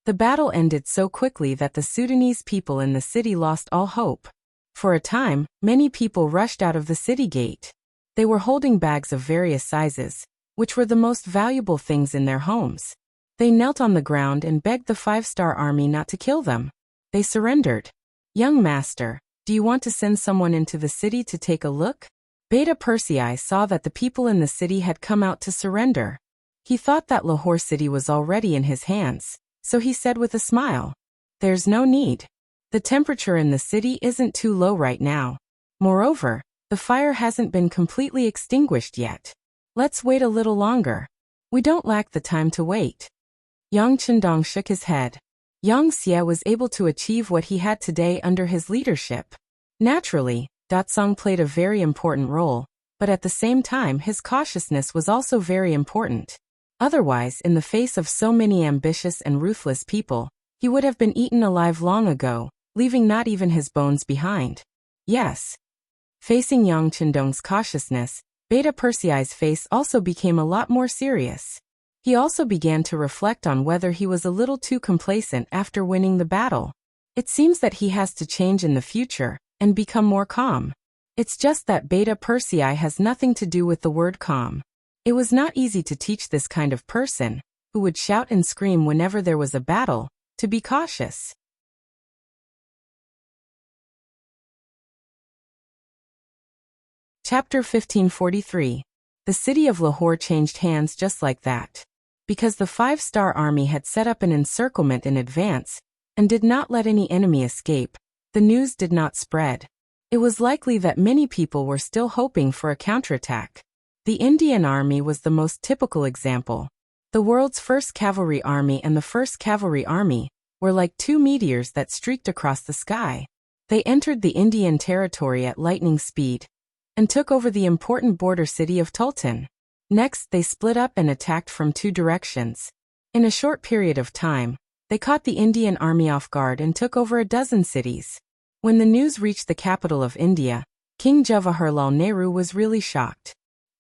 The battle ended so quickly that the Sudanese people in the city lost all hope. For a time, many people rushed out of the city gate. They were holding bags of various sizes, which were the most valuable things in their homes. They knelt on the ground and begged the 5-star Army not to kill them. They surrendered. "Young master, do you want to send someone into the city to take a look?" Beta Persei saw that the people in the city had come out to surrender. He thought that Lahore city was already in his hands, so he said with a smile, "There's no need. The temperature in the city isn't too low right now. Moreover, the fire hasn't been completely extinguished yet. Let's wait a little longer. We don't lack the time to wait." Yang Chendong shook his head. Yang Xie was able to achieve what he had today under his leadership. Naturally, Datsang played a very important role, but at the same time his cautiousness was also very important. Otherwise, in the face of so many ambitious and ruthless people, he would have been eaten alive long ago, leaving not even his bones behind. Yes. Facing Yang Chendong's cautiousness, Beta Persei's face also became a lot more serious. He also began to reflect on whether he was a little too complacent after winning the battle. It seems that he has to change in the future and become more calm. It's just that Beta Persei has nothing to do with the word calm. It was not easy to teach this kind of person, who would shout and scream whenever there was a battle, to be cautious. Chapter 1543. The city of Lahore changed hands just like that. Because the 5-star Army had set up an encirclement in advance and did not let any enemy escape, the news did not spread. It was likely that many people were still hoping for a counterattack. The Indian Army was the most typical example. The world's first cavalry army and the first cavalry army were like two meteors that streaked across the sky. They entered the Indian territory at lightning speed and took over the important border city of Tultan. Next, they split up and attacked from two directions. In a short period of time, they caught the Indian Army off guard and took over a dozen cities. When the news reached the capital of India, King Jawaharlal Nehru was really shocked.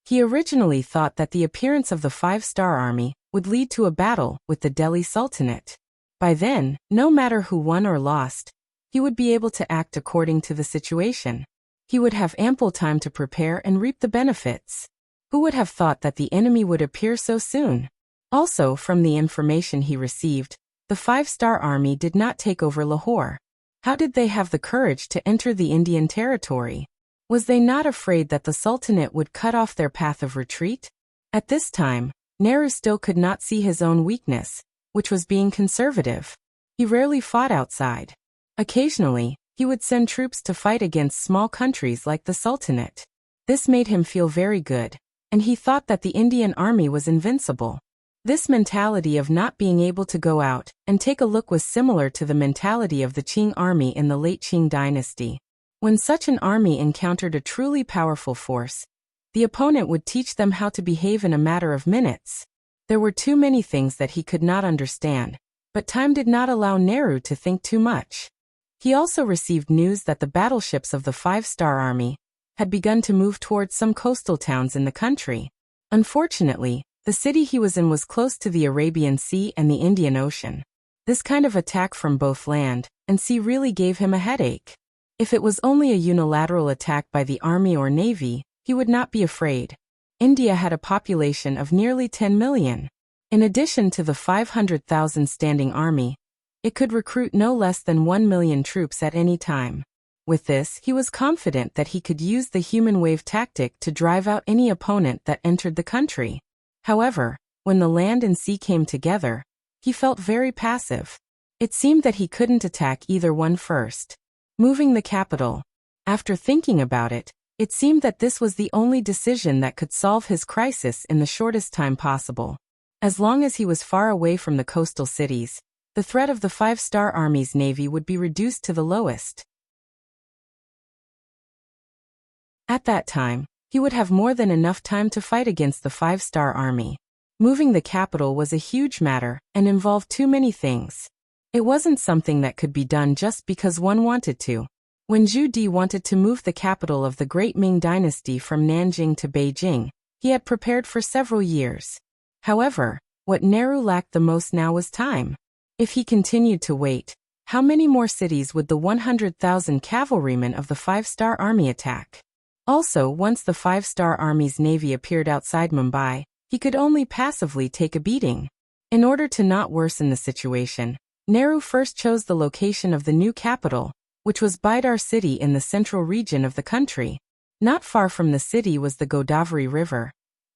He originally thought that the appearance of the 5-star Army would lead to a battle with the Delhi Sultanate. By then, no matter who won or lost, he would be able to act according to the situation. He would have ample time to prepare and reap the benefits. Who would have thought that the enemy would appear so soon? Also, from the information he received, the 5-star Army did not take over Lahore. How did they have the courage to enter the Indian territory? Was they not afraid that the Sultanate would cut off their path of retreat? At this time, Nehru still could not see his own weakness, which was being conservative. He rarely fought outside. Occasionally, he would send troops to fight against small countries like the Sultanate. This made him feel very good, and he thought that the Indian Army was invincible. This mentality of not being able to go out and take a look was similar to the mentality of the Qing army in the late Qing dynasty. When such an army encountered a truly powerful force, the opponent would teach them how to behave in a matter of minutes. There were too many things that he could not understand, but time did not allow Nehru to think too much. He also received news that the battleships of the Five-Star Army had begun to move towards some coastal towns in the country. Unfortunately, the city he was in was close to the Arabian Sea and the Indian Ocean. This kind of attack from both land and sea really gave him a headache. If it was only a unilateral attack by the army or navy, he would not be afraid. India had a population of nearly 10 million. In addition to the 500,000 standing army, it could recruit no less than 1 million troops at any time. With this, he was confident that he could use the human wave tactic to drive out any opponent that entered the country. However, when the land and sea came together, he felt very passive. It seemed that he couldn't attack either one first. Moving the capital. After thinking about it, it seemed that this was the only decision that could solve his crisis in the shortest time possible. As long as he was far away from the coastal cities, the threat of the Five-Star Army's navy would be reduced to the lowest. At that time, he would have more than enough time to fight against the Five-Star Army. Moving the capital was a huge matter and involved too many things. It wasn't something that could be done just because one wanted to. When Zhu Di wanted to move the capital of the Great Ming Dynasty from Nanjing to Beijing, he had prepared for several years. However, what Nehru lacked the most now was time. If he continued to wait, how many more cities would the 100,000 cavalrymen of the Five-Star Army attack? Also, once the Five-Star Army's navy appeared outside Mumbai, he could only passively take a beating. In order to not worsen the situation, Nehru first chose the location of the new capital, which was Bidar city in the central region of the country. Not far from the city was the Godavari River,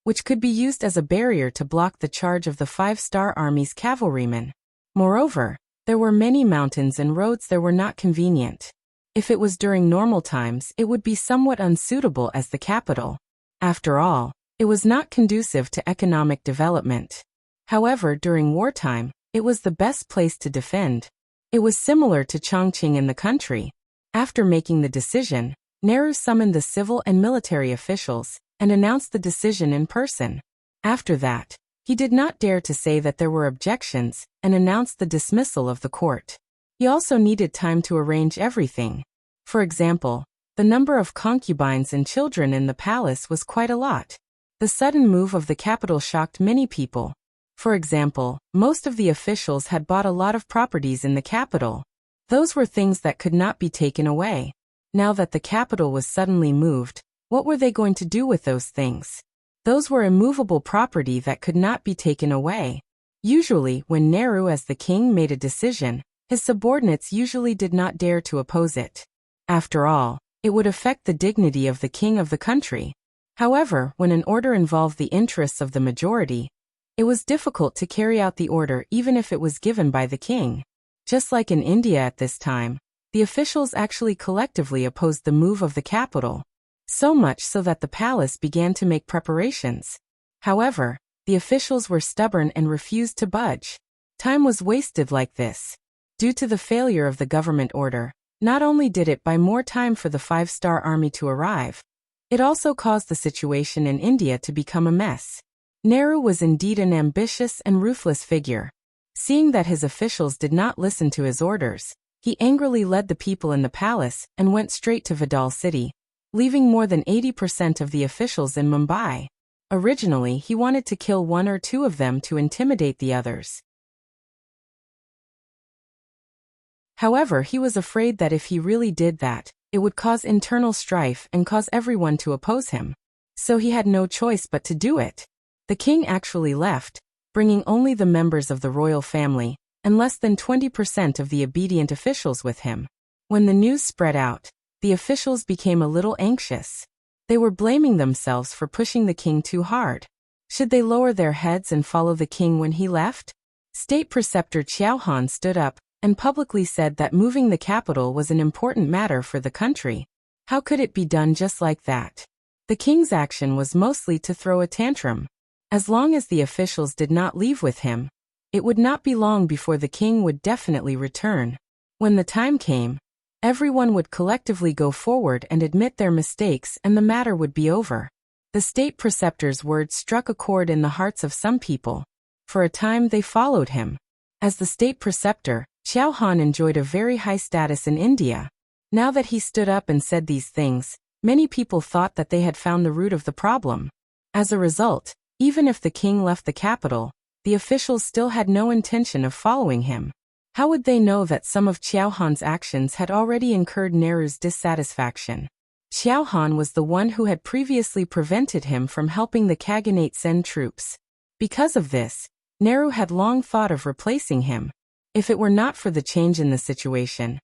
which could be used as a barrier to block the charge of the Five-Star Army's cavalrymen. Moreover, there were many mountains and roads that were not convenient. If it was during normal times, it would be somewhat unsuitable as the capital. After all, it was not conducive to economic development. However, during wartime, it was the best place to defend. It was similar to Chongqing in the country. After making the decision, Nehru summoned the civil and military officials and announced the decision in person. After that, he did not dare to say that there were objections and announced the dismissal of the court. He also needed time to arrange everything. For example, the number of concubines and children in the palace was quite a lot. The sudden move of the capital shocked many people. For example, most of the officials had bought a lot of properties in the capital. Those were things that could not be taken away. Now that the capital was suddenly moved, what were they going to do with those things? Those were immovable property that could not be taken away. Usually, when Nehru as the king made a decision, his subordinates usually did not dare to oppose it. After all, it would affect the dignity of the king of the country. However, when an order involved the interests of the majority, it was difficult to carry out the order even if it was given by the king. Just like in India at this time, the officials actually collectively opposed the move of the capital. So much so that the palace began to make preparations. However, the officials were stubborn and refused to budge. Time was wasted like this. Due to the failure of the government order, not only did it buy more time for the Five-Star Army to arrive, it also caused the situation in India to become a mess. Nehru was indeed an ambitious and ruthless figure. Seeing that his officials did not listen to his orders, he angrily led the people in the palace and went straight to Vidal city, leaving more than 80% of the officials in Mumbai. Originally, he wanted to kill one or two of them to intimidate the others. However, he was afraid that if he really did that, it would cause internal strife and cause everyone to oppose him. So he had no choice but to do it. The king actually left, bringing only the members of the royal family, and less than 20% of the obedient officials with him. When the news spread out, the officials became a little anxious. They were blaming themselves for pushing the king too hard. Should they lower their heads and follow the king when he left? State Preceptor Qiao Han stood up and publicly said that moving the capital was an important matter for the country. How could it be done just like that? The king's action was mostly to throw a tantrum. As long as the officials did not leave with him, it would not be long before the king would definitely return. When the time came, Everyone would collectively go forward and admit their mistakes, and the matter would be over. The state preceptor's words struck a chord in the hearts of some people. For a time they followed him. As the state preceptor, Qiao Han enjoyed a very high status in India. Now that he stood up and said these things, many people thought that they had found the root of the problem. As a result, even if the king left the capital, the officials still had no intention of following him. How would they know that some of Qiao Han's actions had already incurred Nehru's dissatisfaction? Qiao Han was the one who had previously prevented him from helping the Khaganate send troops. Because of this, Nehru had long thought of replacing him. If it were not for the change in the situation,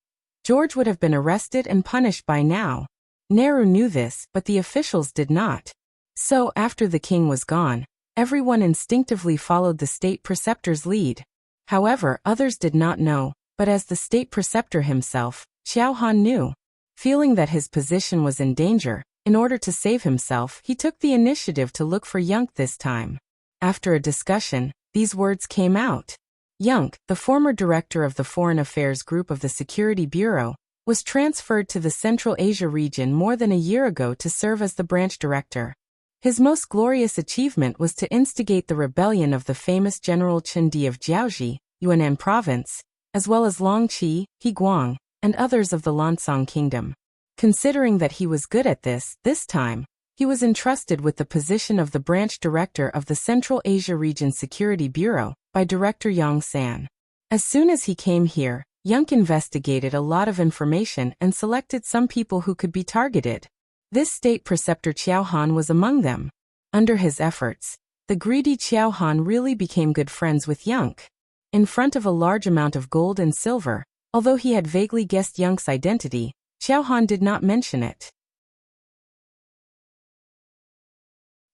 George would have been arrested and punished by now. Nehru knew this, but the officials did not. So, after the king was gone, everyone instinctively followed the state preceptor's lead. However, others did not know, but as the state preceptor himself, Qiao Han knew. Feeling that his position was in danger, in order to save himself, he took the initiative to look for Yunk this time. After a discussion, these words came out. Yunk, the former director of the Foreign Affairs Group of the Security Bureau, was transferred to the Central Asia region more than a year ago to serve as the branch director. His most glorious achievement was to instigate the rebellion of the famous General Chen Di of Jiaoxi, Yunnan Province, as well as Long Qi, Guang, and others of the Lancang Kingdom. Considering that he was good at this time, he was entrusted with the position of the branch director of the Central Asia Region Security Bureau by Director Yang San. As soon as he came here, Yunk investigated a lot of information and selected some people who could be targeted. This state preceptor Qiao Han was among them. Under his efforts, the greedy Qiao Han really became good friends with Yunk. In front of a large amount of gold and silver, although he had vaguely guessed Yunk's identity, Qiao Han did not mention it.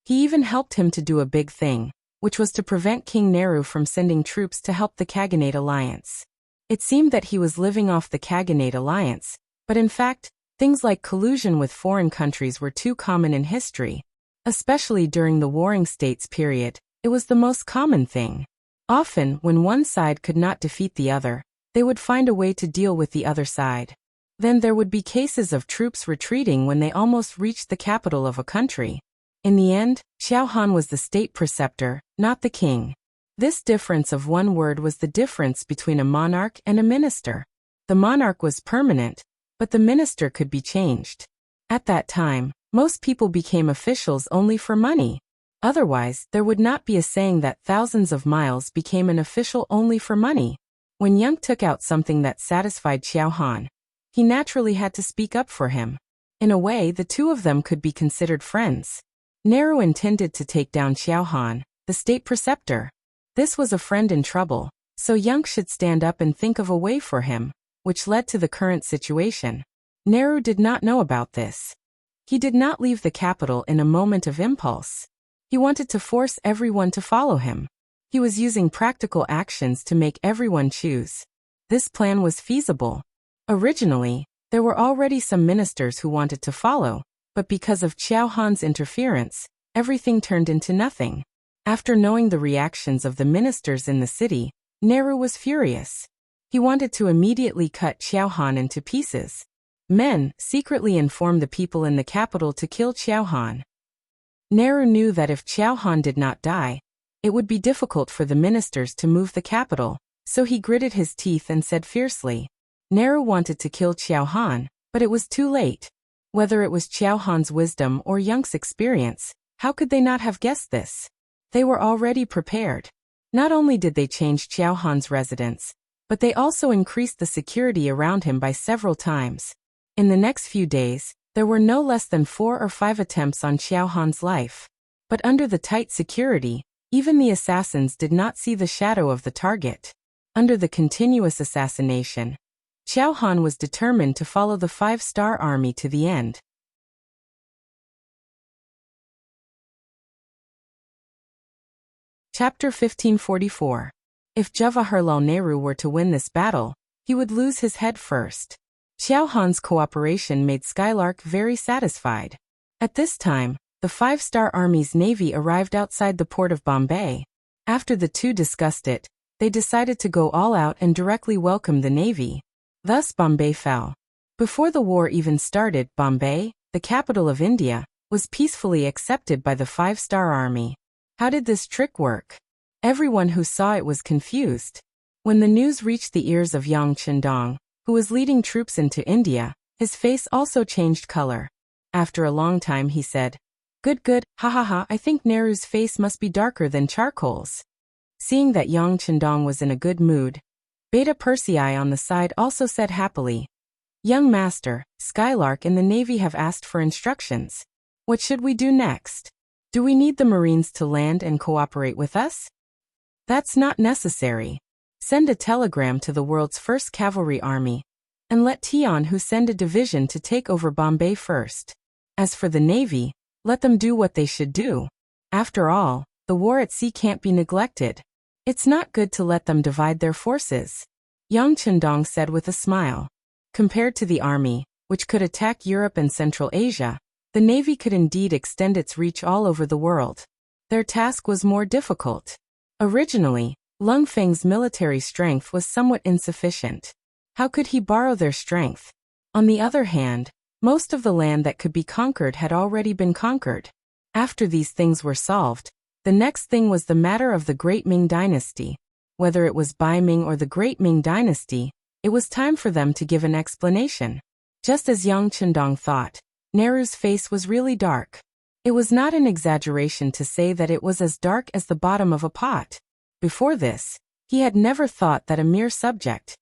He even helped him to do a big thing, which was to prevent King Nehru from sending troops to help the Khaganate alliance. It seemed that he was living off the Khaganate alliance, but in fact, things like collusion with foreign countries were too common in history. Especially during the Warring States period, it was the most common thing. Often, when one side could not defeat the other, they would find a way to deal with the other side. Then there would be cases of troops retreating when they almost reached the capital of a country. In the end, Qiao Han was the state preceptor, not the king. This difference of one word was the difference between a monarch and a minister. The monarch was permanent, but the minister could be changed. At that time, most people became officials only for money. Otherwise, there would not be a saying that thousands of miles became an official only for money. When Yunk took out something that satisfied Qiao Han, he naturally had to speak up for him. In a way, the two of them could be considered friends. Nehru intended to take down Qiao Han, the state preceptor. This was a friend in trouble, so Yunk should stand up and think of a way for him, which led to the current situation. Nehru did not know about this. He did not leave the capital in a moment of impulse. He wanted to force everyone to follow him. He was using practical actions to make everyone choose. This plan was feasible. Originally, there were already some ministers who wanted to follow, but because of Qiao Han's interference, everything turned into nothing. After knowing the reactions of the ministers in the city, Nehru was furious. He wanted to immediately cut Qiao Han into pieces. Men secretly informed the people in the capital to kill Qiao Han. Nehru knew that if Qiao Han did not die, it would be difficult for the ministers to move the capital, so he gritted his teeth and said fiercely. Nehru wanted to kill Qiao Han, but it was too late. Whether it was Qiao Han's wisdom or Yunk's experience, how could they not have guessed this? They were already prepared. Not only did they change Qiao Han's residence, but they also increased the security around him by several times. In the next few days, there were no less than 4 or 5 attempts on Qiao Han's life. But under the tight security, even the assassins did not see the shadow of the target. Under the continuous assassination, Qiao Han was determined to follow the 5-star army to the end. Chapter 1544. If Jawaharlal Nehru were to win this battle, he would lose his head first. Qiao Han's cooperation made Skylark very satisfied. At this time, the 5-star Army's navy arrived outside the port of Bombay. After the two discussed it, they decided to go all out and directly welcome the navy. Thus Bombay fell. Before the war even started, Bombay, the capital of India, was peacefully accepted by the five-star army. How did this trick work? Everyone who saw it was confused. When the news reached the ears of Yang Chendong, who was leading troops into India, his face also changed color. After a long time he said, Good, ha ha ha, I think Nehru's face must be darker than charcoal's." Seeing that Yang Chendong was in a good mood, Beta Persei on the side also said happily, "Young master, Skylark and the Navy have asked for instructions. What should we do next? Do we need the Marines to land and cooperate with us?" "That's not necessary. Send a telegram to the world's first cavalry army, and let Tian send a division to take over Bombay first. As for the Navy, let them do what they should do. After all, the war at sea can't be neglected. It's not good to let them divide their forces," Yang Chendong said with a smile. Compared to the army, which could attack Europe and Central Asia, the Navy could indeed extend its reach all over the world. Their task was more difficult. Originally, Lung Feng's military strength was somewhat insufficient. How could he borrow their strength? On the other hand, most of the land that could be conquered had already been conquered. After these things were solved, the next thing was the matter of the Great Ming Dynasty. Whether it was Bai Ming or the Great Ming Dynasty, it was time for them to give an explanation. Just as Yang Chendong thought, Nehru's face was really dark. It was not an exaggeration to say that it was as dark as the bottom of a pot. Before this, he had never thought that a mere subject,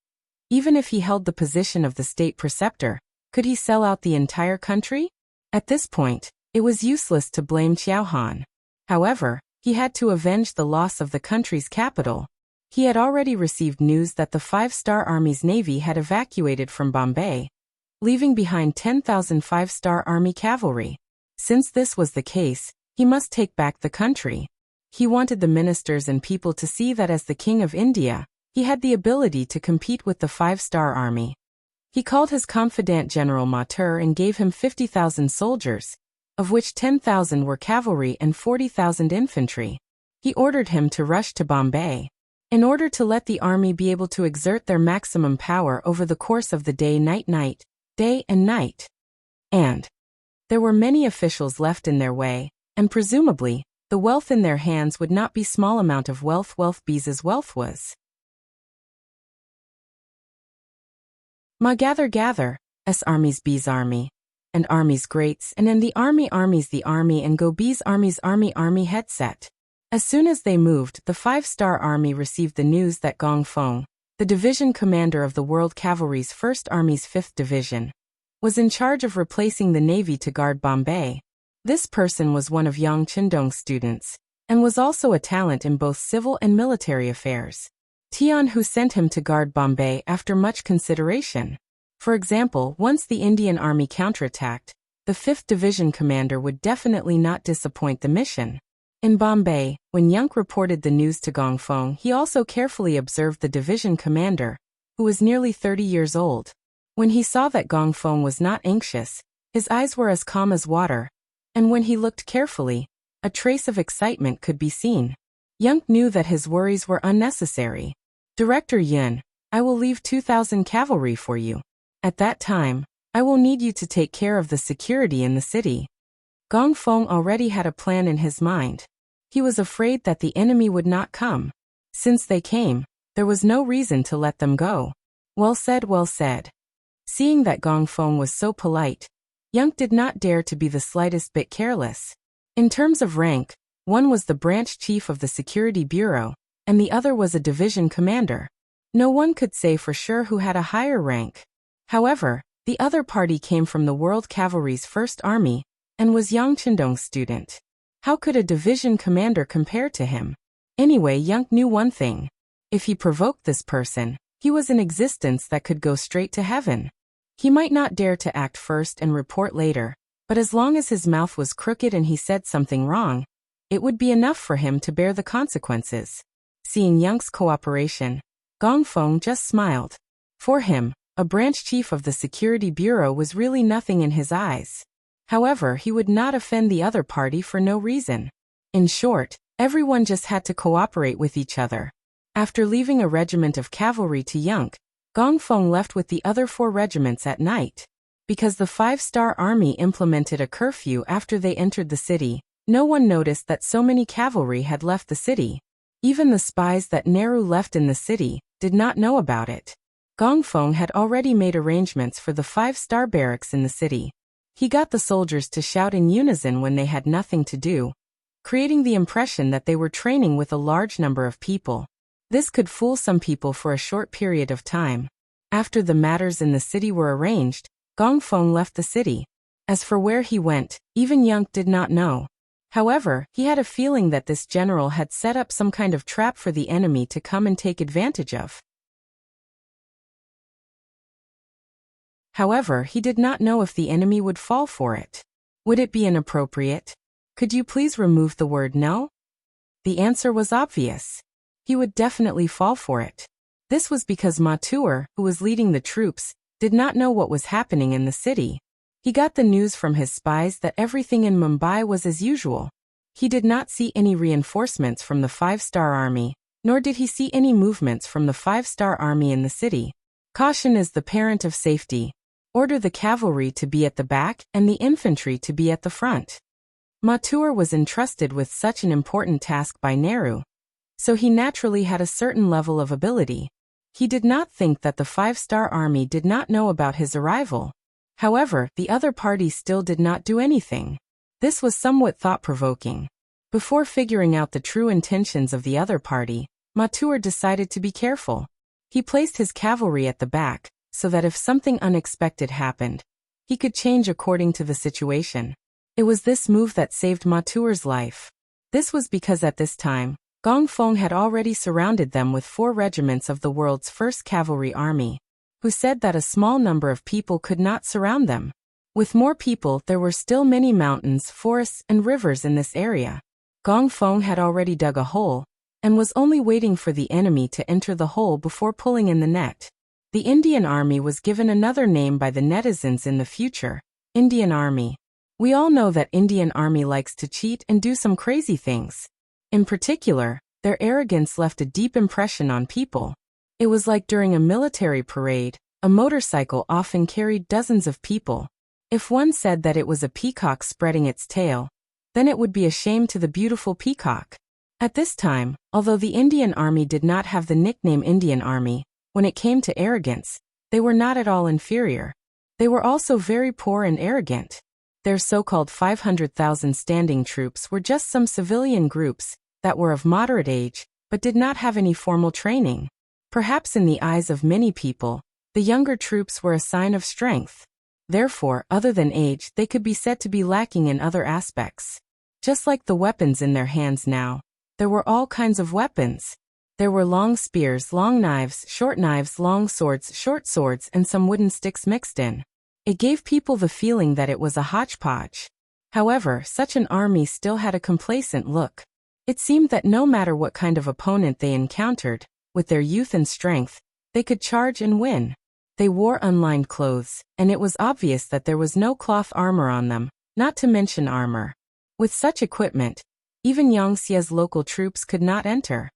even if he held the position of the state preceptor, could he sell out the entire country? At this point, it was useless to blame Qiao Han. However, he had to avenge the loss of the country's capital. He had already received news that the five-star army's navy had evacuated from Bombay, leaving behind 10,000 five-star army cavalry. Since this was the case, he must take back the country. He wanted the ministers and people to see that as the King of India, he had the ability to compete with the five-star army. He called his confidant General Mathur and gave him 50,000 soldiers, of which 10,000 were cavalry and 40,000 infantry. He ordered him to rush to Bombay, in order to let the army be able to exert their maximum power over the course of the day and night. And there were many officials left in their way, and presumably, the wealth in their hands would not be small amount of wealth. Bees' wealth was. Ma gather, S armies B's army, and armies greats, and in the armies the army and go B's armies army headset. As soon as they moved, the five-star army received the news that Gong Feng, the division commander of the World Cavalry's 1st Army's 5th Division, was in charge of replacing the Navy to guard Bombay. This person was one of Yang Chendong's students, and was also a talent in both civil and military affairs. Tian sent him to guard Bombay after much consideration. For example, once the Indian army counterattacked, the 5th Division commander would definitely not disappoint the mission. In Bombay, when Yang reported the news to Gong Feng, he also carefully observed the division commander, who was nearly 30 years old. When he saw that Gong Feng was not anxious, his eyes were as calm as water, and when he looked carefully, a trace of excitement could be seen. Yang knew that his worries were unnecessary. "Director Yun, I will leave 2,000 cavalry for you. At that time, I will need you to take care of the security in the city." Gong Feng already had a plan in his mind. He was afraid that the enemy would not come. Since they came, there was no reason to let them go. Well said. Seeing that Gong Feng was so polite, Yang did not dare to be the slightest bit careless. In terms of rank, one was the branch chief of the Security Bureau, and the other was a division commander. No one could say for sure who had a higher rank. However, the other party came from the World Cavalry's 1st Army, and was Yang Chendong's student. How could a division commander compare to him? Anyway, Yang knew one thing. If he provoked this person, he was an existence that could go straight to heaven. He might not dare to act first and report later, but as long as his mouth was crooked and he said something wrong, it would be enough for him to bear the consequences. Seeing Yang's cooperation, Gong Feng just smiled. For him, a branch chief of the Security Bureau was really nothing in his eyes. However, he would not offend the other party for no reason. In short, everyone just had to cooperate with each other. After leaving a regiment of cavalry to Yang, Gongfeng left with the other 4 regiments at night. Because the 5-star army implemented a curfew after they entered the city, no one noticed that so many cavalry had left the city. Even the spies that Nehru left in the city did not know about it. Gongfeng had already made arrangements for the 5-star barracks in the city. He got the soldiers to shout in unison when they had nothing to do, creating the impression that they were training with a large number of people. This could fool some people for a short period of time. After the matters in the city were arranged, Gongfeng left the city. As for where he went, even Yunk did not know. However, he had a feeling that this general had set up some kind of trap for the enemy to come and take advantage of. However, he did not know if the enemy would fall for it. Would it be inappropriate? Could you please remove the word no? The answer was obvious. He would definitely fall for it. This was because Matur, who was leading the troops, did not know what was happening in the city. He got the news from his spies that everything in Mumbai was as usual. He did not see any reinforcements from the 5-star army, nor did he see any movements from the 5-star army in the city. Caution is the parent of safety. Order the cavalry to be at the back and the infantry to be at the front. Matur was entrusted with such an important task by Nehru, so he naturally had a certain level of ability. He did not think that the 5-star army did not know about his arrival. However, the other party still did not do anything. This was somewhat thought-provoking. Before figuring out the true intentions of the other party, Matur decided to be careful. He placed his cavalry at the back, so that if something unexpected happened, he could change according to the situation. It was this move that saved Matur's life. This was because at this time, Gongfeng had already surrounded them with 4 regiments of the world's first cavalry army, who said that a small number of people could not surround them. With more people, there were still many mountains, forests, and rivers in this area. Gongfeng had already dug a hole, and was only waiting for the enemy to enter the hole before pulling in the net. The Indian Army was given another name by the netizens in the future, Indian Army. We all know that Indian Army likes to cheat and do some crazy things. In particular, their arrogance left a deep impression on people. It was like during a military parade, a motorcycle often carried dozens of people. If one said that it was a peacock spreading its tail, then it would be a shame to the beautiful peacock. At this time, although the Indian Army did not have the nickname Indian Army, when it came to arrogance, they were not at all inferior. They were also very poor and arrogant. Their so-called 500,000 standing troops were just some civilian groups that were of moderate age, but did not have any formal training. Perhaps in the eyes of many people, the younger troops were a sign of strength. Therefore, other than age, they could be said to be lacking in other aspects. Just like the weapons in their hands now, there were all kinds of weapons. There were long spears, long knives, long swords, short swords, and some wooden sticks mixed in. It gave people the feeling that it was a hodgepodge. However, such an army still had a complacent look. It seemed that no matter what kind of opponent they encountered, with their youth and strength, they could charge and win. They wore unlined clothes, and it was obvious that there was no cloth armor on them, not to mention armor. With such equipment, even Yangtze's local troops could not enter.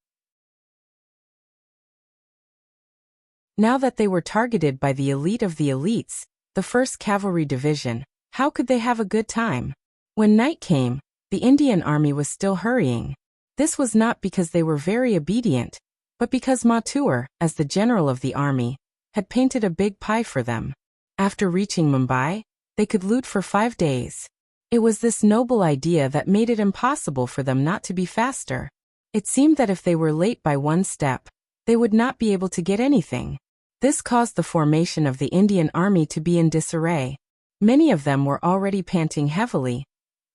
Now that they were targeted by the elite of the elites, the 1st Cavalry Division, how could they have a good time? When night came, the Indian Army was still hurrying. This was not because they were very obedient, but because Matur, as the general of the army, had painted a big pie for them. After reaching Mumbai, they could loot for 5 days. It was this noble idea that made it impossible for them not to be faster. It seemed that if they were late by 1 step, they would not be able to get anything. This caused the formation of the Indian Army to be in disarray. Many of them were already panting heavily,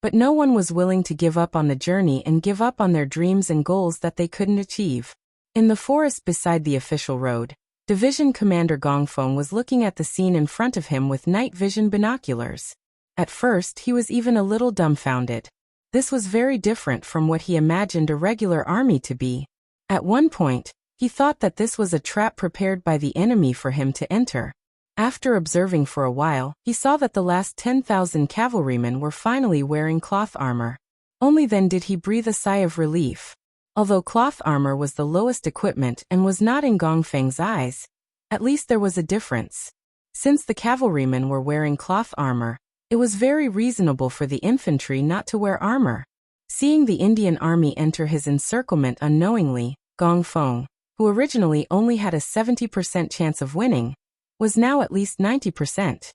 but no one was willing to give up on the journey and give up on their dreams and goals that they couldn't achieve. In the forest beside the official road, Division Commander Gongfeng was looking at the scene in front of him with night vision binoculars. At first, he was even a little dumbfounded. This was very different from what he imagined a regular army to be. At one point, he thought that this was a trap prepared by the enemy for him to enter. After observing for a while, he saw that the last 10,000 cavalrymen were finally wearing cloth armor. Only then did he breathe a sigh of relief. Although cloth armor was the lowest equipment and was not in Gongfeng's eyes, At least there was a difference. Since the cavalrymen were wearing cloth armor, it was very reasonable for the infantry not to wear armor. Seeing the Indian army enter his encirclement unknowingly, Gong Feng, who originally only had a 70% chance of winning, was now at least 90%.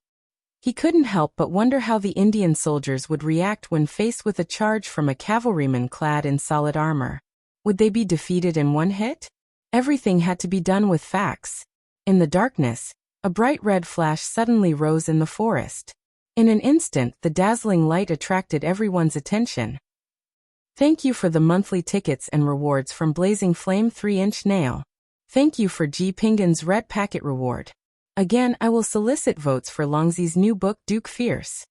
He couldn't help but wonder how the Indian soldiers would react when faced with a charge from a cavalryman clad in solid armor. Would they be defeated in one hit? Everything had to be done with facts. In the darkness, a bright red flash suddenly rose in the forest. In an instant, the dazzling light attracted everyone's attention. Thank you for the monthly tickets and rewards from Blazing Flame 3-inch Nail. Thank you for G. Pingan's red packet reward. Again, I will solicit votes for Longzi's new book Duke Fierce.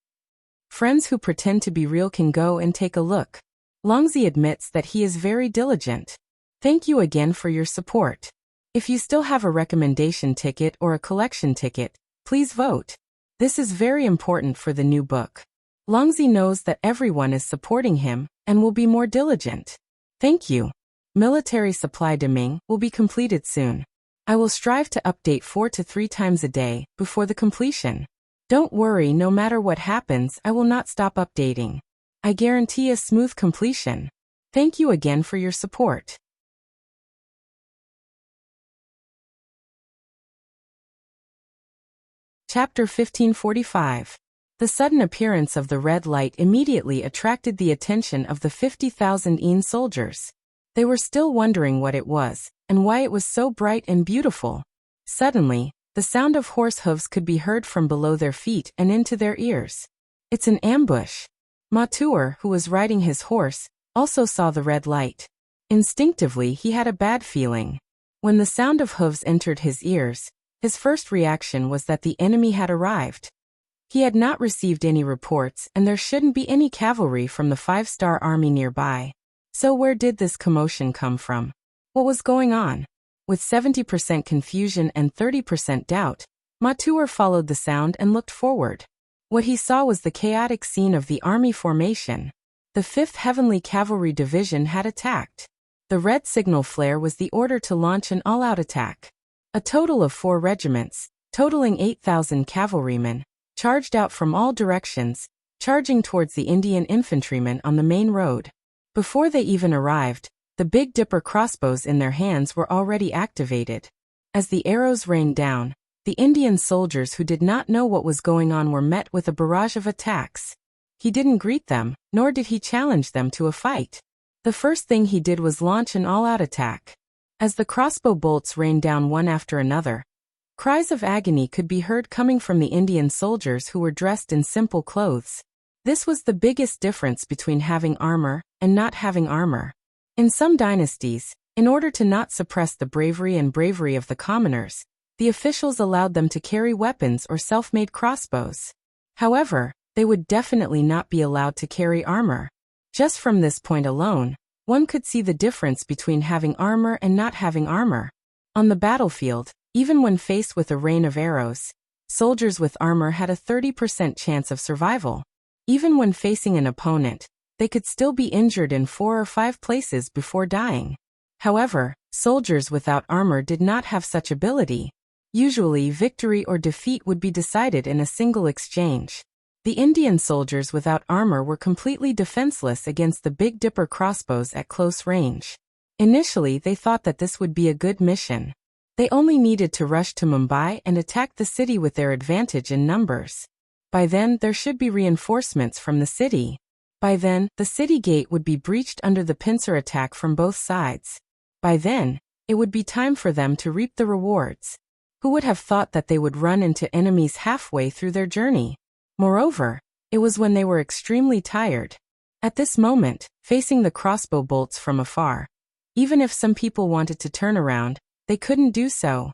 Friends who pretend to be real can go and take a look. Longzi admits that he is very diligent. Thank you again for your support. If you still have a recommendation ticket or a collection ticket, please vote. This is very important for the new book. Longzi knows that everyone is supporting him and will be more diligent. Thank you. Military supply Deming will be completed soon. I will strive to update 4 to 3 times a day before the completion. Don't worry, no matter what happens, I will not stop updating. I guarantee a smooth completion. Thank you again for your support. Chapter 1545. The sudden appearance of the red light immediately attracted the attention of the 50,000 Een soldiers. They were still wondering what it was, and why it was so bright and beautiful. Suddenly, the sound of horse hooves could be heard from below their feet and into their ears. It's an ambush. Matur, who was riding his horse, also saw the red light. Instinctively, he had a bad feeling. When the sound of hooves entered his ears, his first reaction was that the enemy had arrived. He had not received any reports, and there shouldn't be any cavalry from the 5-star army nearby. So where did this commotion come from? What was going on? With 70% confusion and 30% doubt, Matur followed the sound and looked forward. What he saw was the chaotic scene of the army formation. The 5th Heavenly Cavalry Division had attacked. The red signal flare was the order to launch an all-out attack. A total of 4 regiments, totaling 8,000 cavalrymen, charged out from all directions, charging towards the Indian infantrymen on the main road. Before they even arrived, the Big Dipper crossbows in their hands were already activated. As the arrows rained down, the Indian soldiers who did not know what was going on were met with a barrage of attacks. He didn't greet them, nor did he challenge them to a fight. The first thing he did was launch an all-out attack. As the crossbow bolts rained down one after another, cries of agony could be heard coming from the Indian soldiers who were dressed in simple clothes. This was the biggest difference between having armor and not having armor. In some dynasties, in order to not suppress the bravery of the commoners, the officials allowed them to carry weapons or self-made crossbows. However, they would definitely not be allowed to carry armor. Just from this point alone, one could see the difference between having armor and not having armor. On the battlefield, even when faced with a rain of arrows, soldiers with armor had a 30% chance of survival. Even when facing an opponent, they could still be injured in 4 or 5 places before dying. However, soldiers without armor did not have such ability. Usually, victory or defeat would be decided in a single exchange. The Indian soldiers without armor were completely defenseless against the Big Dipper crossbows at close range. Initially, they thought that this would be a good mission. They only needed to rush to Mumbai and attack the city with their advantage in numbers. By then, there should be reinforcements from the city. By then, the city gate would be breached under the pincer attack from both sides. By then, it would be time for them to reap the rewards. Who would have thought that they would run into enemies halfway through their journey? Moreover, it was when they were extremely tired. At this moment, facing the crossbow bolts from afar, even if some people wanted to turn around, they couldn't do so.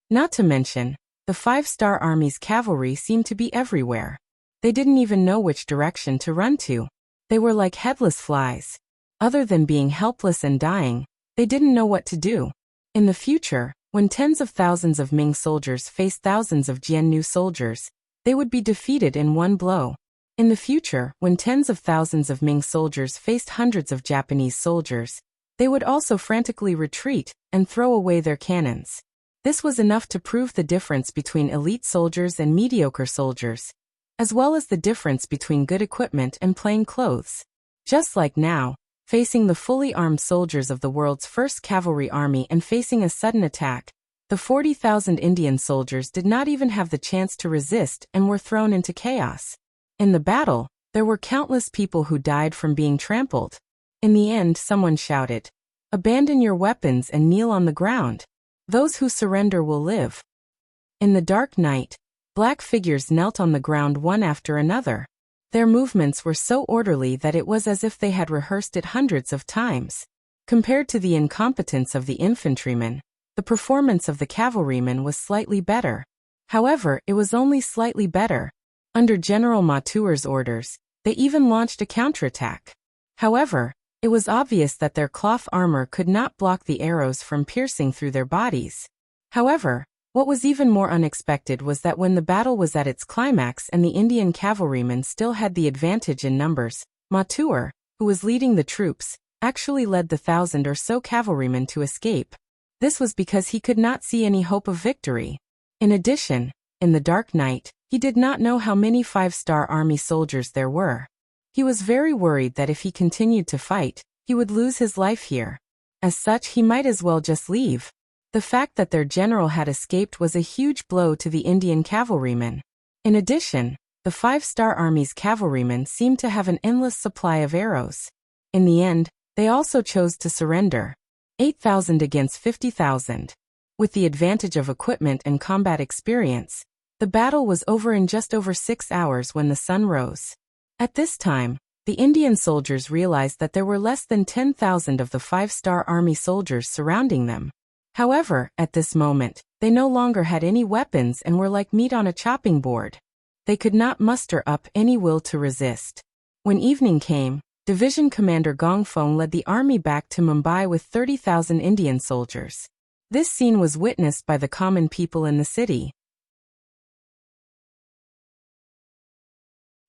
Not to mention, the 5-star army's cavalry seemed to be everywhere. They didn't even know which direction to run to. They were like headless flies. Other than being helpless and dying, they didn't know what to do. In the future, when tens of thousands of Ming soldiers faced thousands of Jiannu soldiers, they would be defeated in one blow. In the future, when tens of thousands of Ming soldiers faced hundreds of Japanese soldiers, They would also frantically retreat and throw away their cannons. This was enough to prove the difference between elite soldiers and mediocre soldiers, as well as the difference between good equipment and plain clothes. Just like now, facing the fully armed soldiers of the world's first cavalry army and facing a sudden attack, the 40,000 Indian soldiers did not even have the chance to resist and were thrown into chaos. In the battle, there were countless people who died from being trampled. In the end, someone shouted, "Abandon your weapons and kneel on the ground. Those who surrender will live." In the dark night, black figures knelt on the ground one after another. Their movements were so orderly that it was as if they had rehearsed it hundreds of times. Compared to the incompetence of the infantrymen, the performance of the cavalrymen was slightly better. However, it was only slightly better. Under General Mature's orders, they even launched a counterattack. However, it was obvious that their cloth armor could not block the arrows from piercing through their bodies. However, what was even more unexpected was that when the battle was at its climax and the Indian cavalrymen still had the advantage in numbers, Mature, who was leading the troops, actually led the 1,000 or so cavalrymen to escape. This was because he could not see any hope of victory. In addition, in the dark night, he did not know how many 5-star army soldiers there were. He was very worried that if he continued to fight, he would lose his life here. As such, he might as well just leave. The fact that their general had escaped was a huge blow to the Indian cavalrymen. In addition, the 5-star army's cavalrymen seemed to have an endless supply of arrows. In the end, they also chose to surrender. 8,000 against 50,000. With the advantage of equipment and combat experience, the battle was over in just over 6 hours when the sun rose. At this time, the Indian soldiers realized that there were less than 10,000 of the 5-star army soldiers surrounding them. However, at this moment, they no longer had any weapons and were like meat on a chopping board. They could not muster up any will to resist. When evening came, Division Commander Gongfeng led the army back to Mumbai with 30,000 Indian soldiers. This scene was witnessed by the common people in the city.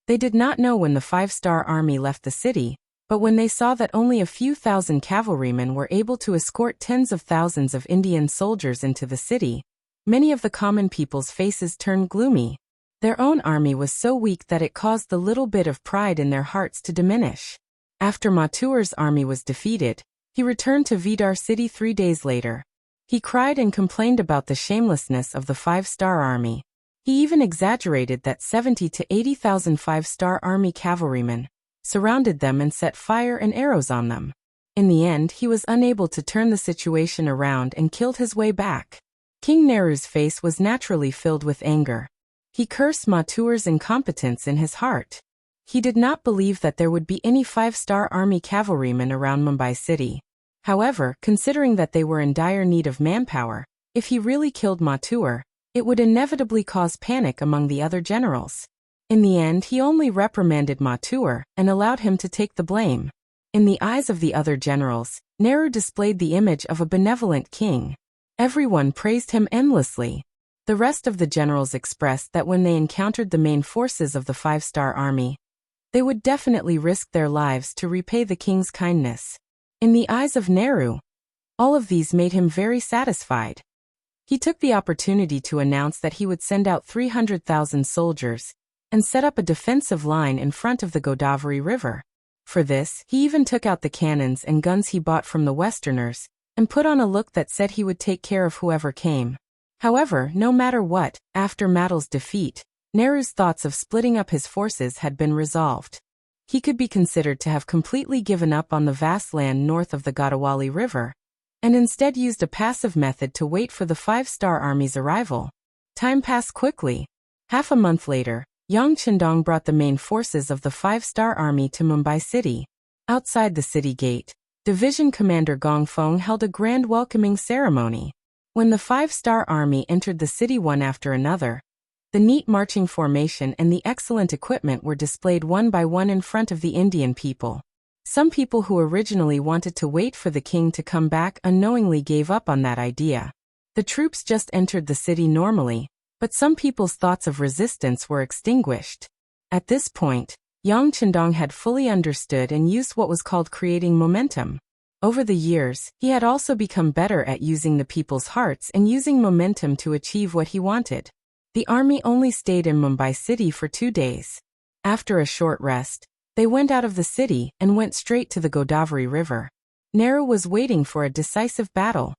They did not know when the 5-star army left the city, but when they saw that only a few thousand cavalrymen were able to escort tens of thousands of Indian soldiers into the city, many of the common people's faces turned gloomy. Their own army was so weak that it caused the little bit of pride in their hearts to diminish. After Mature's army was defeated, he returned to Vidar city 3 days later. He cried and complained about the shamelessness of the 5-star army. He even exaggerated that 70 to 80,000 5-star army cavalrymen surrounded them and set fire and arrows on them. In the end, he was unable to turn the situation around and killed his way back. King Nehru's face was naturally filled with anger. He cursed Mature's incompetence in his heart. He did not believe that there would be any 5-star army cavalrymen around Mumbai city. However, considering that they were in dire need of manpower, if he really killed Mature, it would inevitably cause panic among the other generals. In the end, he only reprimanded Mature and allowed him to take the blame. In the eyes of the other generals, Nehru displayed the image of a benevolent king. Everyone praised him endlessly. The rest of the generals expressed that when they encountered the main forces of the 5-star army, they would definitely risk their lives to repay the king's kindness. In the eyes of Nehru, all of these made him very satisfied. He took the opportunity to announce that he would send out 300,000 soldiers and set up a defensive line in front of the Godavari River. For this, he even took out the cannons and guns he bought from the Westerners and put on a look that said he would take care of whoever came. However, no matter what, after Matl's defeat, Nehru's thoughts of splitting up his forces had been resolved. He could be considered to have completely given up on the vast land north of the Godavari River, and instead used a passive method to wait for the 5-star army's arrival. Time passed quickly. Half a month later, Yang Chendong brought the main forces of the 5-star army to Mumbai city. Outside the city gate, Division Commander Gongfeng held a grand welcoming ceremony. When the 5-star army entered the city one after another, the neat marching formation and the excellent equipment were displayed one by one in front of the Indian people. Some people who originally wanted to wait for the king to come back unknowingly gave up on that idea. The troops just entered the city normally, but some people's thoughts of resistance were extinguished. At this point, Yang Chendong had fully understood and used what was called creating momentum. Over the years, he had also become better at using the people's hearts and using momentum to achieve what he wanted. The army only stayed in Mumbai city for 2 days. After a short rest, they went out of the city and went straight to the Godavari River. Nehru was waiting for a decisive battle.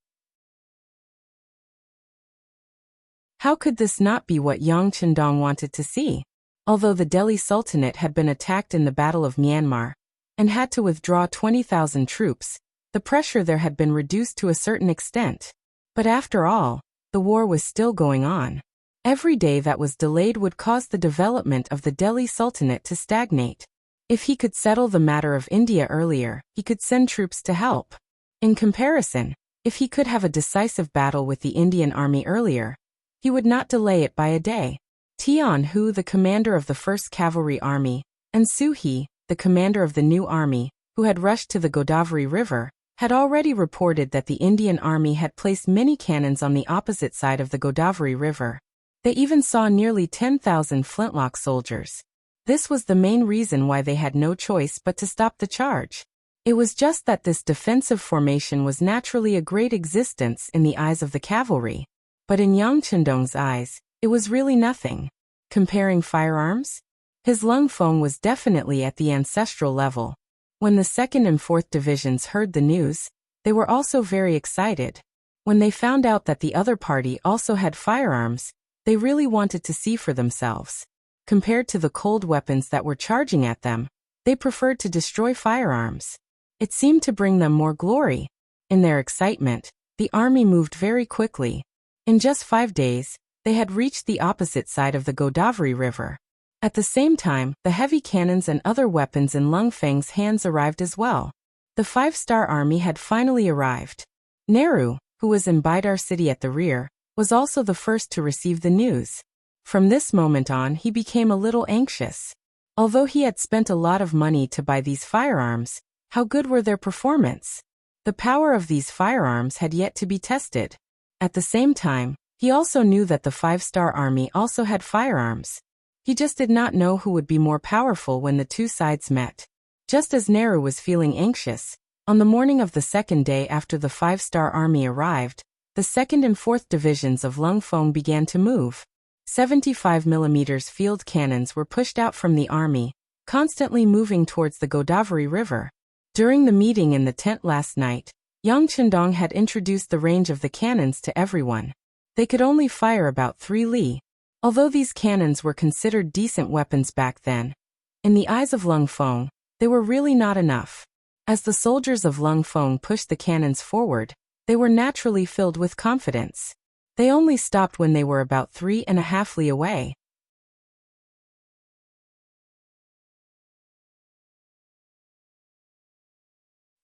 How could this not be what Yang Chendong wanted to see? Although the Delhi Sultanate had been attacked in the Battle of Myanmar and had to withdraw 20,000 troops, the pressure there had been reduced to a certain extent. But after all, the war was still going on. Every day that was delayed would cause the development of the Delhi Sultanate to stagnate. If he could settle the matter of India earlier, he could send troops to help. In comparison, if he could have a decisive battle with the Indian army earlier, he would not delay it by a day. Tian Hu, the commander of the 1st Cavalry Army, and Su He, the commander of the new army, who had rushed to the Godavari River, had already reported that the Indian army had placed many cannons on the opposite side of the Godavari River. They even saw nearly 10,000 flintlock soldiers. This was the main reason why they had no choice but to stop the charge. It was just that this defensive formation was naturally a great existence in the eyes of the cavalry. But in Yang Chendong's eyes, it was really nothing. Comparing firearms? His Lung Feng was definitely at the ancestral level. When the 2nd and 4th Divisions heard the news, they were also very excited. When they found out that the other party also had firearms, they really wanted to see for themselves. Compared to the cold weapons that were charging at them, they preferred to destroy firearms. It seemed to bring them more glory. In their excitement, the army moved very quickly. In just 5 days, they had reached the opposite side of the Godavari River. At the same time, the heavy cannons and other weapons in Lung Feng's hands arrived as well. The 5-star army had finally arrived. Nehru, who was in Bidar city at the rear, was also the first to receive the news. From this moment on, he became a little anxious. Although he had spent a lot of money to buy these firearms, how good were their performance? The power of these firearms had yet to be tested. At the same time, he also knew that the 5-star army also had firearms. He just did not know who would be more powerful when the two sides met. Just as Nehru was feeling anxious, on the morning of the 2nd day after the 5-star army arrived, the 2nd and 4th Divisions of Lung Feng began to move. 75mm field cannons were pushed out from the army, constantly moving towards the Godavari River. During the meeting in the tent last night, Yang Chendong had introduced the range of the cannons to everyone. They could only fire about 3 li. Although these cannons were considered decent weapons back then, in the eyes of Lung Feng, they were really not enough. As the soldiers of Lung Feng pushed the cannons forward, they were naturally filled with confidence. They only stopped when they were about 3.5 li away.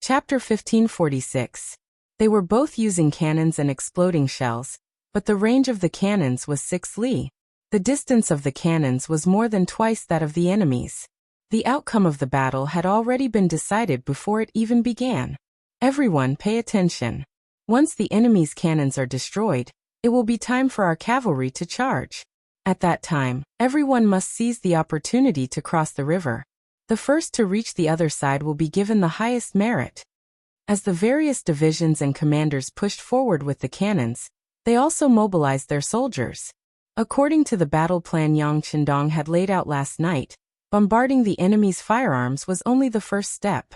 Chapter 1546. They were both using cannons and exploding shells, but the range of the cannons was 6 li. The distance of the cannons was more than twice that of the enemy's. The outcome of the battle had already been decided before it even began. Everyone pay attention. Once the enemy's cannons are destroyed, it will be time for our cavalry to charge. At that time, everyone must seize the opportunity to cross the river. The first to reach the other side will be given the highest merit. As the various divisions and commanders pushed forward with the cannons, they also mobilized their soldiers. According to the battle plan Yang Chendong had laid out last night, bombarding the enemy's firearms was only the first step.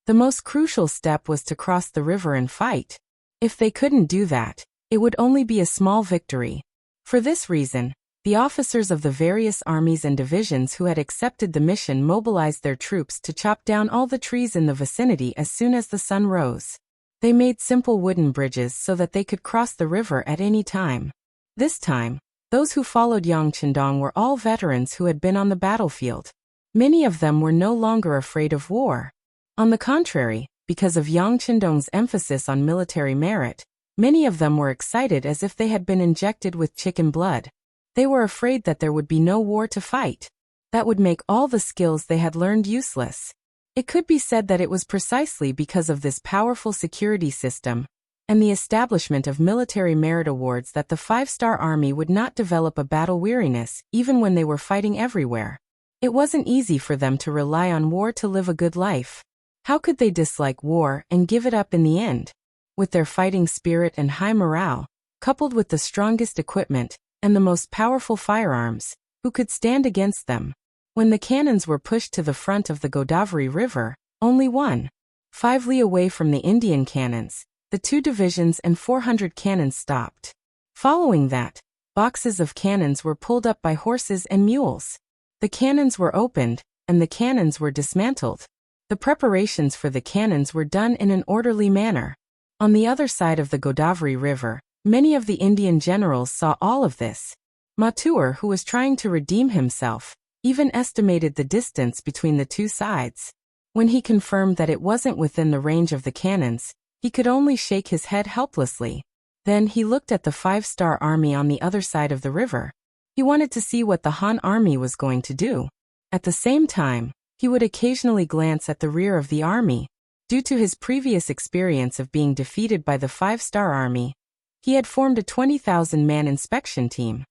The most crucial step was to cross the river and fight. If they couldn't do that, it would only be a small victory. For this reason, the officers of the various armies and divisions who had accepted the mission mobilized their troops to chop down all the trees in the vicinity as soon as the sun rose. They made simple wooden bridges so that they could cross the river at any time. This time, those who followed Yang Chendong were all veterans who had been on the battlefield. Many of them were no longer afraid of war. On the contrary, because of Yang Chendong's emphasis on military merit, many of them were excited as if they had been injected with chicken blood. They were afraid that there would be no war to fight. That would make all the skills they had learned useless. It could be said that it was precisely because of this powerful security system and the establishment of military merit awards that the 5-star army would not develop a battle weariness even when they were fighting everywhere. It wasn't easy for them to rely on war to live a good life. How could they dislike war and give it up in the end? With their fighting spirit and high morale, coupled with the strongest equipment and the most powerful firearms, who could stand against them? When the cannons were pushed to the front of the Godavari River, only 1.5 li away from the Indian cannons, the 2 divisions and 400 cannons stopped. Following that, boxes of cannons were pulled up by horses and mules. The cannons were opened, and the cannons were dismantled. The preparations for the cannons were done in an orderly manner. On the other side of the Godavari River, many of the Indian generals saw all of this. Mathur, who was trying to redeem himself, even estimated the distance between the two sides. When he confirmed that it wasn't within the range of the cannons, he could only shake his head helplessly. Then he looked at the 5-star army on the other side of the river. He wanted to see what the Han army was going to do. At the same time, he would occasionally glance at the rear of the army. Due to his previous experience of being defeated by the 5-star army, he had formed a 20,000-man inspection team.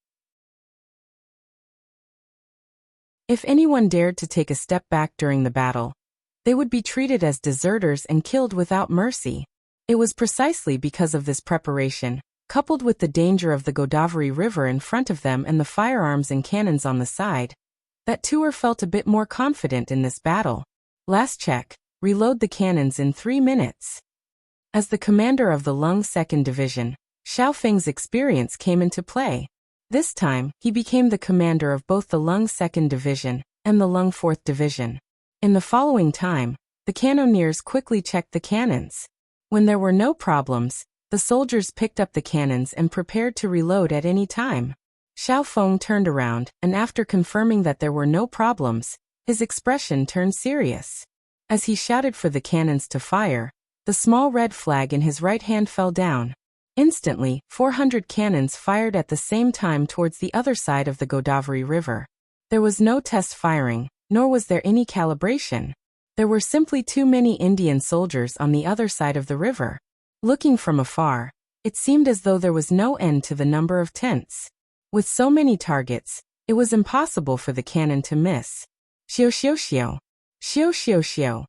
If anyone dared to take a step back during the battle, they would be treated as deserters and killed without mercy. It was precisely because of this preparation, coupled with the danger of the Godavari River in front of them and the firearms and cannons on the side, that Tuer felt a bit more confident in this battle. Last check, reload the cannons in 3 minutes. As the commander of the Lung 2nd Division, Xiao Feng's experience came into play. This time, he became the commander of both the Lung 2nd Division and the Lung 4th Division. In the following time, the cannoneers quickly checked the cannons. When there were no problems, the soldiers picked up the cannons and prepared to reload at any time. Xiao Feng turned around, and after confirming that there were no problems, his expression turned serious. As he shouted for the cannons to fire, the small red flag in his right hand fell down. Instantly, 400 cannons fired at the same time towards the other side of the Godavari River. There was no test firing, nor was there any calibration. There were simply too many Indian soldiers on the other side of the river. Looking from afar, it seemed as though there was no end to the number of tents. With so many targets, it was impossible for the cannon to miss. Xiao xiao xiao. Xiao xiao xiao.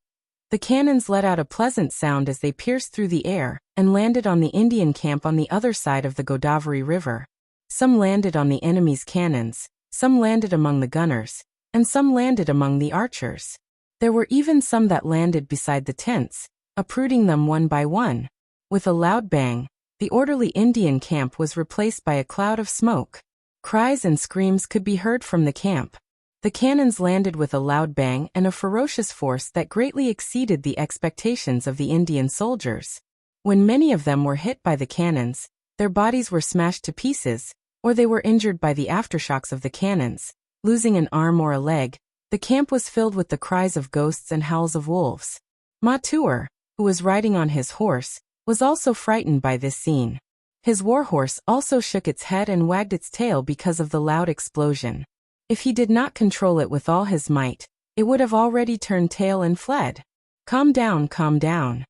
The cannons let out a pleasant sound as they pierced through the air and landed on the Indian camp on the other side of the Godavari River. Some landed on the enemy's cannons, some landed among the gunners, and some landed among the archers. There were even some that landed beside the tents, uprooting them one by one. With a loud bang, the orderly Indian camp was replaced by a cloud of smoke. Cries and screams could be heard from the camp. The cannons landed with a loud bang and a ferocious force that greatly exceeded the expectations of the Indian soldiers. When many of them were hit by the cannons, their bodies were smashed to pieces, or they were injured by the aftershocks of the cannons, losing an arm or a leg. The camp was filled with the cries of ghosts and howls of wolves. Mathur, who was riding on his horse, was also frightened by this scene. His warhorse also shook its head and wagged its tail because of the loud explosion. If he did not control it with all his might, it would have already turned tail and fled. Calm down, calm down.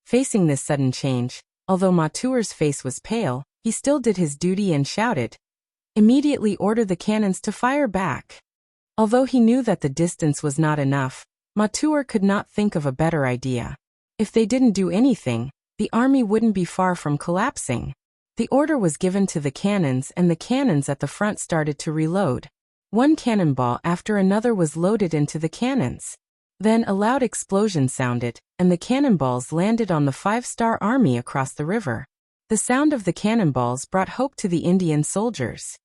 Facing this sudden change, although Mathur's face was pale, he still did his duty and shouted, "Immediately order the cannons to fire back." Although he knew that the distance was not enough, Mathur could not think of a better idea. If they didn't do anything, the army wouldn't be far from collapsing. The order was given to the cannons, and the cannons at the front started to reload. One cannonball after another was loaded into the cannons. Then a loud explosion sounded, and the cannonballs landed on the 5-star army across the river. The sound of the cannonballs brought hope to the Indian soldiers.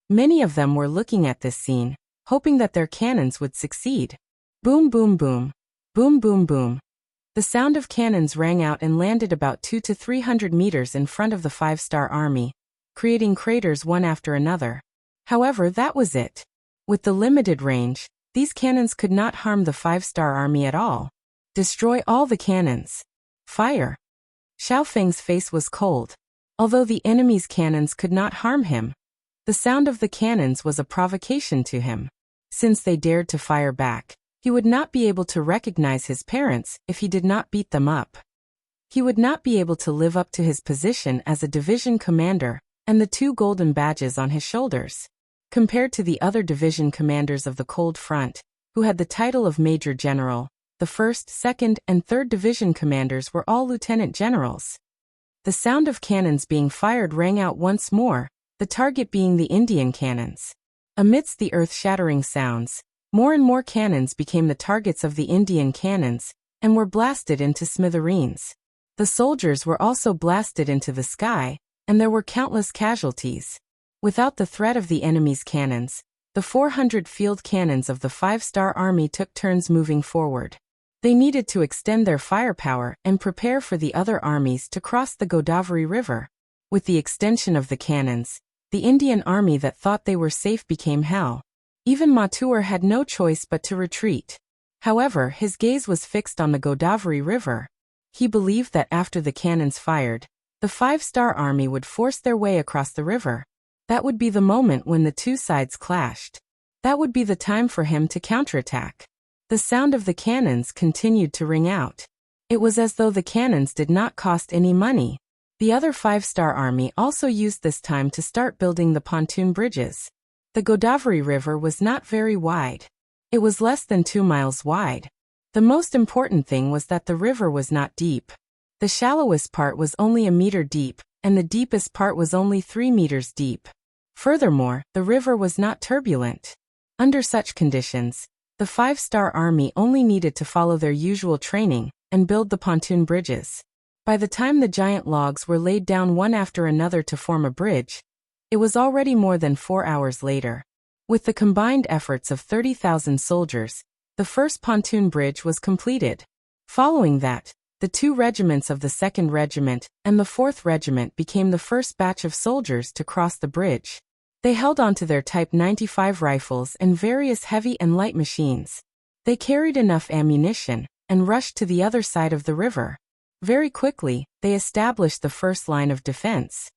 Many of them were looking at this scene, hoping that their cannons would succeed. Boom, boom, boom. Boom, boom, boom. The sound of cannons rang out and landed about 200 to 300 meters in front of the 5-star army, creating craters one after another. However, that was it. With the limited range, these cannons could not harm the 5-star army at all. Destroy all the cannons. Fire. Xiao Feng's face was cold. Although the enemy's cannons could not harm him, the sound of the cannons was a provocation to him. Since they dared to fire back, he would not be able to recognize his parents if he did not beat them up. He would not be able to live up to his position as a division commander and the 2 golden badges on his shoulders. Compared to the other division commanders of the Cold Front, who had the title of Major General. The 1st, 2nd, and 3rd Division commanders were all lieutenant generals. The sound of cannons being fired rang out once more, the target being the Indian cannons. Amidst the earth-shattering sounds, more and more cannons became the targets of the Indian cannons, and were blasted into smithereens. The soldiers were also blasted into the sky, and there were countless casualties. Without the threat of the enemy's cannons, the 400 field cannons of the 5-star army took turns moving forward. They needed to extend their firepower and prepare for the other armies to cross the Godavari River. With the extension of the cannons, the Indian army that thought they were safe became hell. Even Mathur had no choice but to retreat. However, his gaze was fixed on the Godavari River. He believed that after the cannons fired, the 5-star army would force their way across the river. That would be the moment when the two sides clashed. That would be the time for him to counterattack. The sound of the cannons continued to ring out. It was as though the cannons did not cost any money. The other 5-star army also used this time to start building the pontoon bridges. The Godavari River was not very wide. It was less than 2 miles wide. The most important thing was that the river was not deep. The shallowest part was only a meter deep, and the deepest part was only 3 meters deep. Furthermore, the river was not turbulent. Under such conditions, the 5-star army only needed to follow their usual training and build the pontoon bridges. By the time the giant logs were laid down one after another to form a bridge, it was already more than 4 hours later. With the combined efforts of 30,000 soldiers, the first pontoon bridge was completed. Following that, the 2 regiments of the 2nd Regiment and the 4th Regiment became the first batch of soldiers to cross the bridge. They held on to their Type 95 rifles and various heavy and light machines. They carried enough ammunition and rushed to the other side of the river. Very quickly, they established the first line of defense.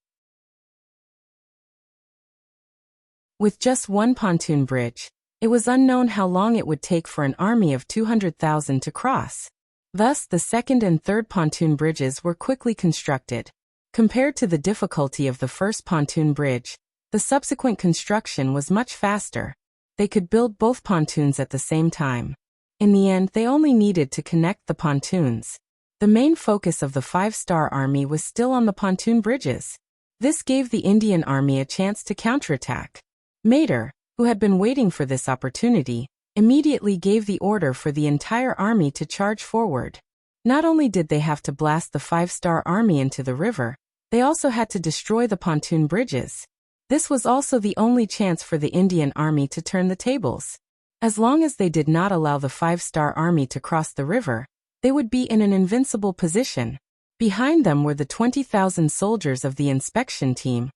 With just one pontoon bridge, it was unknown how long it would take for an army of 200,000 to cross. Thus, the 2nd and 3rd pontoon bridges were quickly constructed. Compared to the difficulty of the first pontoon bridge, the subsequent construction was much faster. They could build both pontoons at the same time. In the end, they only needed to connect the pontoons. The main focus of the 5-star army was still on the pontoon bridges. This gave the Indian army a chance to counterattack. Mater, who had been waiting for this opportunity, immediately gave the order for the entire army to charge forward. Not only did they have to blast the 5-star army into the river, they also had to destroy the pontoon bridges. This was also the only chance for the Indian army to turn the tables. As long as they did not allow the 5-star army to cross the river, they would be in an invincible position. Behind them were the 20,000 soldiers of the inspection team,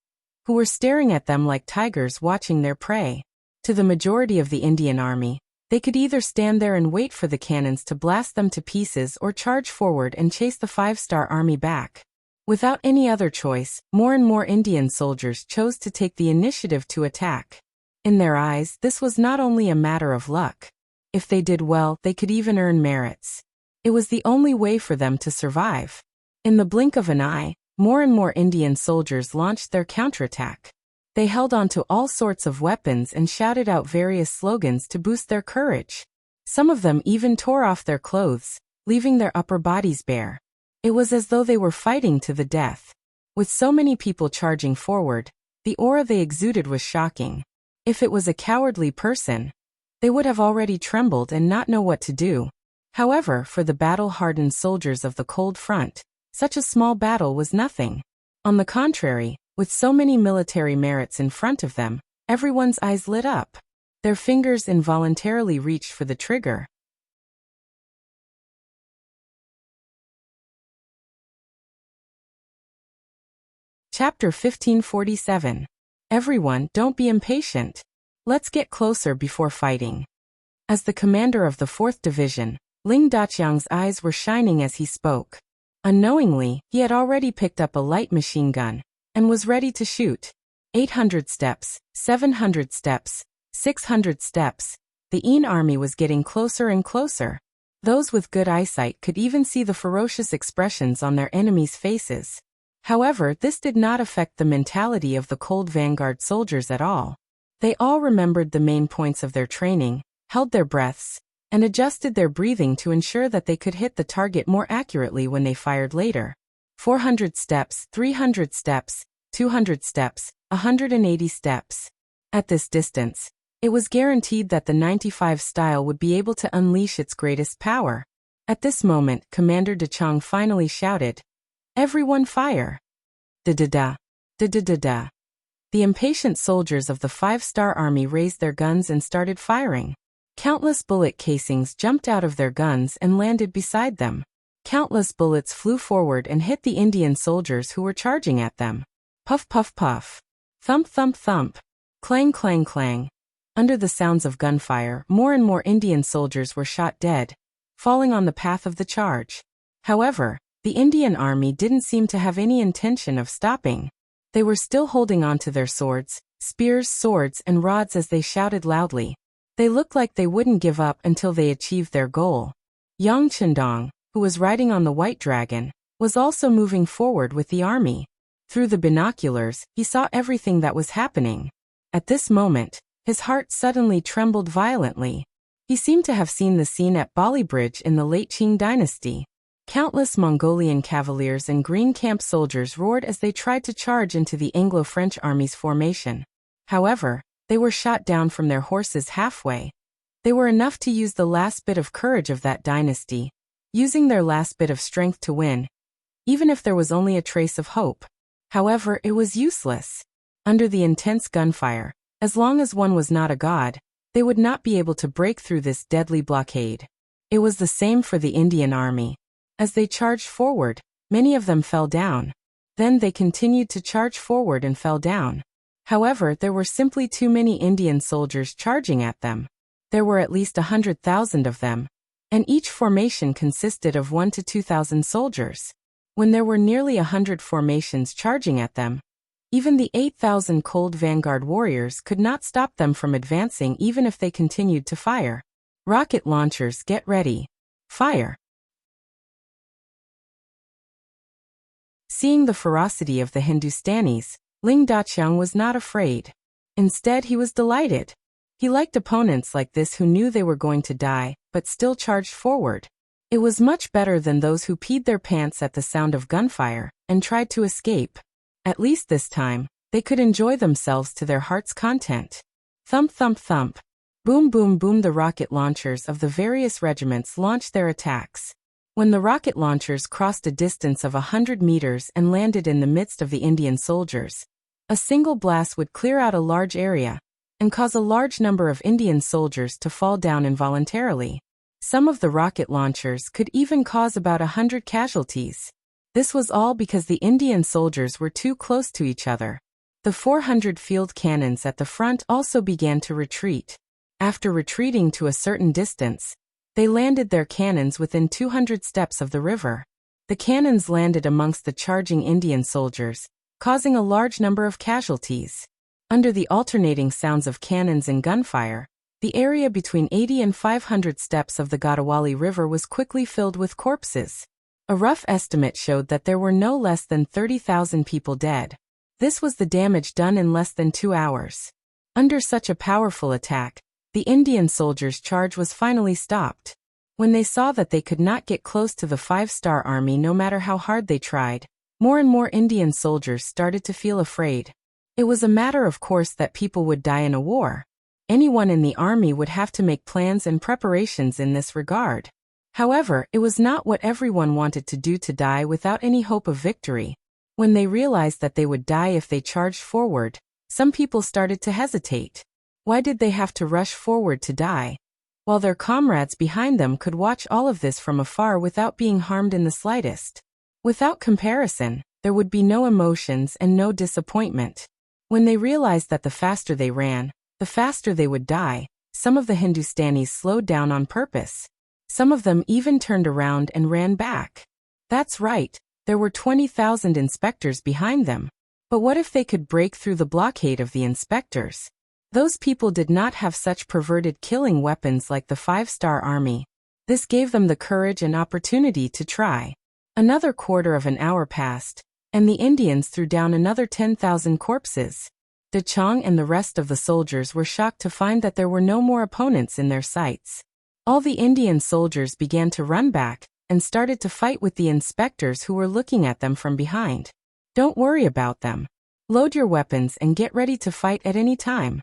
who were staring at them like tigers watching their prey. To the majority of the Indian army, they could either stand there and wait for the cannons to blast them to pieces or charge forward and chase the 5-star army back. Without any other choice, more and more Indian soldiers chose to take the initiative to attack. In their eyes, this was not only a matter of luck. If they did well, they could even earn merits. It was the only way for them to survive. In the blink of an eye, more and more Indian soldiers launched their counterattack. They held on to all sorts of weapons and shouted out various slogans to boost their courage. Some of them even tore off their clothes, leaving their upper bodies bare. It was as though they were fighting to the death. With so many people charging forward, the aura they exuded was shocking. If it was a cowardly person, they would have already trembled and not know what to do. However, for the battle-hardened soldiers of the cold front, such a small battle was nothing. On the contrary, with so many military merits in front of them, everyone's eyes lit up. Their fingers involuntarily reached for the trigger. Chapter 1547. Everyone, don't be impatient. Let's get closer before fighting. As the commander of the 4th Division, Ling Daqiang's eyes were shining as he spoke. Unknowingly, he had already picked up a light machine gun and was ready to shoot. 800 steps, 700 steps, 600 steps. The Yin army was getting closer and closer. Those with good eyesight could even see the ferocious expressions on their enemies' faces. However, this did not affect the mentality of the cold vanguard soldiers at all. They all remembered the main points of their training held their breaths, and adjusted their breathing to ensure that they could hit the target more accurately when they fired later. 400 steps, 300 steps, 200 steps, 180 steps. At this distance, it was guaranteed that the 95 style would be able to unleash its greatest power. At this moment, Commander De Chong finally shouted, "Everyone fire!" Da-da-da, da-da-da-da. The impatient soldiers of the 5-star army raised their guns and started firing. Countless bullet casings jumped out of their guns and landed beside them. Countless bullets flew forward and hit the Indian soldiers who were charging at them. Puff, puff, puff. Thump, thump, thump. Clang, clang, clang. Under the sounds of gunfire, more and more Indian soldiers were shot dead, falling on the path of the charge. However, the Indian army didn't seem to have any intention of stopping. They were still holding on to their swords, spears, swords, and rods as they shouted loudly. They looked like they wouldn't give up until they achieved their goal. Yang Chendong, who was riding on the white dragon, was also moving forward with the army. Through the binoculars, he saw everything that was happening. At this moment, his heart suddenly trembled violently. He seemed to have seen the scene at Bali Bridge in the late Qing dynasty. Countless Mongolian cavaliers and green camp soldiers roared as they tried to charge into the Anglo-French army's formation. However, they were shot down from their horses halfway. They were enough to use the last bit of courage of that dynasty, using their last bit of strength to win, even if there was only a trace of hope. However, it was useless. Under the intense gunfire, as long as one was not a god, they would not be able to break through this deadly blockade. It was the same for the Indian army. As they charged forward, many of them fell down. Then they continued to charge forward and fell down. However, there were simply too many Indian soldiers charging at them. There were at least 100,000 of them, and each formation consisted of 1,000 to 2,000 soldiers. When there were nearly 100 formations charging at them, even the 8,000 cold vanguard warriors could not stop them from advancing even if they continued to fire. Rocket launchers, get ready. Fire! Seeing the ferocity of the Hindustanis, Ling Daqiang was not afraid. Instead, he was delighted. He liked opponents like this who knew they were going to die, but still charged forward. It was much better than those who peed their pants at the sound of gunfire and tried to escape. At least this time, they could enjoy themselves to their heart's content. Thump, thump, thump. Boom, boom, boom. The rocket launchers of the various regiments launched their attacks. When the rocket launchers crossed a distance of 100 meters and landed in the midst of the Indian soldiers, a single blast would clear out a large area and cause a large number of Indian soldiers to fall down involuntarily. Some of the rocket launchers could even cause about 100 casualties. This was all because the Indian soldiers were too close to each other. The 400 field cannons at the front also began to retreat. After retreating to a certain distance, they landed their cannons within 200 steps of the river. The cannons landed amongst the charging Indian soldiers, causing a large number of casualties. Under the alternating sounds of cannons and gunfire, the area between 80 and 500 steps of the Gadawali River was quickly filled with corpses. A rough estimate showed that there were no less than 30,000 people dead. This was the damage done in less than 2 hours. Under such a powerful attack, the Indian soldiers' charge was finally stopped. When they saw that they could not get close to the 5-star army no matter how hard they tried, more and more Indian soldiers started to feel afraid. It was a matter of course that people would die in a war. Anyone in the army would have to make plans and preparations in this regard. However, it was not what everyone wanted to do, to die without any hope of victory. When they realized that they would die if they charged forward, some people started to hesitate. Why did they have to rush forward to die, while their comrades behind them could watch all of this from afar without being harmed in the slightest? Without comparison, there would be no emotions and no disappointment. When they realized that the faster they ran, the faster they would die, some of the Hindustanis slowed down on purpose. Some of them even turned around and ran back. That's right, there were 20,000 inspectors behind them. But what if they could break through the blockade of the inspectors? Those people did not have such perverted killing weapons like the 5-star army. This gave them the courage and opportunity to try. Another quarter of an hour passed, and the Indians threw down another 10,000 corpses. De Chong and the rest of the soldiers were shocked to find that there were no more opponents in their sights. All the Indian soldiers began to run back and started to fight with the inspectors who were looking at them from behind. Don't worry about them. Load your weapons and get ready to fight at any time.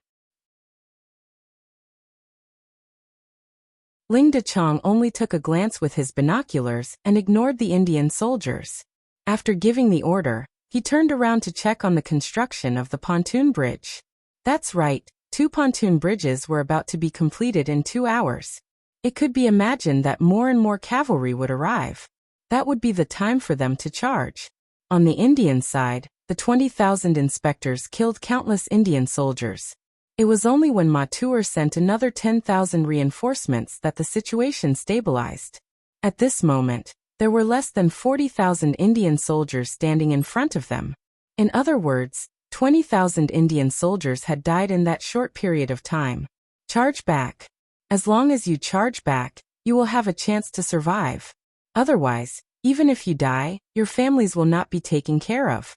Ling De Chong only took a glance with his binoculars and ignored the Indian soldiers. After giving the order, he turned around to check on the construction of the pontoon bridge. That's right, 2 pontoon bridges were about to be completed in 2 hours. It could be imagined that more and more cavalry would arrive. That would be the time for them to charge. On the Indian side, the 20,000 inspectors killed countless Indian soldiers. It was only when Matur sent another 10,000 reinforcements that the situation stabilized. At this moment, there were less than 40,000 Indian soldiers standing in front of them. In other words, 20,000 Indian soldiers had died in that short period of time. Charge back. As long as you charge back, you will have a chance to survive. Otherwise, even if you die, your families will not be taken care of.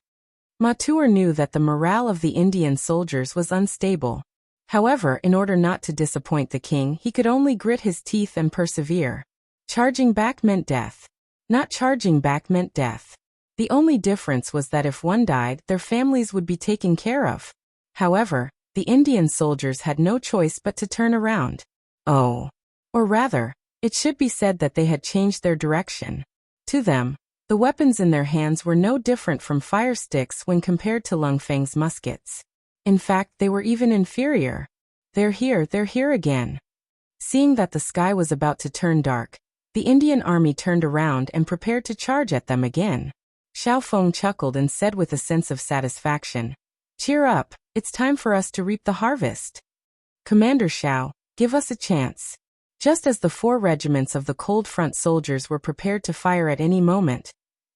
Matur knew that the morale of the Indian soldiers was unstable. However, in order not to disappoint the king, he could only grit his teeth and persevere. Charging back meant death. Not charging back meant death. The only difference was that if one died, their families would be taken care of. However, the Indian soldiers had no choice but to turn around. Oh. Or rather, it should be said that they had changed their direction. To them, the weapons in their hands were no different from fire sticks when compared to Lung Feng's muskets. In fact, they were even inferior. They're here again. Seeing that the sky was about to turn dark, the Indian army turned around and prepared to charge at them again. Xiao Feng chuckled and said with a sense of satisfaction, "Cheer up, it's time for us to reap the harvest. Commander Xiao, give us a chance." Just as the 4 regiments of the Cold Front soldiers were prepared to fire at any moment,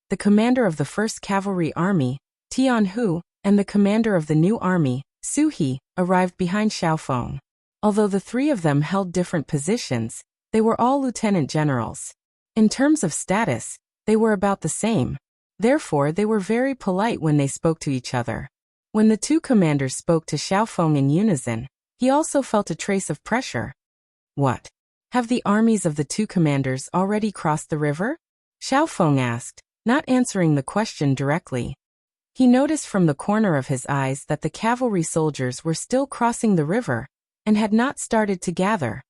the commander of the 1st Cavalry Army, Tian Hu, and the commander of the new army, Su He, arrived behind Xiao Feng. Although the 3 of them held different positions, they were all lieutenant generals. In terms of status, they were about the same. Therefore, they were very polite when they spoke to each other. When the 2 commanders spoke to Xiao Feng in unison, he also felt a trace of pressure. What? Have the armies of the 2 commanders already crossed the river? Xiao Feng asked, not answering the question directly. He noticed from the corner of his eyes that the cavalry soldiers were still crossing the river and had not started to gather.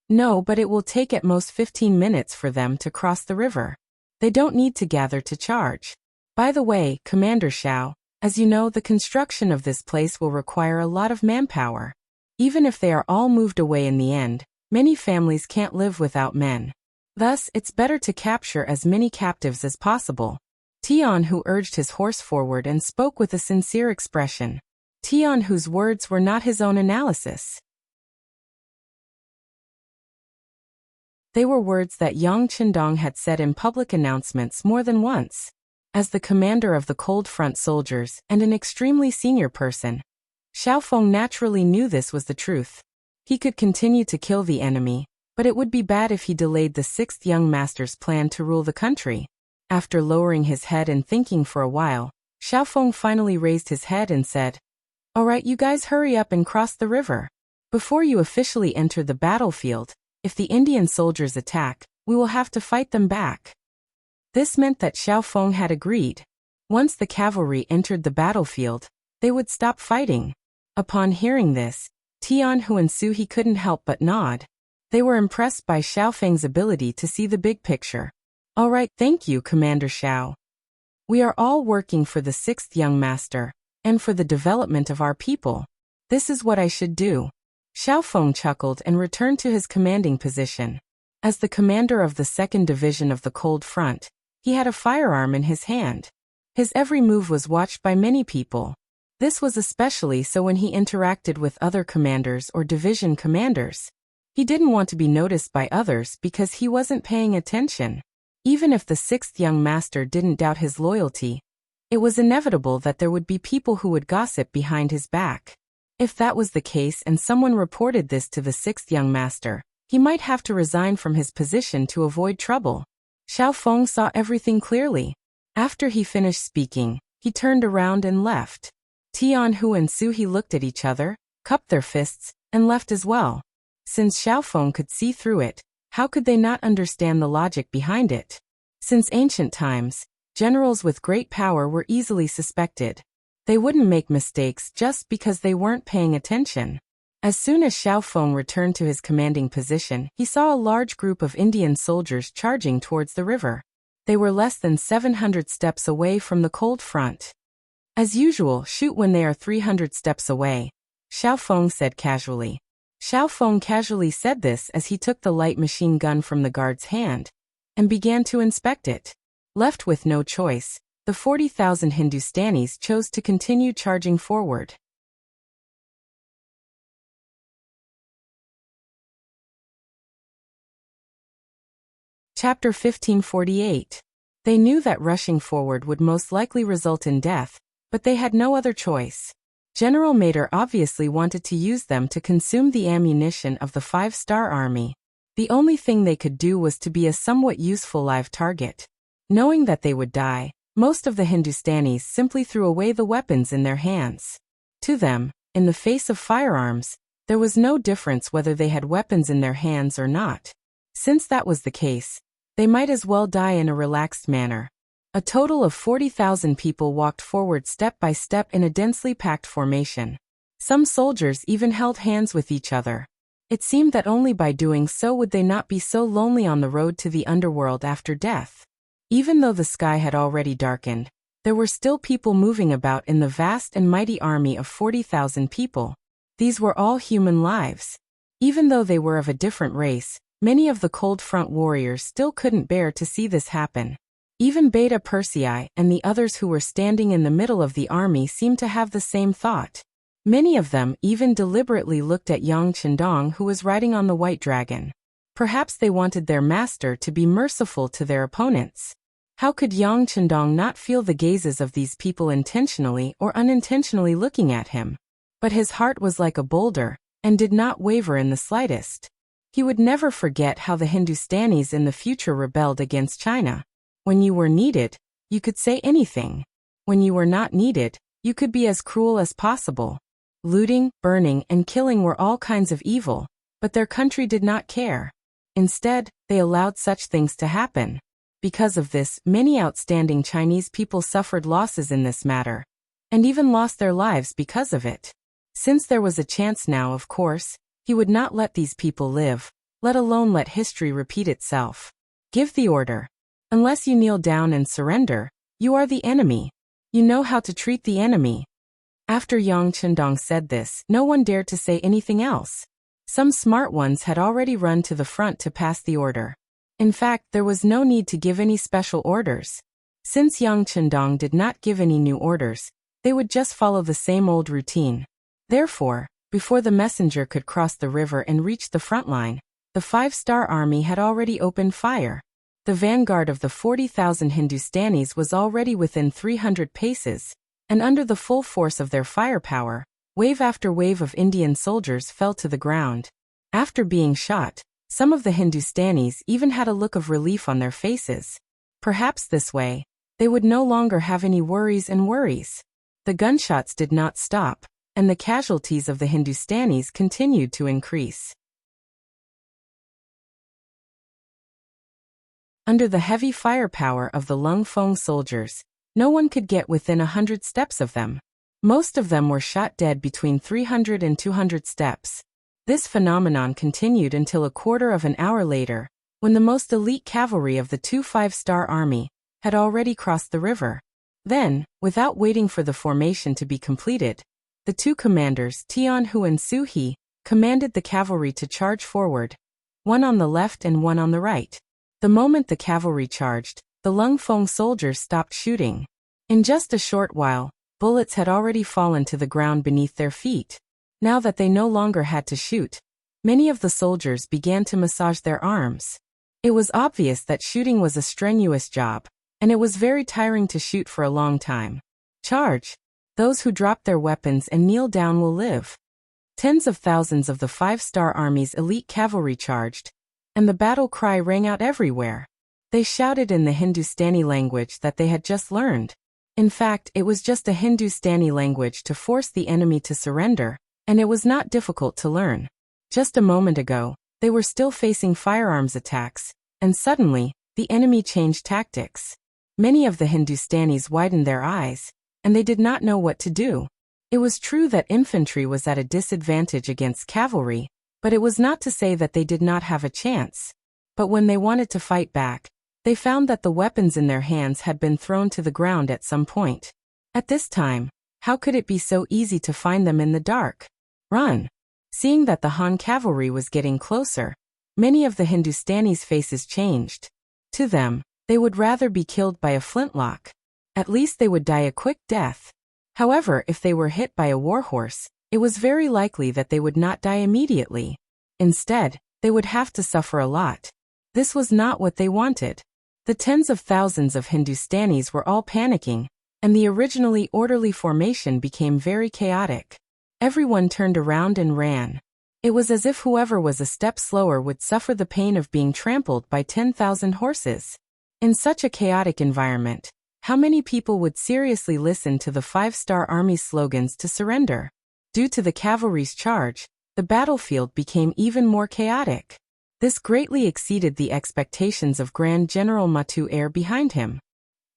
No, but it will take at most 15 minutes for them to cross the river. They don't need to gather to charge. By the way, Commander Xiao, as you know, the construction of this place will require a lot of manpower. Even if they are all moved away in the end, many families can't live without men. Thus, it's better to capture as many captives as possible. Tian Hu urged his horse forward and spoke with a sincere expression. Tian Hu's words were not his own analysis. They were words that Yang Qindong had said in public announcements more than once. As the commander of the Cold Front soldiers and an extremely senior person, Xiao Feng naturally knew this was the truth. He could continue to kill the enemy, but it would be bad if he delayed the 6th young master's plan to rule the country. After lowering his head and thinking for a while, Xiao Feng finally raised his head and said, "All right, you guys hurry up and cross the river. Before you officially enter the battlefield, if the Indian soldiers attack, we will have to fight them back." This meant that Xiao Feng had agreed. Once the cavalry entered the battlefield, they would stop fighting. Upon hearing this, Tian Hu and Su He couldn't help but nod. They were impressed by Xiao Feng's ability to see the big picture. "All right, thank you, Commander Xiao. We are all working for the 6th young master, and for the development of our people. This is what I should do." Xiao Feng chuckled and returned to his commanding position. As the commander of the 2nd Division of the Cold Front, he had a firearm in his hand. His every move was watched by many people. This was especially so when he interacted with other commanders or division commanders. He didn't want to be noticed by others because he wasn't paying attention. Even if the 6th young master didn't doubt his loyalty, it was inevitable that there would be people who would gossip behind his back. If that was the case and someone reported this to the 6th young master, he might have to resign from his position to avoid trouble. Xiao Feng saw everything clearly. After he finished speaking, he turned around and left. Tian Hu and Su He looked at each other, cupped their fists, and left as well. Since Xiaofeng could see through it, how could they not understand the logic behind it? Since ancient times, generals with great power were easily suspected. They wouldn't make mistakes just because they weren't paying attention. As soon as Xiaofeng returned to his commanding position, he saw a large group of Indian soldiers charging towards the river. They were less than 700 steps away from the cold front. As usual, shoot when they are 300 steps away, Xiaofeng said casually. Xiaofeng casually said this as he took the light machine gun from the guard's hand and began to inspect it. Left with no choice, the 40,000 Hindustanis chose to continue charging forward. Chapter 1548. They knew that rushing forward would most likely result in death, but they had no other choice. General Mader obviously wanted to use them to consume the ammunition of the 5-star army. The only thing they could do was to be a somewhat useful live target. Knowing that they would die, most of the Hindustanis simply threw away the weapons in their hands. To them, in the face of firearms, there was no difference whether they had weapons in their hands or not. Since that was the case, they might as well die in a relaxed manner. A total of 40,000 people walked forward step by step in a densely packed formation. Some soldiers even held hands with each other. It seemed that only by doing so would they not be so lonely on the road to the underworld after death. Even though the sky had already darkened, there were still people moving about in the vast and mighty army of 40,000 people. These were all human lives. Even though they were of a different race, many of the Cold Front warriors still couldn't bear to see this happen. Even Beta Persei and the others who were standing in the middle of the army seemed to have the same thought. Many of them even deliberately looked at Yang Chendong, who was riding on the white dragon. Perhaps they wanted their master to be merciful to their opponents. How could Yang Chendong not feel the gazes of these people intentionally or unintentionally looking at him? But his heart was like a boulder, and did not waver in the slightest. He would never forget how the Hindustanis in the future rebelled against China. When you were needed, you could say anything. When you were not needed, you could be as cruel as possible. Looting, burning, and killing were all kinds of evil, but their country did not care. Instead, they allowed such things to happen. Because of this, many outstanding Chinese people suffered losses in this matter, and even lost their lives because of it. Since there was a chance now, of course, he would not let these people live, let alone let history repeat itself. Give the order. Unless you kneel down and surrender, you are the enemy. You know how to treat the enemy. After Yang Chendong said this, no one dared to say anything else. Some smart ones had already run to the front to pass the order. In fact, there was no need to give any special orders. Since Yang Chendong did not give any new orders, they would just follow the same old routine. Therefore, before the messenger could cross the river and reach the front line, the 5-star army had already opened fire. The vanguard of the 40,000 Hindustanis was already within 300 paces, and under the full force of their firepower, wave after wave of Indian soldiers fell to the ground. After being shot, some of the Hindustanis even had a look of relief on their faces. Perhaps this way, they would no longer have any worries. The gunshots did not stop, and the casualties of the Hindustanis continued to increase. Under the heavy firepower of the Lung Feng soldiers, no one could get within 100 steps of them. Most of them were shot dead between 300 and 200 steps. This phenomenon continued until a quarter of an hour later, when the most elite cavalry of the 2 5-star army had already crossed the river. Then, without waiting for the formation to be completed, the two commanders, Tian Hu and Su He, commanded the cavalry to charge forward, one on the left and one on the right. The moment the cavalry charged, the Lung Feng soldiers stopped shooting. In just a short while, bullets had already fallen to the ground beneath their feet. Now that they no longer had to shoot, many of the soldiers began to massage their arms. It was obvious that shooting was a strenuous job, and it was very tiring to shoot for a long time. Charge! Those who drop their weapons and kneel down will live. Tens of thousands of the 5-star army's elite cavalry charged, and the battle cry rang out everywhere. They shouted in the Hindustani language that they had just learned. In fact, it was just a Hindustani language to force the enemy to surrender, and it was not difficult to learn. Just a moment ago, they were still facing firearms attacks, and suddenly, the enemy changed tactics. Many of the Hindustanis widened their eyes, and they did not know what to do. It was true that infantry was at a disadvantage against cavalry, but it was not to say that they did not have a chance. But when they wanted to fight back, they found that the weapons in their hands had been thrown to the ground at some point. At this time, how could it be so easy to find them in the dark? Run! Seeing that the Han cavalry was getting closer, many of the Hindustanis' faces changed. To them, they would rather be killed by a flintlock. At least they would die a quick death. However, if they were hit by a warhorse, it was very likely that they would not die immediately. Instead, they would have to suffer a lot. This was not what they wanted. The tens of thousands of Hindustanis were all panicking, and the originally orderly formation became very chaotic. Everyone turned around and ran. It was as if whoever was a step slower would suffer the pain of being trampled by 10,000 horses. In such a chaotic environment, how many people would seriously listen to the five-star army's slogans to surrender? Due to the cavalry's charge, the battlefield became even more chaotic. This greatly exceeded the expectations of Grand General Matuer behind him.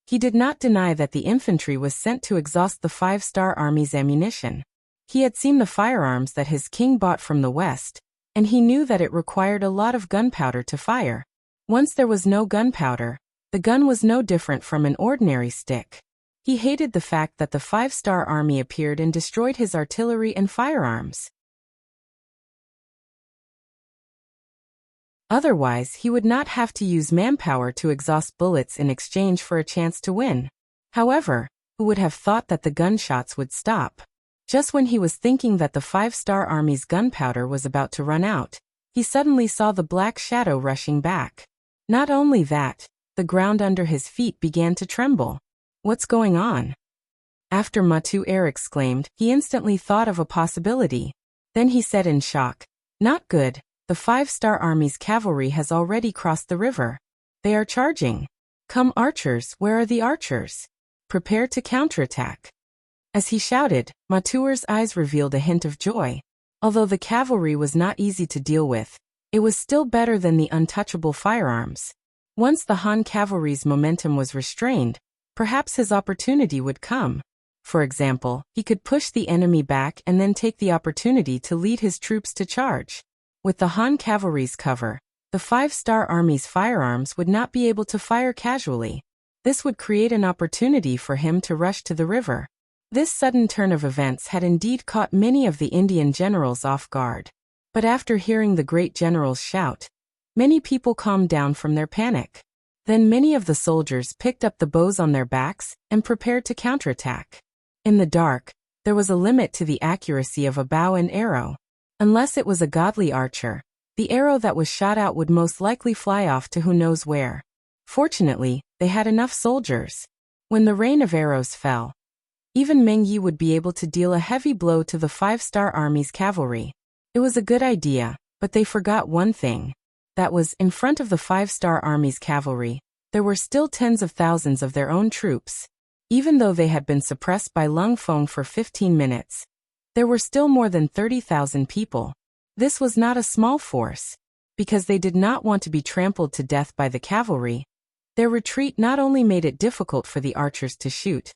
He did not deny that the infantry was sent to exhaust the five-star army's ammunition. He had seen the firearms that his king bought from the West, and he knew that it required a lot of gunpowder to fire. Once there was no gunpowder, the gun was no different from an ordinary stick. He hated the fact that the five-star army appeared and destroyed his artillery and firearms. Otherwise, he would not have to use manpower to exhaust bullets in exchange for a chance to win. However, who would have thought that the gunshots would stop? Just when he was thinking that the five-star army's gunpowder was about to run out, he suddenly saw the black shadow rushing back. Not only that, the ground under his feet began to tremble. What's going on? After Matuer exclaimed, he instantly thought of a possibility. Then he said in shock, "Not good. The five-star army's cavalry has already crossed the river. They are charging. Come archers, where are the archers? Prepare to counterattack." As he shouted, Matuer's eyes revealed a hint of joy. Although the cavalry was not easy to deal with, it was still better than the untouchable firearms. Once the Han cavalry's momentum was restrained, perhaps his opportunity would come. For example, he could push the enemy back and then take the opportunity to lead his troops to charge. With the Han cavalry's cover, the five-star army's firearms would not be able to fire casually. This would create an opportunity for him to rush to the river. This sudden turn of events had indeed caught many of the Indian generals off guard. But after hearing the great general's shout, many people calmed down from their panic. Then many of the soldiers picked up the bows on their backs and prepared to counterattack. In the dark, there was a limit to the accuracy of a bow and arrow. Unless it was a godly archer, the arrow that was shot out would most likely fly off to who knows where. Fortunately, they had enough soldiers. When the rain of arrows fell, even Meng Yi would be able to deal a heavy blow to the five-star army's cavalry. It was a good idea, but they forgot one thing. That was, in front of the five-star army's cavalry, there were still tens of thousands of their own troops. Even though they had been suppressed by Lung Feng for 15 minutes, there were still more than 30,000 people. This was not a small force. Because they did not want to be trampled to death by the cavalry, their retreat not only made it difficult for the archers to shoot,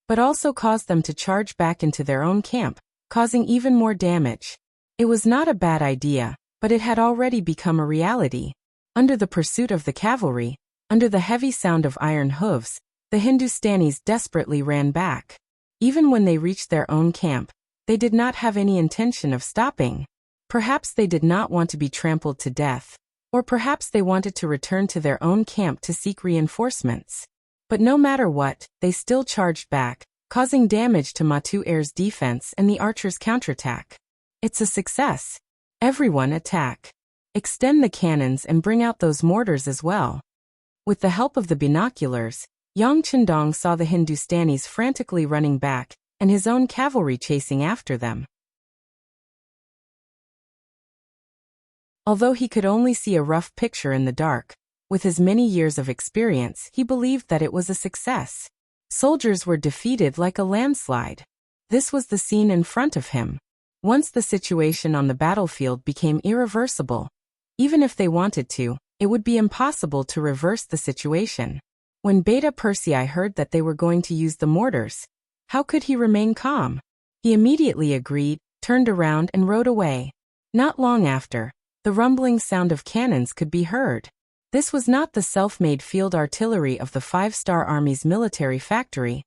but also caused them to charge back into their own camp, causing even more damage. It was not a bad idea, but it had already become a reality. Under the pursuit of the cavalry, under the heavy sound of iron hooves, the Hindustanis desperately ran back. Even when they reached their own camp, they did not have any intention of stopping. Perhaps they did not want to be trampled to death, or perhaps they wanted to return to their own camp to seek reinforcements. But no matter what, they still charged back, causing damage to Matuer's defense and the archers' counterattack. It's a success. Everyone attack. Extend the cannons and bring out those mortars as well. With the help of the binoculars, Yang Chendong saw the Hindustanis frantically running back, and his own cavalry chasing after them. Although he could only see a rough picture in the dark, with his many years of experience, he believed that it was a success. Soldiers were defeated like a landslide. This was the scene in front of him. Once the situation on the battlefield became irreversible, even if they wanted to, it would be impossible to reverse the situation. When Beta Persei heard that they were going to use the mortars, how could he remain calm? He immediately agreed, turned around and rode away. Not long after, the rumbling sound of cannons could be heard. This was not the self-made field artillery of the 5-Star Army's military factory,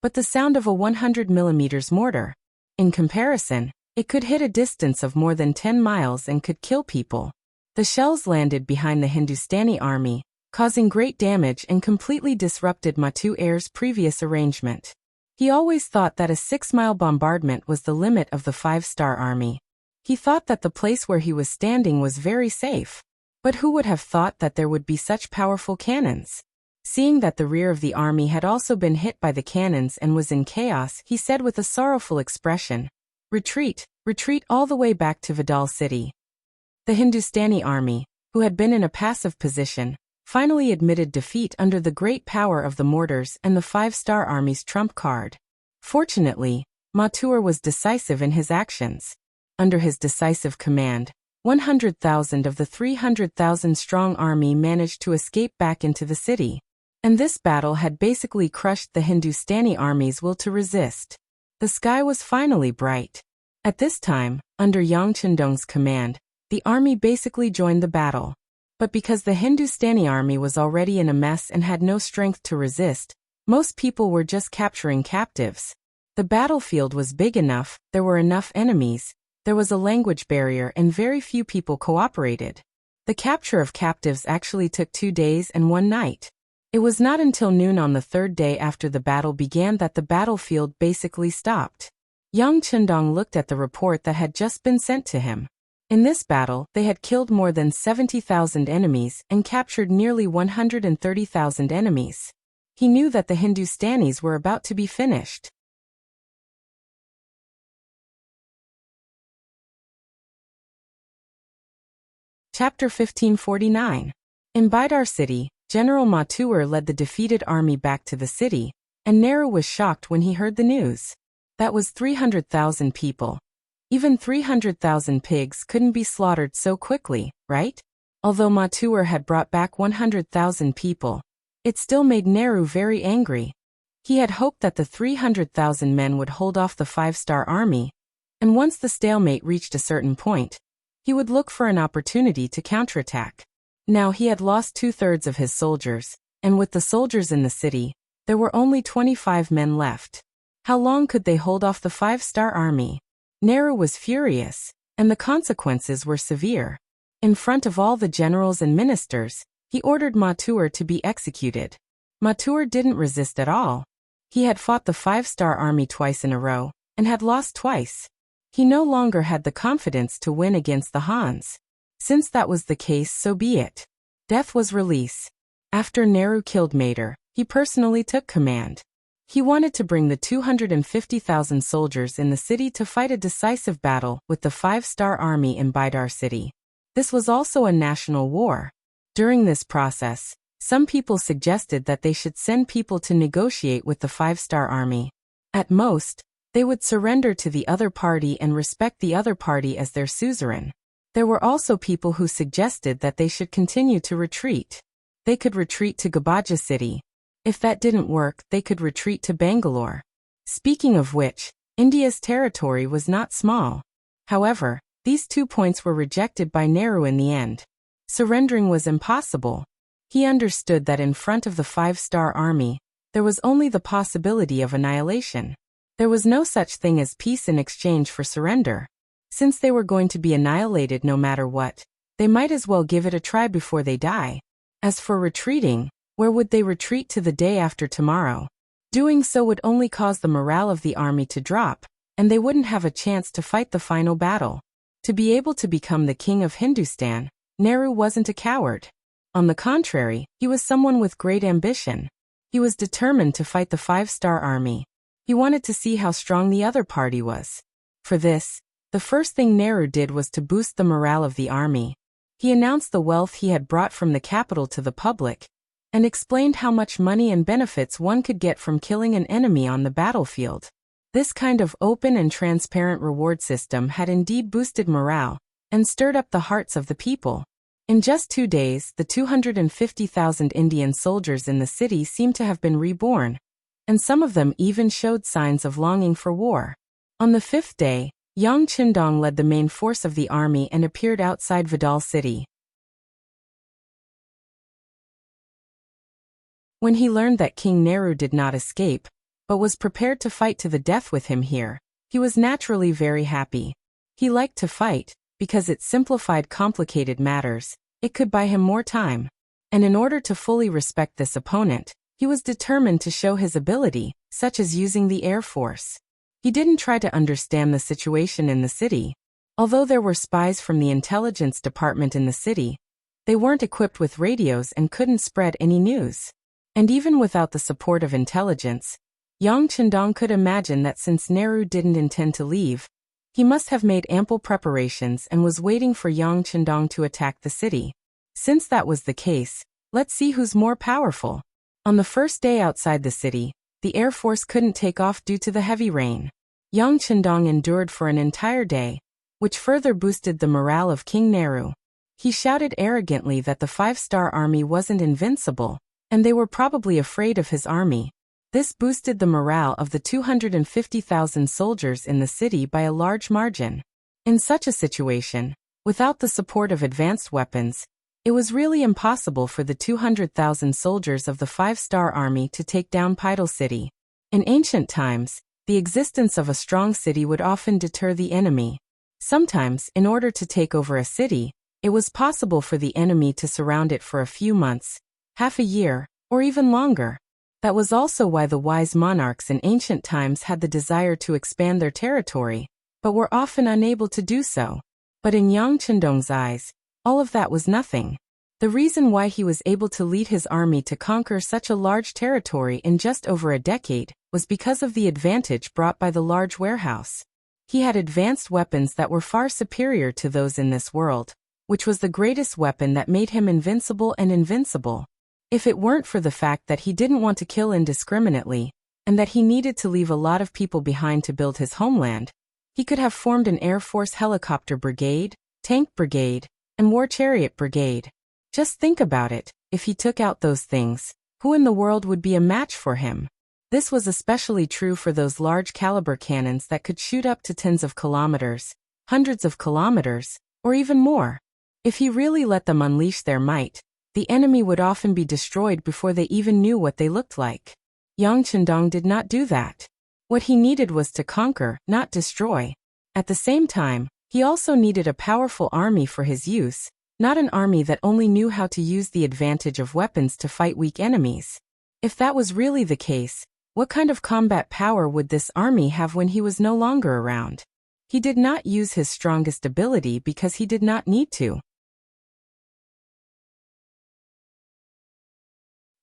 but the sound of a 100 mm mortar. In comparison, it could hit a distance of more than 10 miles and could kill people. The shells landed behind the Hindustani army, causing great damage and completely disrupted Matu's previous arrangement. He always thought that a 6-mile bombardment was the limit of the 5-Star Army. He thought that the place where he was standing was very safe. But who would have thought that there would be such powerful cannons? Seeing that the rear of the army had also been hit by the cannons and was in chaos, he said with a sorrowful expression, "Retreat, retreat all the way back to Vidal City." The Hindustani army, who had been in a passive position, finally admitted defeat under the great power of the mortars and the 5-Star Army's trump card. Fortunately, Matur was decisive in his actions. Under his decisive command, 100,000 of the 300,000-strong army managed to escape back into the city. And this battle had basically crushed the Hindustani army's will to resist. The sky was finally bright. At this time, under Yang Chendong's command, the army basically joined the battle. But because the Hindustani army was already in a mess and had no strength to resist, most people were just capturing captives. The battlefield was big enough, there were enough enemies, there was a language barrier and very few people cooperated. The capture of captives actually took 2 days and 1 night. It was not until noon on the 3rd day after the battle began that the battlefield basically stopped. Yang Chendong looked at the report that had just been sent to him. In this battle, they had killed more than 70,000 enemies and captured nearly 130,000 enemies. He knew that the Hindustanis were about to be finished. Chapter 1549. In Bidar city, General Matur led the defeated army back to the city, and Nehru was shocked when he heard the news. That was 300,000 people. Even 300,000 pigs couldn't be slaughtered so quickly, right? Although Matur had brought back 100,000 people, it still made Nehru very angry. He had hoped that the 300,000 men would hold off the 5-Star Army, and once the stalemate reached a certain point, he would look for an opportunity to counterattack. Now he had lost 2/3 of his soldiers, and with the soldiers in the city, there were only 25 men left. How long could they hold off the 5-Star Army? Nehru was furious, and the consequences were severe. In front of all the generals and ministers, he ordered Matur to be executed. Matur didn't resist at all. He had fought the 5-Star Army twice in a row, and had lost twice. He no longer had the confidence to win against the Hans. Since that was the case, so be it. Death was release. After Nehru killed Matur, he personally took command. He wanted to bring the 250,000 soldiers in the city to fight a decisive battle with the 5-Star Army in Bidar city. This was also a national war. During this process, some people suggested that they should send people to negotiate with the 5-Star Army. At most, they would surrender to the other party and respect the other party as their suzerain. There were also people who suggested that they should continue to retreat. They could retreat to Gabaja city. If that didn't work, they could retreat to Bangalore. Speaking of which, India's territory was not small. However, these 2 points were rejected by Nehru in the end. Surrendering was impossible. He understood that in front of the 5-Star Army, there was only the possibility of annihilation. There was no such thing as peace in exchange for surrender. Since they were going to be annihilated no matter what, they might as well give it a try before they die. As for retreating, where would they retreat to the day after tomorrow? Doing so would only cause the morale of the army to drop, and they wouldn't have a chance to fight the final battle. To be able to become the king of Hindustan, Nehru wasn't a coward. On the contrary, he was someone with great ambition. He was determined to fight the 5-Star Army. He wanted to see how strong the other party was. For this, the first thing Nehru did was to boost the morale of the army. He announced the wealth he had brought from the capital to the public, and explained how much money and benefits one could get from killing an enemy on the battlefield. This kind of open and transparent reward system had indeed boosted morale and stirred up the hearts of the people. In just 2 days, the 250,000 Indian soldiers in the city seemed to have been reborn, and some of them even showed signs of longing for war. On the 5th day, Yang Qindong led the main force of the army and appeared outside Vidal City. When he learned that King Nehru did not escape, but was prepared to fight to the death with him here, he was naturally very happy. He liked to fight, because it simplified complicated matters, it could buy him more time. And in order to fully respect this opponent, he was determined to show his ability, such as using the Air Force. He didn't try to understand the situation in the city. Although there were spies from the intelligence department in the city, they weren't equipped with radios and couldn't spread any news. And even without the support of intelligence, Yang Qindong could imagine that since Nehru didn't intend to leave, he must have made ample preparations and was waiting for Yang Qindong to attack the city. Since that was the case, let's see who's more powerful. On the first day outside the city, the Air Force couldn't take off due to the heavy rain. Yang Qindong endured for an entire day, which further boosted the morale of King Nehru. He shouted arrogantly that the 5-star army wasn't invincible, and they were probably afraid of his army. This boosted the morale of the 250,000 soldiers in the city by a large margin. In such a situation, without the support of advanced weapons, it was really impossible for the 200,000 soldiers of the 5-star army to take down Pidal City. In ancient times, the existence of a strong city would often deter the enemy. Sometimes, in order to take over a city, it was possible for the enemy to surround it for a few months, half a year, or even longer. That was also why the wise monarchs in ancient times had the desire to expand their territory, but were often unable to do so. But in Yang Qindong's eyes, all of that was nothing. The reason why he was able to lead his army to conquer such a large territory in just over a decade was because of the advantage brought by the large warehouse. He had advanced weapons that were far superior to those in this world, which was the greatest weapon that made him invincible and invincible. If it weren't for the fact that he didn't want to kill indiscriminately, and that he needed to leave a lot of people behind to build his homeland, he could have formed an Air Force helicopter brigade, tank brigade, and war chariot brigade. Just think about it, if he took out those things, who in the world would be a match for him? This was especially true for those large caliber cannons that could shoot up to tens of kilometers, hundreds of kilometers, or even more. If he really let them unleash their might, the enemy would often be destroyed before they even knew what they looked like. Yang Qindong did not do that. What he needed was to conquer, not destroy. At the same time, he also needed a powerful army for his use, not an army that only knew how to use the advantage of weapons to fight weak enemies. If that was really the case, what kind of combat power would this army have when he was no longer around? He did not use his strongest ability because he did not need to.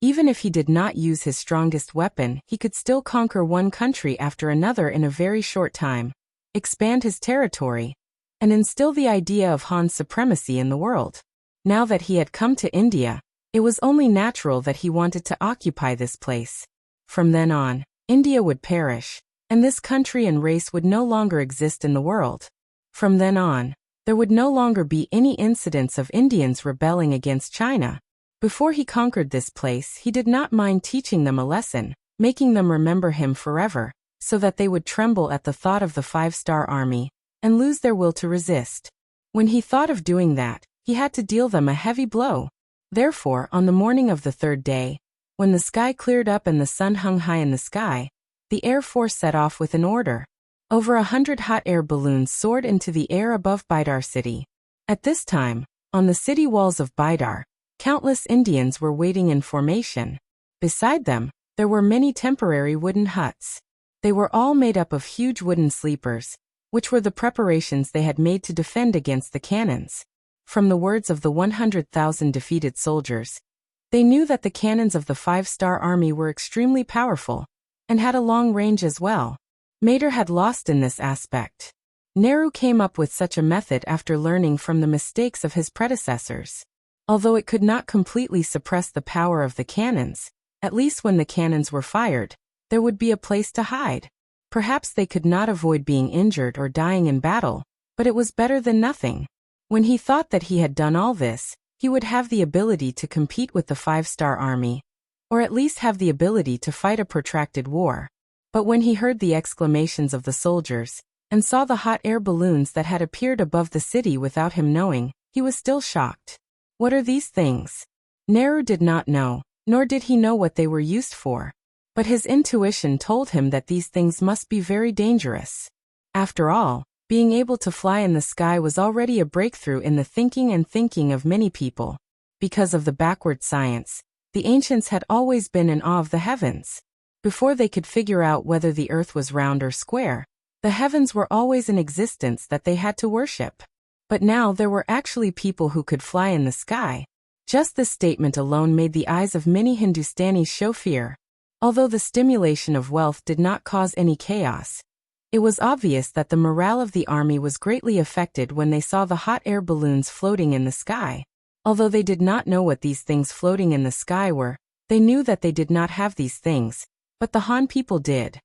Even if he did not use his strongest weapon, he could still conquer one country after another in a very short time, expand his territory, and instill the idea of Han's supremacy in the world. Now that he had come to India, it was only natural that he wanted to occupy this place. From then on, India would perish, and this country and race would no longer exist in the world. From then on, there would no longer be any incidents of Indians rebelling against China. Before he conquered this place, he did not mind teaching them a lesson, making them remember him forever, so that they would tremble at the thought of the 5-star army, and lose their will to resist. When he thought of doing that, he had to deal them a heavy blow. Therefore, on the morning of the 3rd day, when the sky cleared up and the sun hung high in the sky, the Air Force set off with an order. Over 100 hot air balloons soared into the air above Bidar city. At this time, on the city walls of Bidar, countless Indians were waiting in formation. Beside them, there were many temporary wooden huts. They were all made up of huge wooden sleepers, which were the preparations they had made to defend against the cannons. From the words of the 100,000 defeated soldiers, they knew that the cannons of the 5-star army were extremely powerful, and had a long range as well. Mater had lost in this aspect. Nehru came up with such a method after learning from the mistakes of his predecessors. Although it could not completely suppress the power of the cannons, at least when the cannons were fired, there would be a place to hide. Perhaps they could not avoid being injured or dying in battle, but it was better than nothing. When he thought that he had done all this, he would have the ability to compete with the 5-star army, or at least have the ability to fight a protracted war. But when he heard the exclamations of the soldiers, and saw the hot air balloons that had appeared above the city without him knowing, he was still shocked. What are these things? Nehru did not know, nor did he know what they were used for. But his intuition told him that these things must be very dangerous. After all, being able to fly in the sky was already a breakthrough in the thinking of many people. Because of the backward science, the ancients had always been in awe of the heavens. Before they could figure out whether the earth was round or square, the heavens were always in existence that they had to worship. But now there were actually people who could fly in the sky. Just this statement alone made the eyes of many Hindustanis show fear. Although the stimulation of wealth did not cause any chaos, it was obvious that the morale of the army was greatly affected when they saw the hot air balloons floating in the sky. Although they did not know what these things floating in the sky were, they knew that they did not have these things, but the Han people did.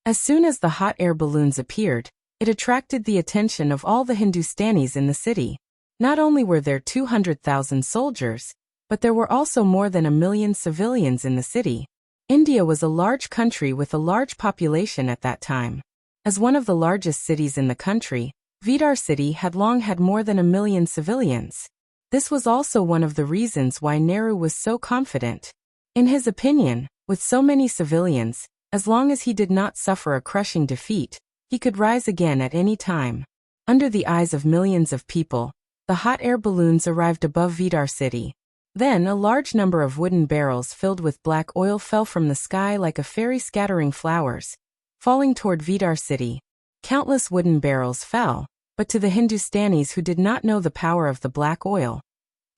As soon as the hot air balloons appeared, it attracted the attention of all the Hindustanis in the city. Not only were there 200,000 soldiers, but there were also more than 1 million civilians in the city. India was a large country with a large population at that time. As one of the largest cities in the country, Vidar city had long had more than 1 million civilians. This was also one of the reasons why Nehru was so confident. In his opinion, with so many civilians, as long as he did not suffer a crushing defeat, he could rise again at any time. Under the eyes of millions of people, the hot air balloons arrived above Vidar city. Then a large number of wooden barrels filled with black oil fell from the sky like a fairy scattering flowers, falling toward Vidar city. Countless wooden barrels fell, but to the Hindustanis who did not know the power of the black oil,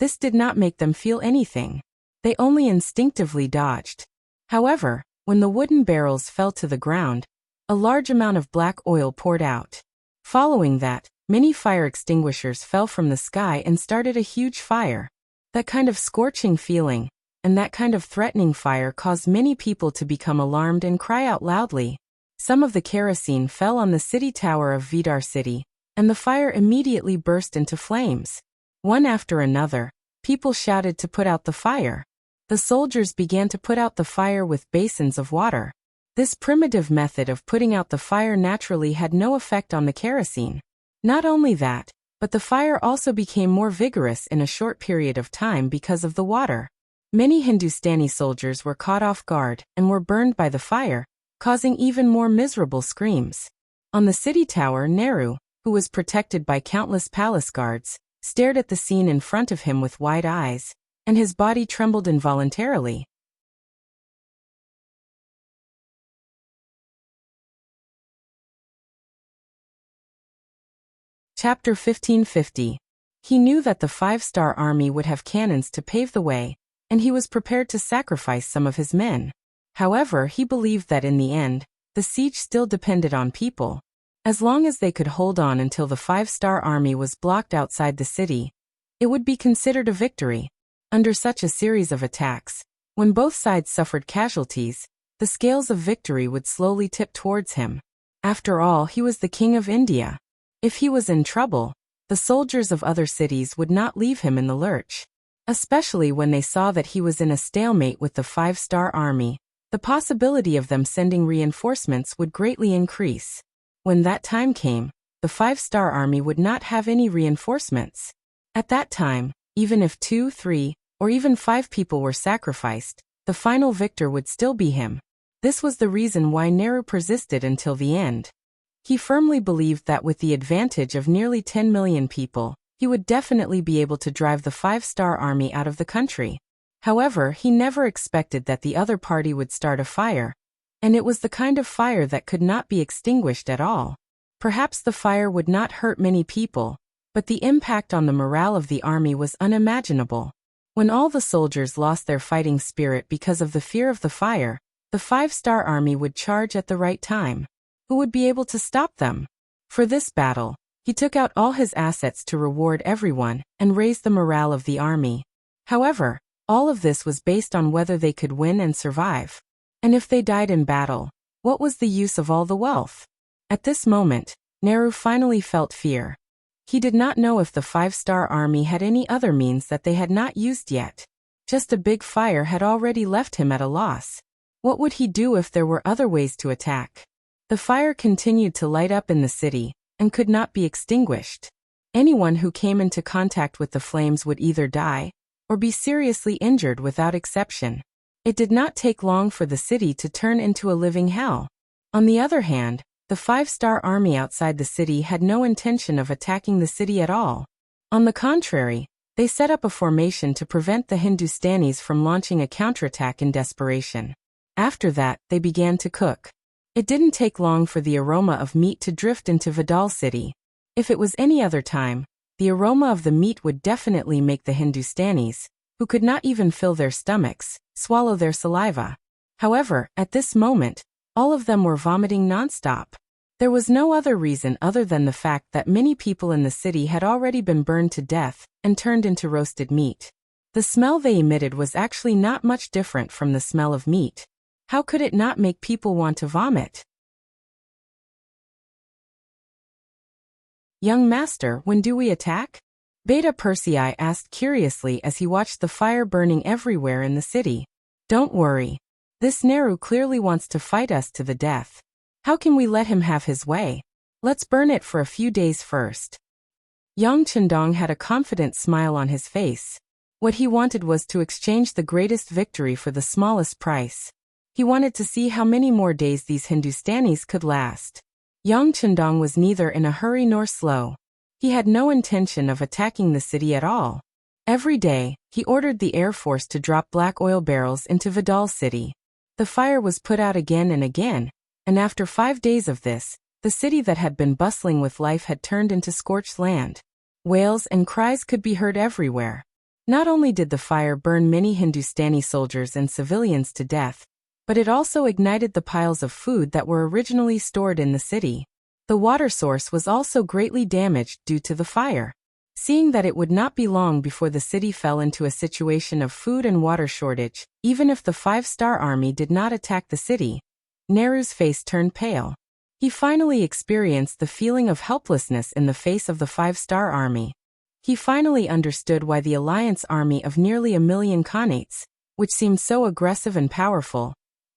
this did not make them feel anything. They only instinctively dodged. However, when the wooden barrels fell to the ground, a large amount of black oil poured out. Following that, many fire extinguishers fell from the sky and started a huge fire. That kind of scorching feeling, and that kind of threatening fire caused many people to become alarmed and cry out loudly. Some of the kerosene fell on the city tower of Vidar city, and the fire immediately burst into flames. One after another, people shouted to put out the fire. The soldiers began to put out the fire with basins of water. This primitive method of putting out the fire naturally had no effect on the kerosene. Not only that, but the fire also became more vigorous in a short period of time because of the water. Many Hindustani soldiers were caught off guard and were burned by the fire, causing even more miserable screams. On the city tower, Nehru, who was protected by countless palace guards, stared at the scene in front of him with wide eyes, and his body trembled involuntarily. Chapter 1550. He knew that the 5-star army would have cannons to pave the way, and he was prepared to sacrifice some of his men. However, he believed that in the end, the siege still depended on people. As long as they could hold on until the 5-star army was blocked outside the city, it would be considered a victory. Under such a series of attacks, when both sides suffered casualties, the scales of victory would slowly tip towards him. After all, he was the king of India. If he was in trouble, the soldiers of other cities would not leave him in the lurch. Especially when they saw that he was in a stalemate with the 5-star army, the possibility of them sending reinforcements would greatly increase. When that time came, the 5-star army would not have any reinforcements. At that time, even if 2, 3, or even 5 people were sacrificed, the final victor would still be him. This was the reason why Nehru persisted until the end. He firmly believed that with the advantage of nearly 10 million people, he would definitely be able to drive the 5-star army out of the country. However, he never expected that the other party would start a fire. And it was the kind of fire that could not be extinguished at all. Perhaps the fire would not hurt many people, but the impact on the morale of the army was unimaginable. When all the soldiers lost their fighting spirit because of the fear of the fire, the 5-star army would charge at the right time. Who would be able to stop them? For this battle, He took out all his assets to reward everyone and raise the morale of the army. However, all of this was based on whether they could win and survive. And if they died in battle, what was the use of all the wealth? At this moment, Nehru finally felt fear. He did not know if the 5-star army had any other means that they had not used yet. Just a big fire had already left him at a loss. What would he do if there were other ways to attack? The fire continued to light up in the city and could not be extinguished. Anyone who came into contact with the flames would either die or be seriously injured without exception. It did not take long for the city to turn into a living hell. On the other hand, the 5-star army outside the city had no intention of attacking the city at all. On the contrary, they set up a formation to prevent the Hindustanis from launching a counterattack in desperation. After that, they began to cook. It didn't take long for the aroma of meat to drift into Vidal City. If it was any other time, the aroma of the meat would definitely make the Hindustanis, who could not even fill their stomachs, swallow their saliva. However, at this moment, all of them were vomiting nonstop. There was no other reason other than the fact that many people in the city had already been burned to death and turned into roasted meat. The smell they emitted was actually not much different from the smell of meat. How could it not make people want to vomit? Young master, when do we attack? Beta Persei asked curiously as he watched the fire burning everywhere in the city. Don't worry. This Nehru clearly wants to fight us to the death. How can we let him have his way? Let's burn it for a few days first. Yang Chendong had a confident smile on his face. What he wanted was to exchange the greatest victory for the smallest price. He wanted to see how many more days these Hindustanis could last. Yang Chendong was neither in a hurry nor slow. He had no intention of attacking the city at all. Every day, he ordered the Air Force to drop black oil barrels into Vidal City. The fire was put out again and again, and after 5 days of this, the city that had been bustling with life had turned into scorched land. Wails and cries could be heard everywhere. Not only did the fire burn many Hindustani soldiers and civilians to death, but it also ignited the piles of food that were originally stored in the city. The water source was also greatly damaged due to the fire. Seeing that it would not be long before the city fell into a situation of food and water shortage, even if the 5-star army did not attack the city, Nehru's face turned pale. He finally experienced the feeling of helplessness in the face of the 5-star army. He finally understood why the alliance army of nearly 1 million Khanates, which seemed so aggressive and powerful,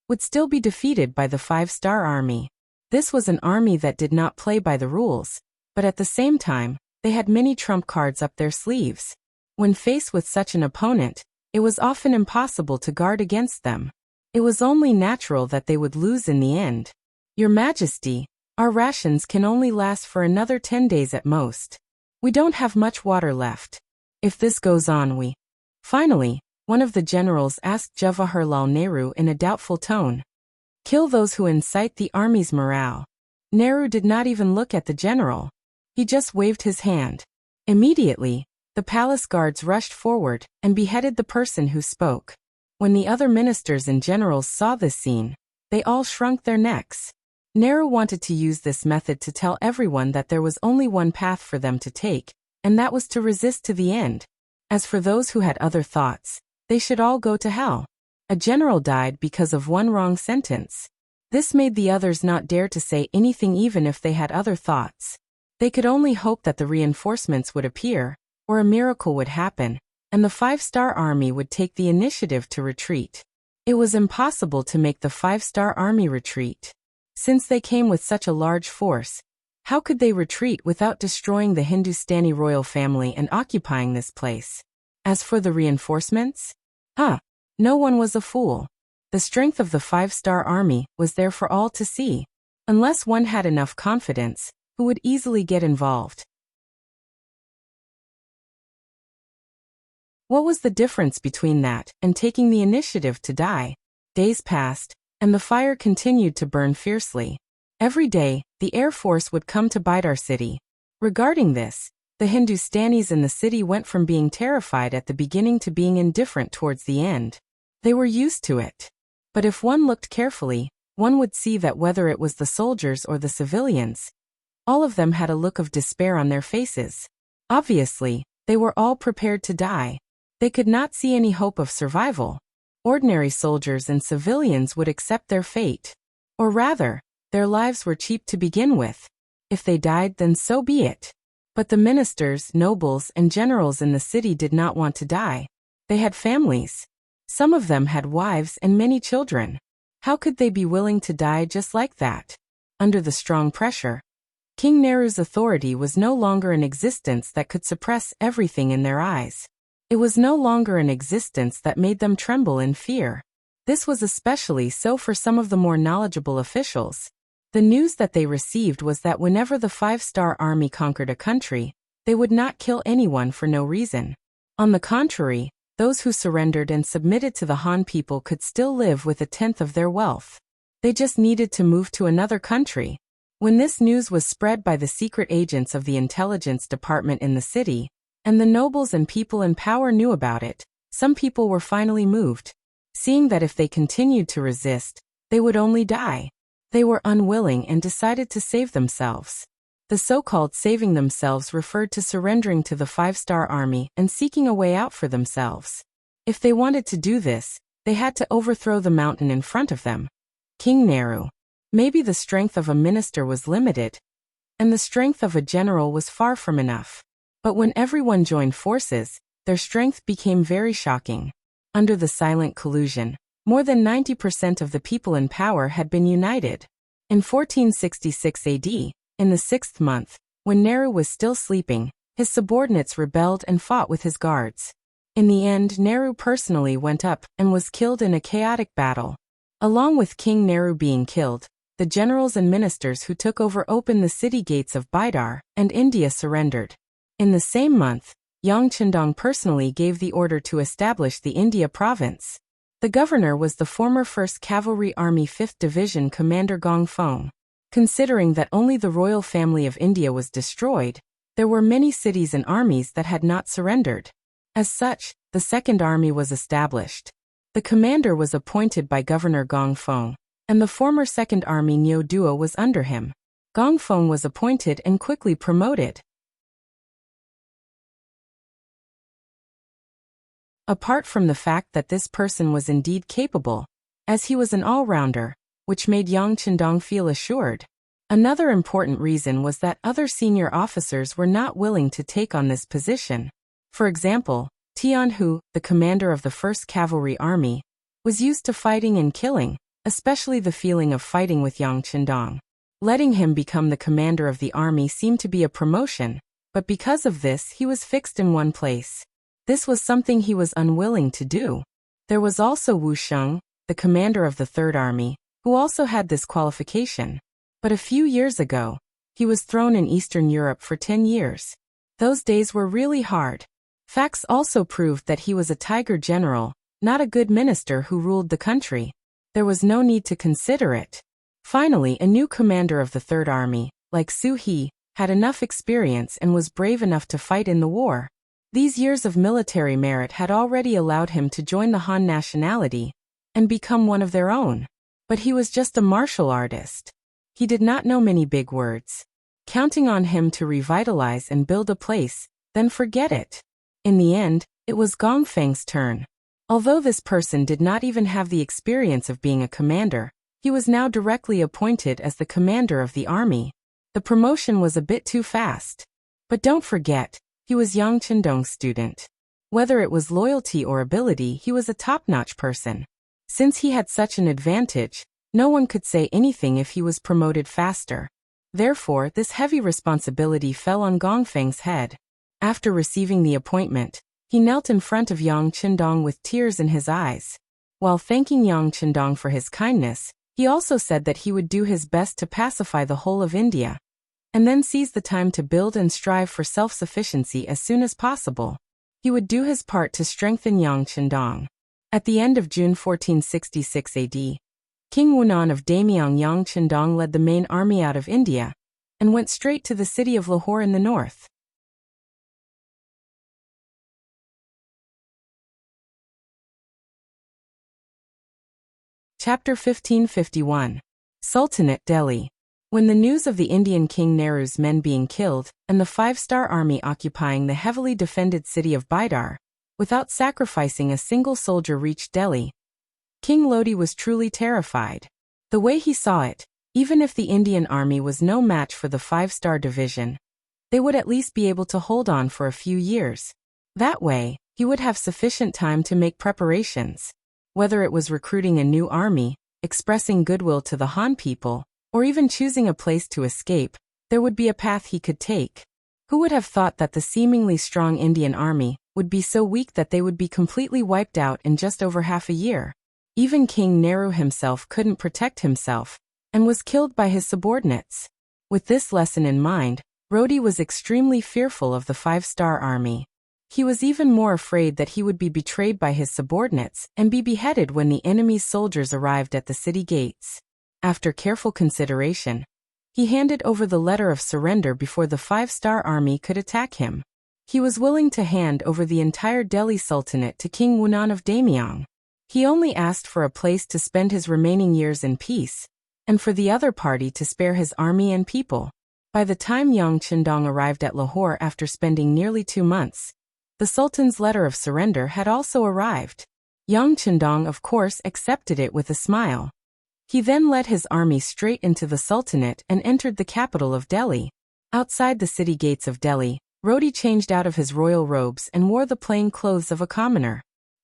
would still be defeated by the 5-star army. This was an army that did not play by the rules, but at the same time, they had many trump cards up their sleeves. When faced with such an opponent, it was often impossible to guard against them. It was only natural that they would lose in the end. Your Majesty, our rations can only last for another 10 days at most. We don't have much water left. If this goes on, we... Finally, one of the generals asked Jawaharlal Nehru in a doubtful tone. Kill those who incite the army's morale. Nehru did not even look at the general. He just waved his hand. Immediately, the palace guards rushed forward and beheaded the person who spoke. When the other ministers and generals saw this scene, they all shrunk their necks. Nehru wanted to use this method to tell everyone that there was only one path for them to take, and that was to resist to the end. As for those who had other thoughts, they should all go to hell. A general died because of one wrong sentence. This made the others not dare to say anything even if they had other thoughts. They could only hope that the reinforcements would appear, or a miracle would happen, and the 5-star army would take the initiative to retreat. It was impossible to make the 5-star army retreat. Since they came with such a large force, how could they retreat without destroying the Hindustani royal family and occupying this place? As for the reinforcements? No one was a fool. The strength of the 5-star army was there for all to see. Unless one had enough confidence, who would easily get involved? What was the difference between that and taking the initiative to die? Days passed, and the fire continued to burn fiercely. Every day, the Air Force would come to Bidar city. Regarding this, the Hindustanis in the city went from being terrified at the beginning to being indifferent towards the end. They were used to it. But if one looked carefully, one would see that whether it was the soldiers or the civilians, All of them had a look of despair on their faces. Obviously, they were all prepared to die. They could not see any hope of survival. Ordinary soldiers and civilians would accept their fate. Or rather, their lives were cheap to begin with. If they died, then so be it. But the ministers, nobles, and generals in the city did not want to die. They had families. Some of them had wives and many children. How could they be willing to die just like that? Under the strong pressure, King Nehru's authority was no longer an existence that could suppress everything in their eyes. It was no longer an existence that made them tremble in fear. This was especially so for some of the more knowledgeable officials. The news that they received was that whenever the five-star army conquered a country, they would not kill anyone for no reason. On the contrary, those who surrendered and submitted to the Han people could still live with a tenth of their wealth. They just needed to move to another country. When this news was spread by the secret agents of the intelligence department in the city, and the nobles and people in power knew about it, some people were finally moved. Seeing that if they continued to resist, they would only die. They were unwilling and decided to save themselves. The so-called saving themselves referred to surrendering to the five-star army and seeking a way out for themselves. If they wanted to do this, they had to overthrow the mountain in front of them. King Nehru. Maybe the strength of a minister was limited, and the strength of a general was far from enough. But when everyone joined forces, their strength became very shocking. Under the silent collusion, more than 90% of the people in power had been united. In 1466 AD, in the 6th month, when Nehru was still sleeping, his subordinates rebelled and fought with his guards. In the end, Nehru personally went up and was killed in a chaotic battle. Along with King Nehru being killed, the generals and ministers who took over opened the city gates of Bidar, and India surrendered. In the same month, Yang Chendong personally gave the order to establish the India province. The governor was the former 1st Cavalry Army 5th Division Commander Gong Feng. Considering that only the royal family of India was destroyed, there were many cities and armies that had not surrendered. As such, the Second Army was established. The commander was appointed by Governor Gong Feng, and the former Second Army Nyo Duo was under him. Gong Feng was appointed and quickly promoted. Apart from the fact that this person was indeed capable, as he was an all-rounder, which made Yang Chendong feel assured. Another important reason was that other senior officers were not willing to take on this position. For example, Tian Hu, the commander of the 1st Cavalry Army, was used to fighting and killing, especially the feeling of fighting with Yang Chendong. Letting him become the commander of the army seemed to be a promotion, but because of this he was fixed in one place. This was something he was unwilling to do. There was also Wu Sheng, the commander of the 3rd Army, who also had this qualification. But a few years ago, he was thrown in Eastern Europe for 10 years. Those days were really hard. Facts also proved that he was a tiger general, not a good minister who ruled the country. There was no need to consider it. Finally, a new commander of the 3rd Army, like Su He, had enough experience and was brave enough to fight in the war. These years of military merit had already allowed him to join the Han nationality and become one of their own. But he was just a martial artist. He did not know many big words. Counting on him to revitalize and build a place, then forget it. In the end, it was Gong Feng's turn. Although this person did not even have the experience of being a commander, he was now directly appointed as the commander of the army. The promotion was a bit too fast. But don't forget, he was Yang Chendong's student. Whether it was loyalty or ability, he was a top-notch person. Since he had such an advantage, no one could say anything if he was promoted faster. Therefore, this heavy responsibility fell on Gong Feng's head. After receiving the appointment, he knelt in front of Yang Chendong with tears in his eyes. While thanking Yang Chendong for his kindness, he also said that he would do his best to pacify the whole of India, and then seize the time to build and strive for self-sufficiency as soon as possible. He would do his part to strengthen Yang Chendong. At the end of June 1466 AD, King Wunan of Daimyong Yang Chendong led the main army out of India and went straight to the city of Lahore in the north. Chapter 1551. Sultanate Delhi. When the news of the Indian King Nehru's men being killed and the five-star army occupying the heavily defended city of Bidar, without sacrificing a single soldier reached Delhi, King Lodi was truly terrified. The way he saw it, even if the Indian army was no match for the five-star division, they would at least be able to hold on for a few years. That way, he would have sufficient time to make preparations. Whether it was recruiting a new army, expressing goodwill to the Han people, or even choosing a place to escape, there would be a path he could take. Who would have thought that the seemingly strong Indian army would be so weak that they would be completely wiped out in just over half a year? Even King Nehru himself couldn't protect himself, and was killed by his subordinates. With this lesson in mind, Rodi was extremely fearful of the five-star army. He was even more afraid that he would be betrayed by his subordinates and be beheaded when the enemy's soldiers arrived at the city gates. After careful consideration, he handed over the letter of surrender before the five-star army could attack him. He was willing to hand over the entire Delhi Sultanate to King Wunan of Daimyong. He only asked for a place to spend his remaining years in peace, and for the other party to spare his army and people. By the time Yang Chindong arrived at Lahore after spending nearly 2 months, the Sultan's letter of surrender had also arrived. Yang Chindong, of course, accepted it with a smile. He then led his army straight into the Sultanate and entered the capital of Delhi. Outside the city gates of Delhi, Rodi changed out of his royal robes and wore the plain clothes of a commoner.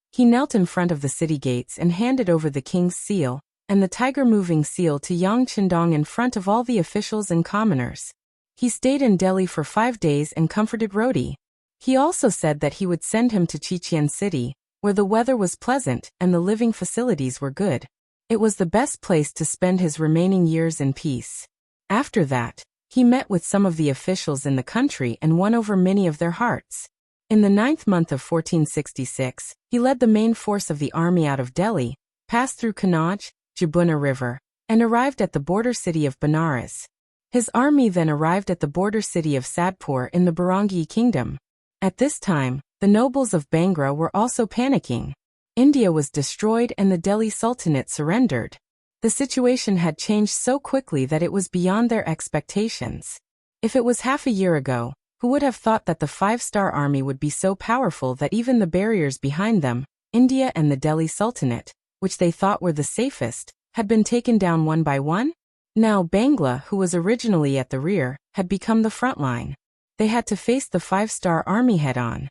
He knelt in front of the city gates and handed over the king's seal and the tiger-moving seal to Yang Chindong in front of all the officials and commoners. He stayed in Delhi for 5 days and comforted Rodi. He also said that he would send him to Chichen City, where the weather was pleasant and the living facilities were good. It was the best place to spend his remaining years in peace. After that, he met with some of the officials in the country and won over many of their hearts. In the 9th month of 1466, he led the main force of the army out of Delhi, passed through Kannauj, Jabuna River, and arrived at the border city of Benares. His army then arrived at the border city of Sadpur in the Barangi kingdom. At this time, the nobles of Bangra were also panicking. India was destroyed and the Delhi Sultanate surrendered. The situation had changed so quickly that it was beyond their expectations. If it was half a year ago, who would have thought that the five-star army would be so powerful that even the barriers behind them, India and the Delhi Sultanate, which they thought were the safest, had been taken down one by one? Now Bangla, who was originally at the rear, had become the front line. They had to face the five-star army head-on.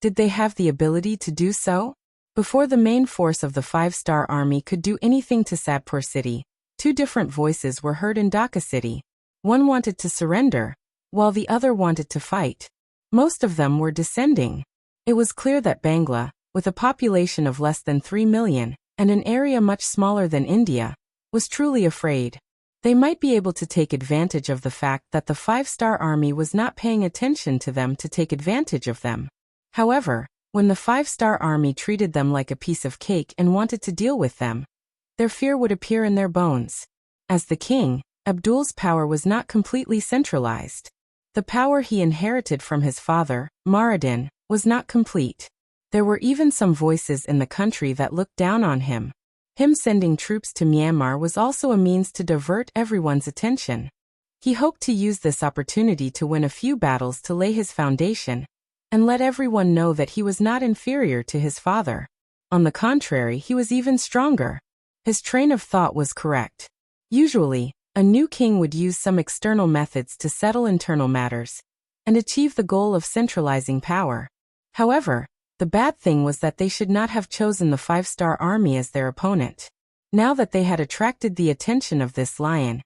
Did they have the ability to do so? Before the main force of the five-star army could do anything to Sadpur city, 2 different voices were heard in Dhaka city. One wanted to surrender, while the other wanted to fight. Most of them were descending. It was clear that Bangla, with a population of less than 3 million, and an area much smaller than India, was truly afraid. They might be able to take advantage of the fact that the five-star army was not paying attention to them to take advantage of them. However, when the five-star army treated them like a piece of cake and wanted to deal with them, their fear would appear in their bones. As the king, Abdul's power was not completely centralized. The power he inherited from his father, Muradin, was not complete. There were even some voices in the country that looked down on him. Him sending troops to Myanmar was also a means to divert everyone's attention. He hoped to use this opportunity to win a few battles to lay his foundation, and let everyone know that he was not inferior to his father. On the contrary, he was even stronger. His train of thought was correct. Usually, a new king would use some external methods to settle internal matters and achieve the goal of centralizing power. However, the bad thing was that they should not have chosen the five-star army as their opponent. Now that they had attracted the attention of this lion,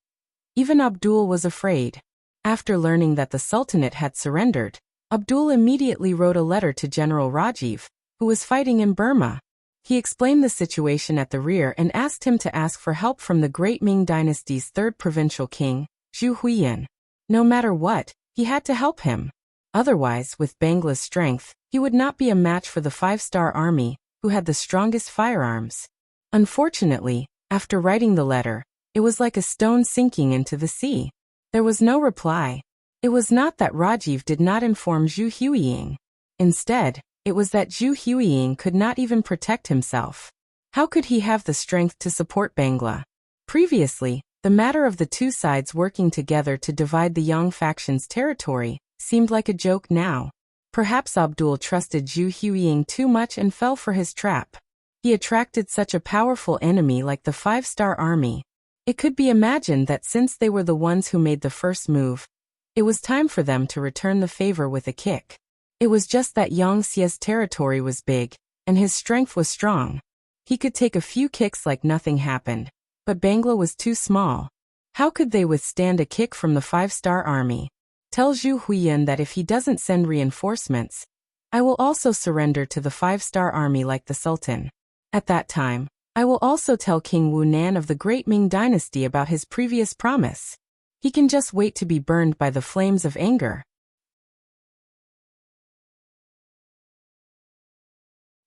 even Abdul was afraid. After learning that the Sultanate had surrendered, Abdul immediately wrote a letter to General Rajiv, who was fighting in Burma. He explained the situation at the rear and asked him to ask for help from the great Ming dynasty's 3rd provincial king, Zhu Huiyan. No matter what, he had to help him. Otherwise, with Bangla's strength, he would not be a match for the five-star army, who had the strongest firearms. Unfortunately, after writing the letter, it was like a stone sinking into the sea. There was no reply. It was not that Rajiv did not inform Zhu Huiying. Instead, it was that Zhu Huiying could not even protect himself. How could he have the strength to support Bangla? Previously, the matter of the two sides working together to divide the Yang faction's territory seemed like a joke now. Perhaps Abdul trusted Zhu Huiying too much and fell for his trap. He attracted such a powerful enemy like the five-star army. It could be imagined that since they were the ones who made the first move, it was time for them to return the favor with a kick. It was just that Yang Xia's territory was big, and his strength was strong. He could take a few kicks like nothing happened, but Bangla was too small. How could they withstand a kick from the five-star army? Tell Zhu Huiyan that if he doesn't send reinforcements, I will also surrender to the five-star army like the Sultan. At that time, I will also tell King Wu Nan of the Great Ming Dynasty about his previous promise. He can just wait to be burned by the flames of anger.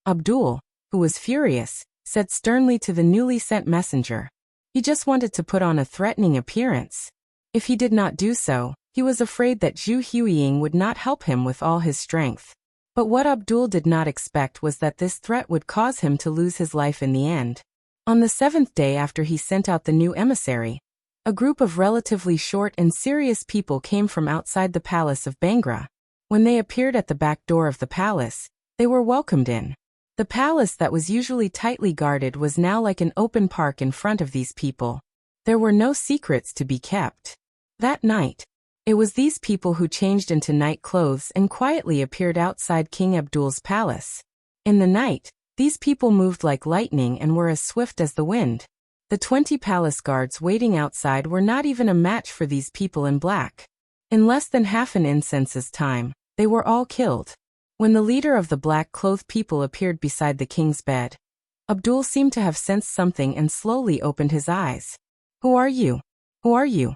Abdul, who was furious, said sternly to the newly sent messenger. He just wanted to put on a threatening appearance. If he did not do so, he was afraid that Zhu Huiying would not help him with all his strength. But what Abdul did not expect was that this threat would cause him to lose his life in the end. On the 7th day after he sent out the new emissary, a group of relatively short and serious people came from outside the palace of Bangra. When they appeared at the back door of the palace, they were welcomed in. The palace that was usually tightly guarded was now like an open park in front of these people. There were no secrets to be kept. That night, it was these people who changed into night clothes and quietly appeared outside King Abdul's palace. In the night, these people moved like lightning and were as swift as the wind. The 20 palace guards waiting outside were not even a match for these people in black. In less than half an instance's time, they were all killed. When the leader of the black-clothed people appeared beside the king's bed, Abdul seemed to have sensed something and slowly opened his eyes. "Who are you? Who are you?"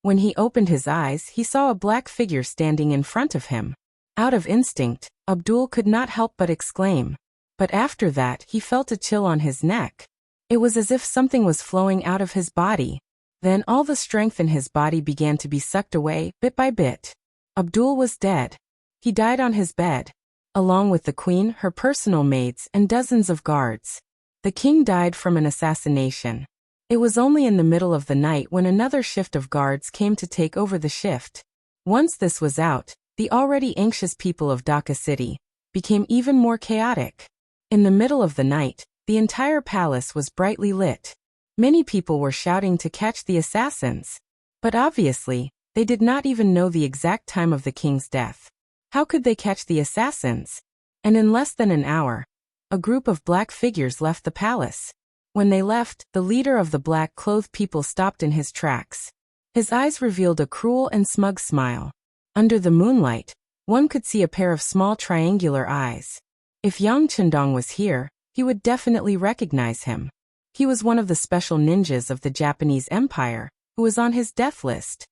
When he opened his eyes, he saw a black figure standing in front of him. Out of instinct, Abdul could not help but exclaim. But after that, he felt a chill on his neck. It was as if something was flowing out of his body. Then all the strength in his body began to be sucked away, bit by bit. Abdul was dead. He died on his bed, along with the queen, her personal maids, and dozens of guards. The king died from an assassination. It was only in the middle of the night when another shift of guards came to take over the shift. Once this was out, the already anxious people of Dhaka City became even more chaotic. In the middle of the night, the entire palace was brightly lit. Many people were shouting to catch the assassins. But obviously, they did not even know the exact time of the king's death. How could they catch the assassins? And in less than an hour, a group of black figures left the palace. When they left, the leader of the black-clothed people stopped in his tracks. His eyes revealed a cruel and smug smile. Under the moonlight, one could see a pair of small triangular eyes. If Yang Chendong was here, he would definitely recognize him. He was one of the special ninjas of the Japanese Empire, who was on his death list.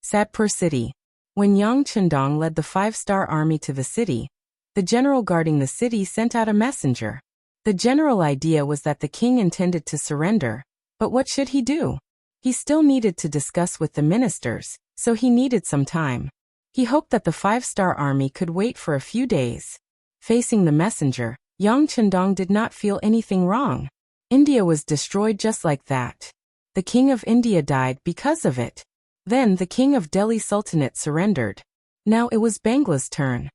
Sadpur City. When Yang Chendong led the five-star army to the city, the general guarding the city sent out a messenger. The general idea was that the king intended to surrender, but what should he do? He still needed to discuss with the ministers, so he needed some time. He hoped that the five-star army could wait for a few days. Facing the messenger, Yang Chendong did not feel anything wrong. India was destroyed just like that. The king of India died because of it. Then the king of Delhi Sultanate surrendered. Now it was Bangla's turn.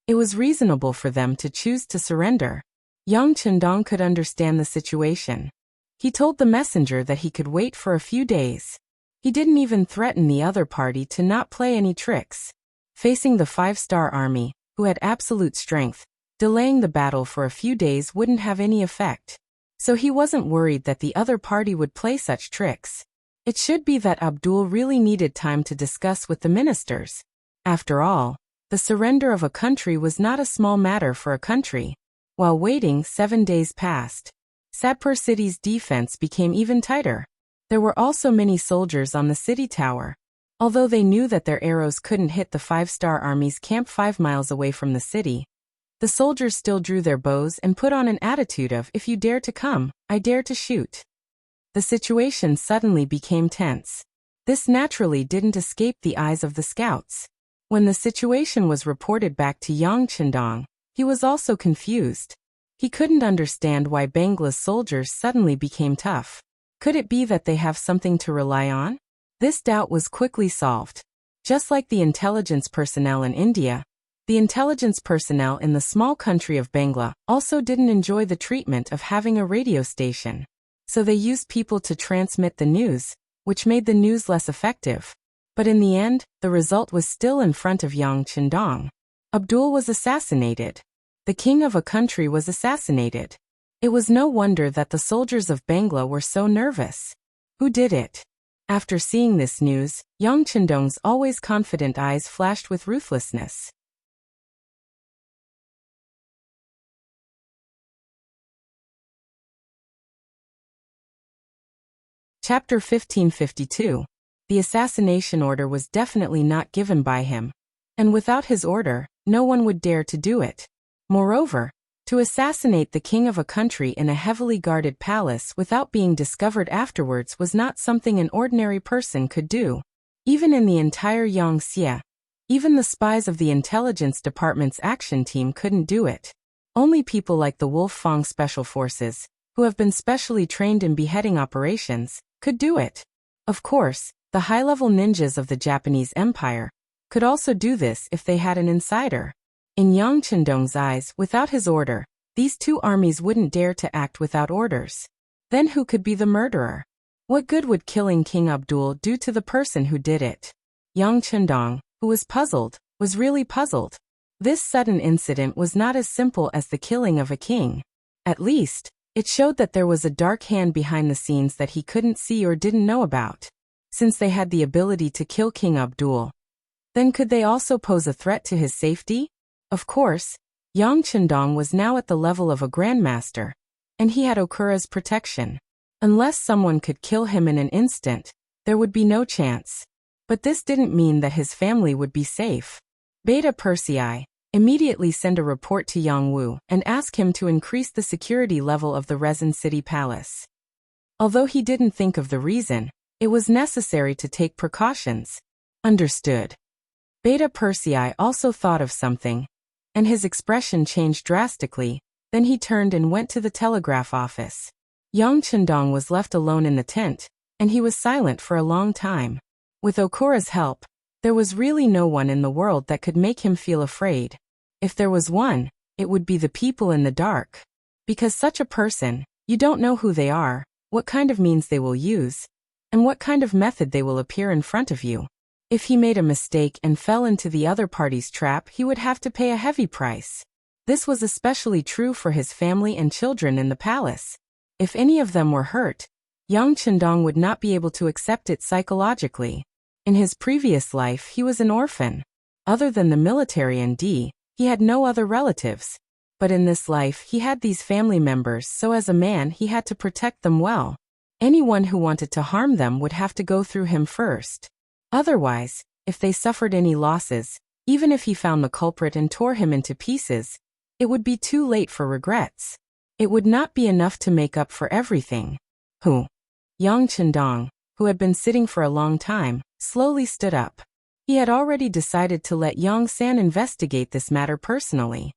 It was reasonable for them to choose to surrender. Yang Chendong could understand the situation. He told the messenger that he could wait for a few days. He didn't even threaten the other party to not play any tricks. Facing the five-star army, who had absolute strength, delaying the battle for a few days wouldn't have any effect. So he wasn't worried that the other party would play such tricks. It should be that Abdul really needed time to discuss with the ministers. After all, the surrender of a country was not a small matter for a country. While waiting, 7 days passed. Sadpur city's defense became even tighter. There were also many soldiers on the city tower. Although they knew that their arrows couldn't hit the five-star army's camp 5 miles away from the city, the soldiers still drew their bows and put on an attitude of, "If you dare to come, I dare to shoot." The situation suddenly became tense. This naturally didn't escape the eyes of the scouts. When the situation was reported back to Yang Chendong, He was also confused. He couldn't understand why Bangla's soldiers suddenly became tough. Could it be that they have something to rely on? This doubt was quickly solved. Just like the intelligence personnel in India, the intelligence personnel in the small country of Bangla also didn't enjoy the treatment of having a radio station. So they used people to transmit the news, which made the news less effective. But in the end, the result was still in front of Yang Chendong. Abdul was assassinated. The king of a country was assassinated. It was no wonder that the soldiers of Bangla were so nervous. Who did it? After seeing this news, Yang Chendong's always confident eyes flashed with ruthlessness. Chapter 1552. The assassination order was definitely not given by him. And without his order, no one would dare to do it. Moreover, to assassinate the king of a country in a heavily guarded palace without being discovered afterwards was not something an ordinary person could do. Even in the entire Wuxia, even the spies of the intelligence department's action team couldn't do it. Only people like the Wolf Fang Special Forces, who have been specially trained in beheading operations, could do it. Of course, the high-level ninjas of the Japanese Empire could also do this if they had an insider. In Yang Chendong's eyes, without his order, these two armies wouldn't dare to act without orders. Then who could be the murderer? What good would killing King Abdul do to the person who did it? Yang Chendong, who was puzzled, was really puzzled. This sudden incident was not as simple as the killing of a king. At least, it showed that there was a dark hand behind the scenes that he couldn't see or didn't know about. Since they had the ability to kill King Abdul, then could they also pose a threat to his safety? Of course, Yang Chendong was now at the level of a grandmaster, and he had Okura's protection. Unless someone could kill him in an instant, there would be no chance. But this didn't mean that his family would be safe. Beta Persei immediately sent a report to Yang Wu and asked him to increase the security level of the Resin City Palace. Although he didn't think of the reason, it was necessary to take precautions. Understood. Beta Persei also thought of something, and his expression changed drastically. Then he turned and went to the telegraph office. Yang Chendong was left alone in the tent, and he was silent for a long time. With Okura's help, there was really no one in the world that could make him feel afraid. If there was one, it would be the people in the dark. Because such a person, you don't know who they are, what kind of means they will use, and what kind of method they will appear in front of you. If he made a mistake and fell into the other party's trap, he would have to pay a heavy price. This was especially true for his family and children in the palace. If any of them were hurt, Yang Chendong would not be able to accept it psychologically. In his previous life, he was an orphan. Other than the military and he had no other relatives. But in this life, he had these family members, so as a man, he had to protect them well. Anyone who wanted to harm them would have to go through him first. Otherwise, if they suffered any losses, even if he found the culprit and tore him into pieces, it would be too late for regrets. It would not be enough to make up for everything. Yang Chendong, who had been sitting for a long time, slowly stood up. He had already decided to let Yang San investigate this matter personally.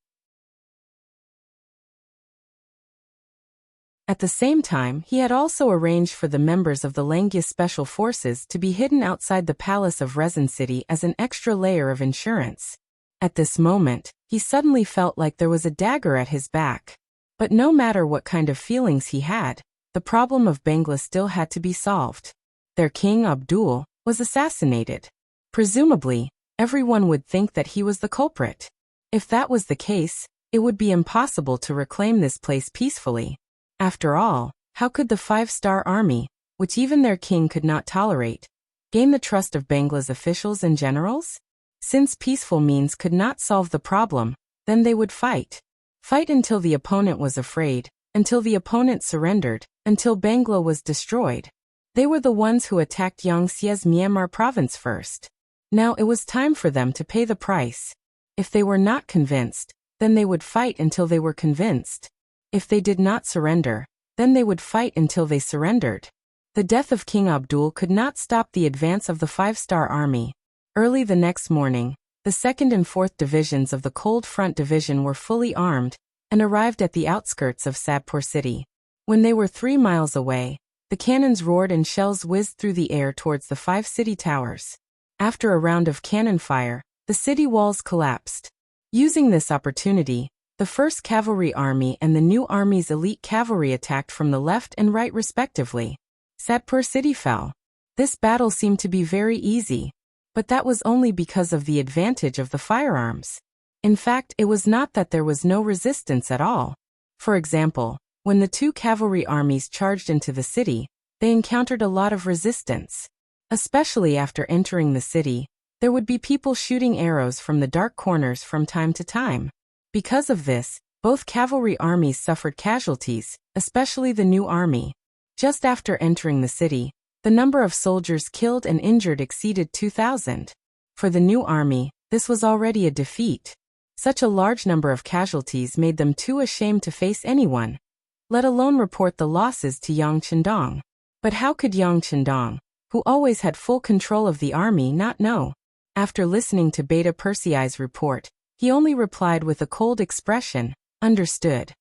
At the same time, he had also arranged for the members of the Langia Special Forces to be hidden outside the palace of Resin City as an extra layer of insurance. At this moment, he suddenly felt like there was a dagger at his back. But no matter what kind of feelings he had, the problem of Bangla still had to be solved. Their king Abdul was assassinated. Presumably, everyone would think that he was the culprit. If that was the case, it would be impossible to reclaim this place peacefully. After all, how could the five-star army, which even their king could not tolerate, gain the trust of Bangla's officials and generals? Since peaceful means could not solve the problem, then they would fight. Fight until the opponent was afraid, until the opponent surrendered, until Bangla was destroyed. They were the ones who attacked Yangtze's Myanmar province first. Now it was time for them to pay the price. If they were not convinced, then they would fight until they were convinced. If they did not surrender, then they would fight until they surrendered. The death of King Abdul could not stop the advance of the five-star army. Early the next morning, The 2nd and 4th divisions of the Cold Front Division were fully armed and arrived at the outskirts of Sadpur city. When they were 3 miles away, the cannons roared and shells whizzed through the air towards the 5 city towers. After a round of cannon fire, the city walls collapsed. Using this opportunity, the 1st Cavalry Army and the new army's elite cavalry attacked from the left and right respectively. Sadpur city fell. This battle seemed to be very easy, but that was only because of the advantage of the firearms. In fact, it was not that there was no resistance at all. For example, when the 2 cavalry armies charged into the city, they encountered a lot of resistance. Especially after entering the city, there would be people shooting arrows from the dark corners from time to time. Because of this, both cavalry armies suffered casualties, especially the new army. Just after entering the city, the number of soldiers killed and injured exceeded 2,000. For the new army, this was already a defeat. Such a large number of casualties made them too ashamed to face anyone, let alone report the losses to Yang Chendong. But how could Yang Chendong, who always had full control of the army, not know? After listening to Beta Persei's report, he only replied with a cold expression, "Understood."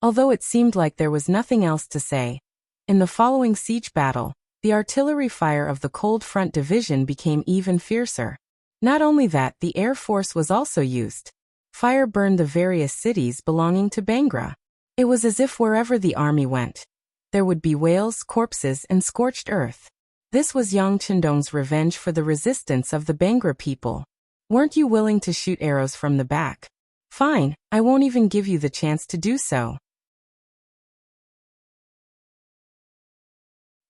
Although it seemed like there was nothing else to say, in the following siege battle, the artillery fire of the Cold Front Division became even fiercer. Not only that, the air force was also used. Fire burned the various cities belonging to Bangra. It was as if wherever the army went, there would be whales, corpses, and scorched earth. This was Yang Chendong's revenge for the resistance of the Bangra people. Weren't you willing to shoot arrows from the back? Fine, I won't even give you the chance to do so.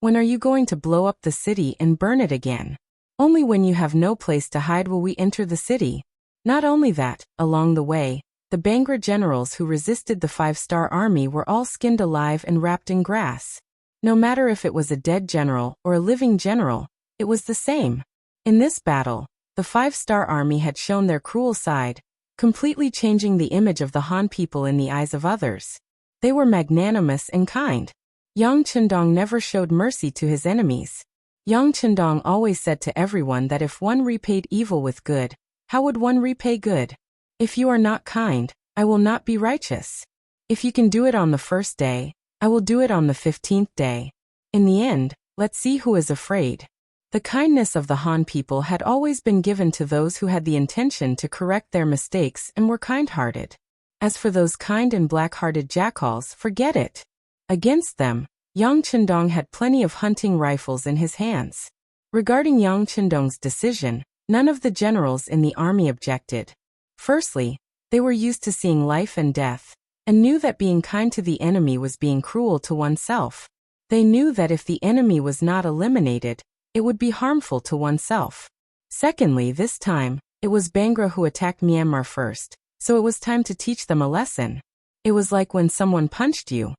When are you going to blow up the city and burn it again? Only when you have no place to hide will we enter the city. Not only that, along the way, the Bangra generals who resisted the 5-star army were all skinned alive and wrapped in grass. No matter if it was a dead general or a living general, it was the same. In this battle, the 5-star army had shown their cruel side, completely changing the image of the Han people in the eyes of others. They were magnanimous and kind. Yang Chendong never showed mercy to his enemies. Yang Chendong always said to everyone that if one repaid evil with good, how would one repay good? If you are not kind, I will not be righteous. If you can do it on the 1st day, I will do it on the 15th day. In the end, let's see who is afraid. The kindness of the Han people had always been given to those who had the intention to correct their mistakes and were kind-hearted. As for those kind and black-hearted jackals, forget it. Against them, Yang Chendong had plenty of hunting rifles in his hands. Regarding Yang Chendong's decision, none of the generals in the army objected. Firstly, they were used to seeing life and death, and knew that being kind to the enemy was being cruel to oneself. They knew that if the enemy was not eliminated, it would be harmful to oneself. Secondly, this time, it was Bangra who attacked Myanmar first, so it was time to teach them a lesson. It was like when someone punched you.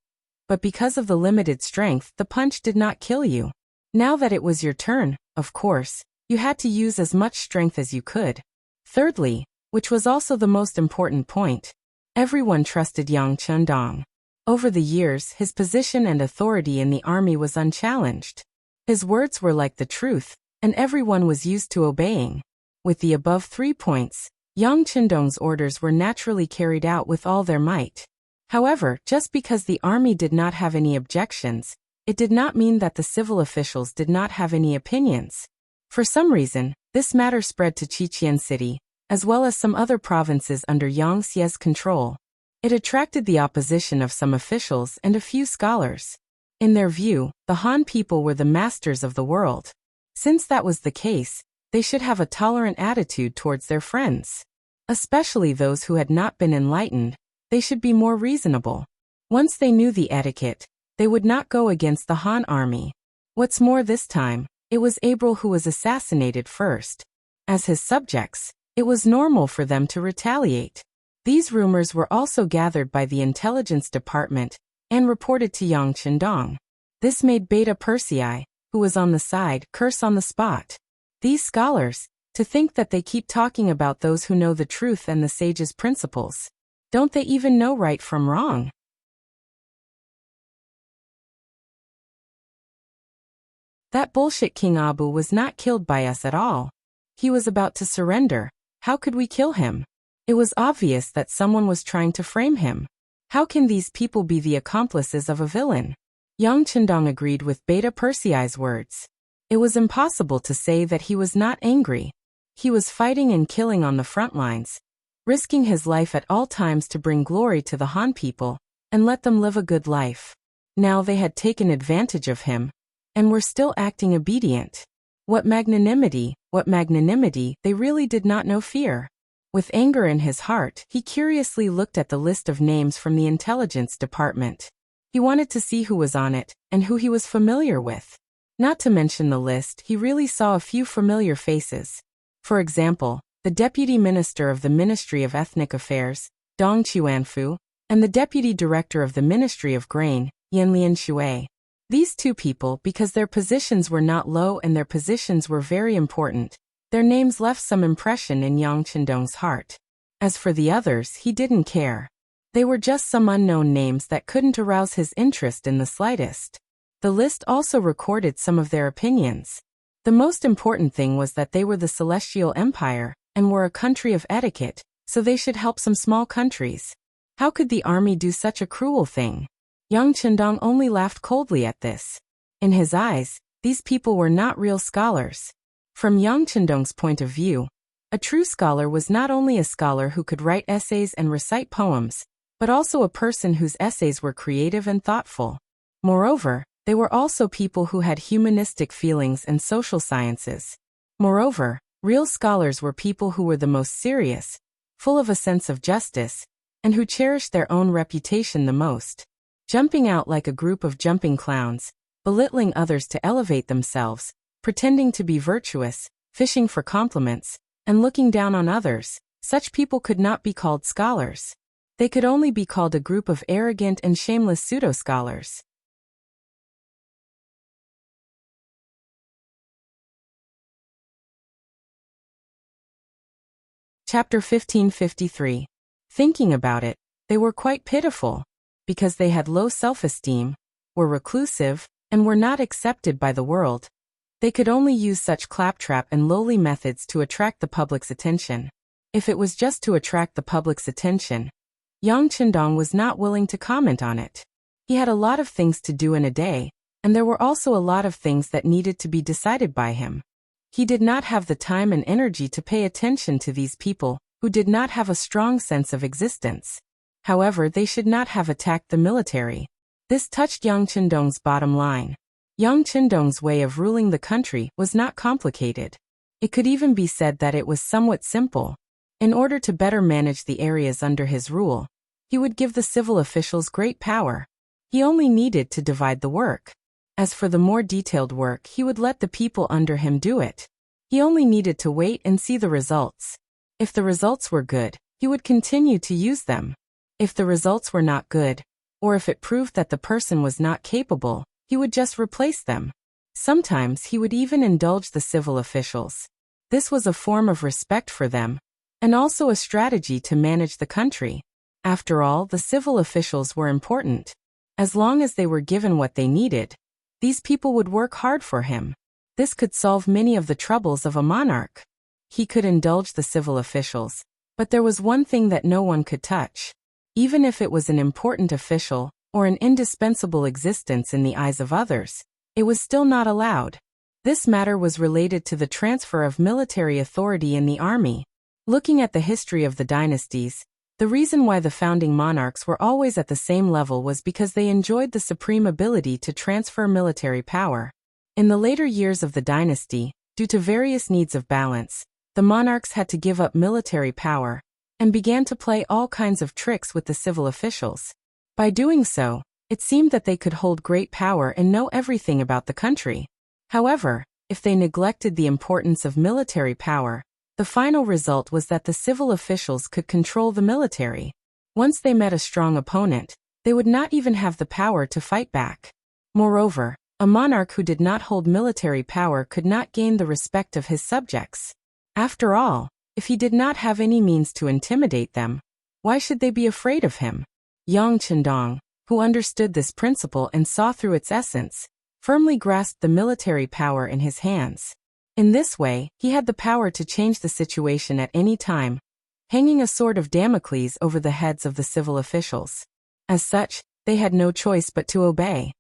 But because of the limited strength, the punch did not kill you. Now that it was your turn, of course, you had to use as much strength as you could. Thirdly, which was also the most important point, everyone trusted Yang Chendong. Over the years, his position and authority in the army was unchallenged. His words were like the truth, and everyone was used to obeying. With the above 3 points, Yang Chendong's orders were naturally carried out with all their might. However, just because the army did not have any objections, it did not mean that the civil officials did not have any opinions. For some reason, this matter spread to Chichen City, as well as some other provinces under Yang Xie's control. It attracted the opposition of some officials and a few scholars. In their view, the Han people were the masters of the world. Since that was the case, they should have a tolerant attitude towards their friends. Especially those who had not been enlightened, they should be more reasonable. Once they knew the etiquette, they would not go against the Han army. What's more, this time, it was April who was assassinated first. As his subjects, it was normal for them to retaliate. These rumors were also gathered by the intelligence department and reported to Yang Chendong. This made Beta Persei, who was on the side, curse on the spot. These scholars, to think that they keep talking about those who know the truth and the sage's principles. Don't they even know right from wrong? That bullshit King Abu was not killed by us at all. He was about to surrender, How could we kill him? It was obvious that someone was trying to frame him. How can these people be the accomplices of a villain? Yang Chendong agreed with Beta Persei's words. It was impossible to say that he was not angry. He was fighting and killing on the front lines, risking his life at all times to bring glory to the Han people and let them live a good life. Now they had taken advantage of him and were still acting obedient. What magnanimity, they really did not know fear. With anger in his heart, he curiously looked at the list of names from the intelligence department. He wanted to see who was on it and who he was familiar with. Not to mention the list, he really saw a few familiar faces. For example, the Deputy Minister of the Ministry of Ethnic Affairs, Dong Chuanfu, and the Deputy Director of the Ministry of Grain, Yanlian Shui. These two people, because their positions were not low and their positions were very important, their names left some impression in Yang Chendong's heart. As for the others, he didn't care. They were just some unknown names that couldn't arouse his interest in the slightest. The list also recorded some of their opinions. The most important thing was that they were the Celestial Empire and were a country of etiquette, so they should help some small countries. How could the army do such a cruel thing? Yang Chendong only laughed coldly at this. In his eyes, these people were not real scholars. From Yang Chendong's point of view, a true scholar was not only a scholar who could write essays and recite poems, but also a person whose essays were creative and thoughtful. Moreover, they were also people who had humanistic feelings and social sciences. Moreover, real scholars were people who were the most serious, full of a sense of justice, and who cherished their own reputation the most. Jumping out like a group of jumping clowns, belittling others to elevate themselves, pretending to be virtuous, fishing for compliments, and looking down on others, such people could not be called scholars. They could only be called a group of arrogant and shameless pseudo-scholars. Chapter 1553. Thinking about it, they were quite pitiful. Because they had low self-esteem, were reclusive, and were not accepted by the world, they could only use such claptrap and lowly methods to attract the public's attention. If it was just to attract the public's attention, Yang Chendong was not willing to comment on it. He had a lot of things to do in a day, and there were also a lot of things that needed to be decided by him. He did not have the time and energy to pay attention to these people who did not have a strong sense of existence. However, they should not have attacked the military. This touched Yang Chendong's bottom line. Yang Chendong's way of ruling the country was not complicated. It could even be said that it was somewhat simple. In order to better manage the areas under his rule, he would give the civil officials great power. He only needed to divide the work. As for the more detailed work, he would let the people under him do it. He only needed to wait and see the results. If the results were good, he would continue to use them. If the results were not good, or if it proved that the person was not capable, he would just replace them. Sometimes he would even indulge the civil officials. This was a form of respect for them, and also a strategy to manage the country. After all, the civil officials were important. As long as they were given what they needed, these people would work hard for him. This could solve many of the troubles of a monarch. He could indulge the civil officials, but there was one thing that no one could touch. Even if it was an important official, or an indispensable existence in the eyes of others, it was still not allowed. This matter was related to the transfer of military authority in the army. Looking at the history of the dynasties, the reason why the founding monarchs were always at the same level was because they enjoyed the supreme ability to transfer military power. In the later years of the dynasty, due to various needs of balance, the monarchs had to give up military power, and began to play all kinds of tricks with the civil officials. By doing so, it seemed that they could hold great power and know everything about the country. However, if they neglected the importance of military power, the final result was that the civil officials could control the military. Once they met a strong opponent, they would not even have the power to fight back. Moreover, a monarch who did not hold military power could not gain the respect of his subjects. After all, if he did not have any means to intimidate them, why should they be afraid of him? Yang Chendong, who understood this principle and saw through its essence, firmly grasped the military power in his hands. In this way, he had the power to change the situation at any time, hanging a sword of Damocles over the heads of the civil officials. As such, they had no choice but to obey.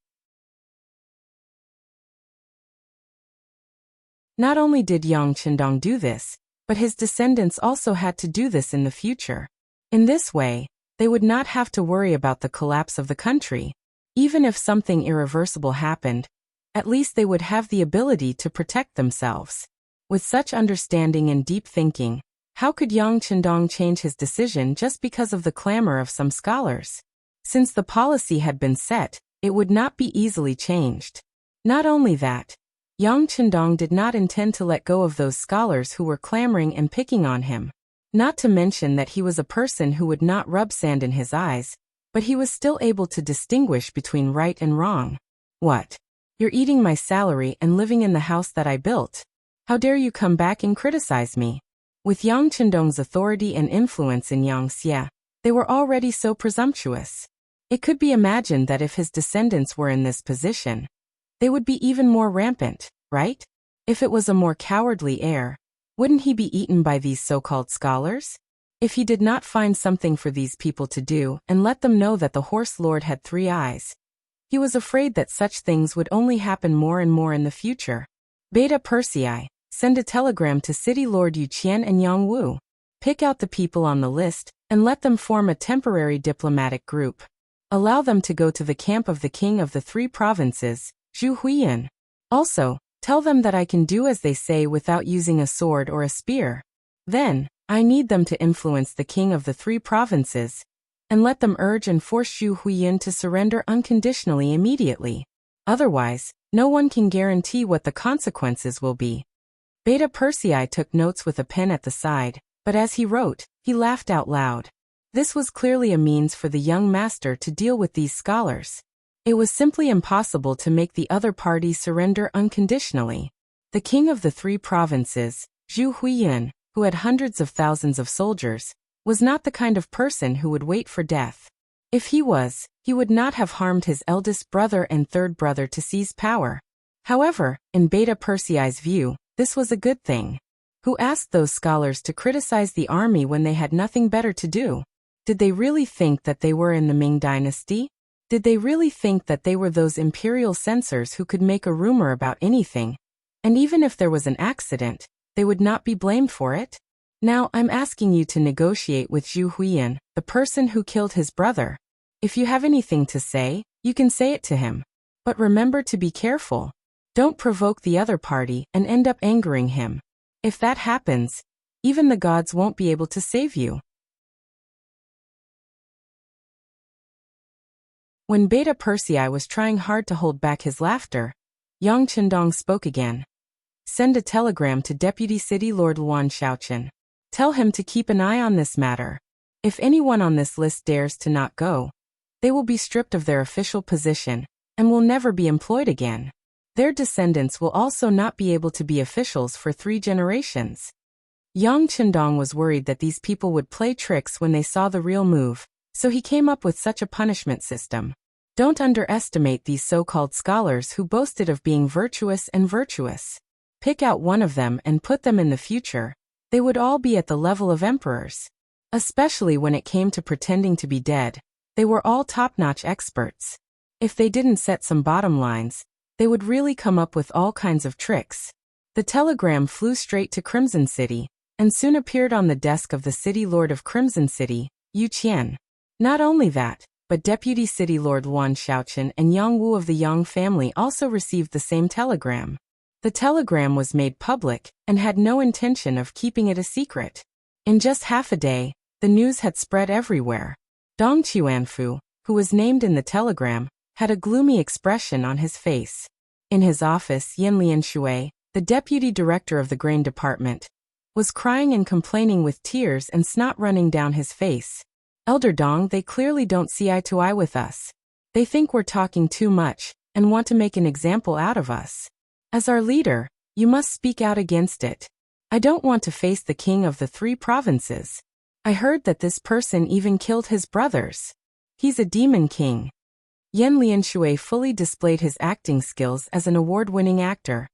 Not only did Yang Qindong do this, but his descendants also had to do this in the future. In this way, they would not have to worry about the collapse of the country. Even if something irreversible happened, at least they would have the ability to protect themselves. With such understanding and deep thinking, how could Yang Qindong change his decision just because of the clamor of some scholars? Since the policy had been set, it would not be easily changed. Not only that, Yang Qindong did not intend to let go of those scholars who were clamoring and picking on him. Not to mention that he was a person who would not rub sand in his eyes, but he was still able to distinguish between right and wrong. What? You're eating my salary and living in the house that I built. How dare you come back and criticize me? With Yang Qindong's authority and influence in Yangxia, they were already so presumptuous. It could be imagined that if his descendants were in this position, they would be even more rampant, right? If it was a more cowardly heir, wouldn't he be eaten by these so-called scholars? If he did not find something for these people to do and let them know that the horse lord had 3 eyes, he was afraid that such things would only happen more and more in the future. Beta Persei, send a telegram to City Lord Yu Qian and Yang Wu. Pick out the people on the list and let them form a temporary diplomatic group. Allow them to go to the camp of the king of the 3 provinces, Zhu Huiyan. Also, tell them that I can do as they say without using a sword or a spear. Then, I need them to influence the king of the 3 provinces, and let them urge and force Zhu Huiyan to surrender unconditionally immediately. Otherwise, no one can guarantee what the consequences will be. Beta Persei took notes with a pen at the side, but as he wrote, he laughed out loud. This was clearly a means for the young master to deal with these scholars. It was simply impossible to make the other party surrender unconditionally. The king of the 3 provinces, Zhu Huiyan, who had hundreds of thousands of soldiers, was not the kind of person who would wait for death. If he was, he would not have harmed his eldest brother and 3rd brother to seize power. However, in Beta Persei's view, this was a good thing. Who asked those scholars to criticize the army when they had nothing better to do? Did they really think that they were in the Ming dynasty? Did they really think that they were those imperial censors who could make a rumor about anything? And even if there was an accident, they would not be blamed for it? Now I'm asking you to negotiate with Zhu Huiyan, the person who killed his brother. If you have anything to say, you can say it to him. But remember to be careful. Don't provoke the other party and end up angering him. If that happens, even the gods won't be able to save you. When Beta Persei was trying hard to hold back his laughter, Yang Qindong spoke again. Send a telegram to Deputy City Lord Luan Shaoqian. Tell him to keep an eye on this matter. If anyone on this list dares to not go, they will be stripped of their official position and will never be employed again. Their descendants will also not be able to be officials for 3 generations. Yang Qindong was worried that these people would play tricks when they saw the real move, so he came up with such a punishment system. Don't underestimate these so-called scholars who boasted of being virtuous and virtuous. Pick out one of them and put them in the future. They would all be at the level of emperors. Especially when it came to pretending to be dead, they were all top-notch experts. If they didn't set some bottom lines, they would really come up with all kinds of tricks. The telegram flew straight to Crimson City, and soon appeared on the desk of the City Lord of Crimson City, Yu Qian. Not only that, but Deputy City Lord Luan Shaoqian and Yang Wu of the Yang family also received the same telegram. The telegram was made public, and had no intention of keeping it a secret. In just half a day, the news had spread everywhere. Dong Chuanfu, who was named in the telegram, had a gloomy expression on his face. In his office, Yan Lianshui, the deputy director of the grain department, was crying and complaining with tears and snot running down his face. Elder Dong, they clearly don't see eye to eye with us. They think we're talking too much, and want to make an example out of us. As our leader, you must speak out against it. I don't want to face the king of the 3 provinces. I heard that this person even killed his brothers. He's a demon king. Yan Lianshui fully displayed his acting skills as an award-winning actor.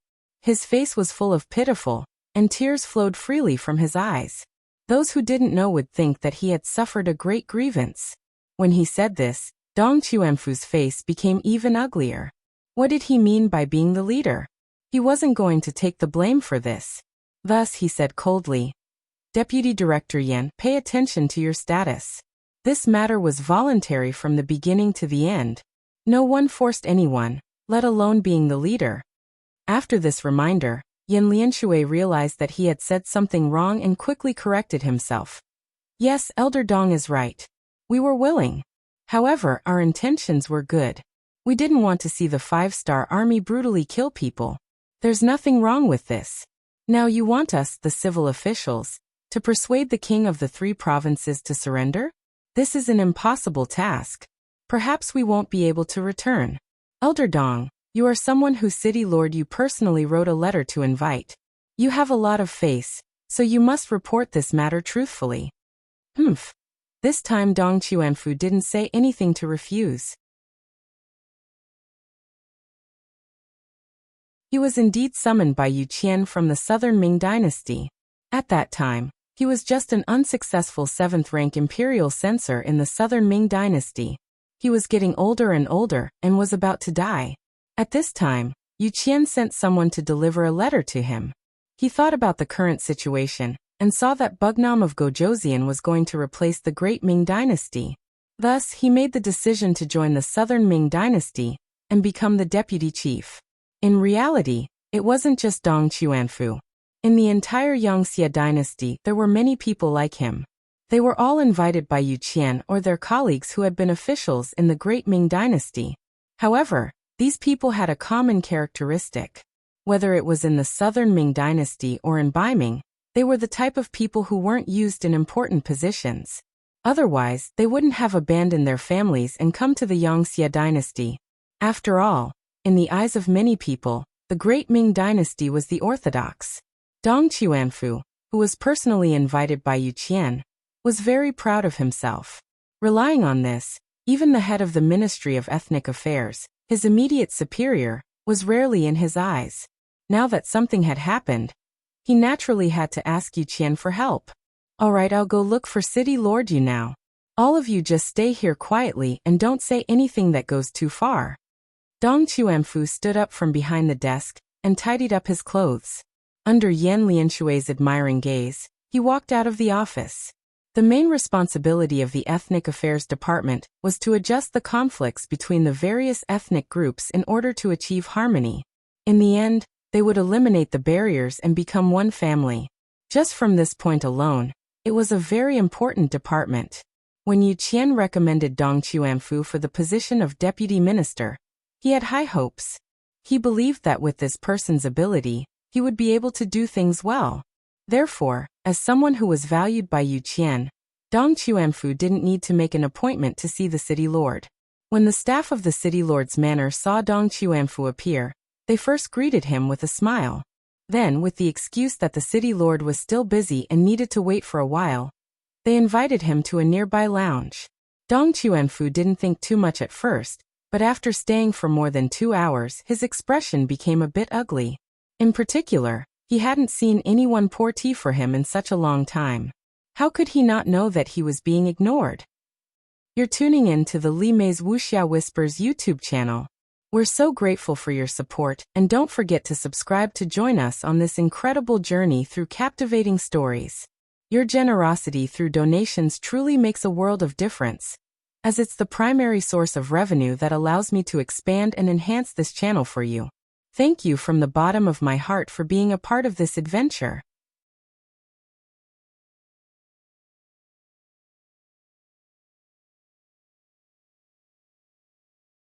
His face was full of pitiful, and tears flowed freely from his eyes. Those who didn't know would think that he had suffered a great grievance. When he said this, Dong Chuanfu's face became even uglier. What did he mean by being the leader? He wasn't going to take the blame for this. Thus he said coldly, "Deputy Director Yan, pay attention to your status. This matter was voluntary from the beginning to the end. No one forced anyone, let alone being the leader." After this reminder, Yan Lianshui realized that he had said something wrong and quickly corrected himself. "Yes, Elder Dong is right. We were willing. However, our intentions were good. We didn't want to see the 5-star army brutally kill people. There's nothing wrong with this. Now you want us, the civil officials, to persuade the king of the 3 provinces to surrender? This is an impossible task. Perhaps we won't be able to return. Elder Dong, you are someone whose city lord you personally wrote a letter to invite. You have a lot of face, so you must report this matter truthfully." Humph. This time Dong Chuanfu didn't say anything to refuse. He was indeed summoned by Yu Qian from the southern Ming dynasty. At that time, he was just an unsuccessful 7th-rank imperial censor in the southern Ming dynasty. He was getting older and older and was about to die. At this time, Yu Qian sent someone to deliver a letter to him. He thought about the current situation and saw that Bugnam of Gojoseon was going to replace the great Ming dynasty. Thus, he made the decision to join the southern Ming dynasty and become the deputy chief. In reality, it wasn't just Dong Chuanfu. In the entire Yangxia dynasty, there were many people like him. They were all invited by Yu Qian or their colleagues who had been officials in the great Ming dynasty. However, these people had a common characteristic. Whether it was in the southern Ming dynasty or in Baiming, they were the type of people who weren't used in important positions. Otherwise, they wouldn't have abandoned their families and come to the Yangxia dynasty. After all, in the eyes of many people, the great Ming dynasty was the orthodox. Dong Chuanfu, who was personally invited by Yu Qian, was very proud of himself. Relying on this, even the head of the Ministry of Ethnic Affairs, his immediate superior, was rarely in his eyes. Now that something had happened, he naturally had to ask Yu Qian for help. "All right, I'll go look for City Lord Yu now. All of you just stay here quietly and don't say anything that goes too far." Dong Chuanfu stood up from behind the desk and tidied up his clothes. Under Yan Lianshui's admiring gaze, he walked out of the office. The main responsibility of the Ethnic Affairs Department was to adjust the conflicts between the various ethnic groups in order to achieve harmony. In the end, they would eliminate the barriers and become one family. Just from this point alone, it was a very important department. When Yu Qian recommended Dong Chuanfu for the position of deputy minister, he had high hopes. He believed that with this person's ability, he would be able to do things well. Therefore, as someone who was valued by Yu Qian, Dong Chuanfu didn't need to make an appointment to see the city lord. When the staff of the city lord's manor saw Dong Chuanfu appear, they first greeted him with a smile. Then, with the excuse that the city lord was still busy and needed to wait for a while, they invited him to a nearby lounge. Dong Chuanfu didn't think too much at first, but after staying for more than 2 hours, his expression became a bit ugly. In particular, he hadn't seen anyone pour tea for him in such a long time. How could he not know that he was being ignored? You're tuning in to the Li Mei's Wuxia Whispers YouTube channel. We're so grateful for your support, and don't forget to subscribe to join us on this incredible journey through captivating stories. Your generosity through donations truly makes a world of difference, as it's the primary source of revenue that allows me to expand and enhance this channel for you. Thank you from the bottom of my heart for being a part of this adventure.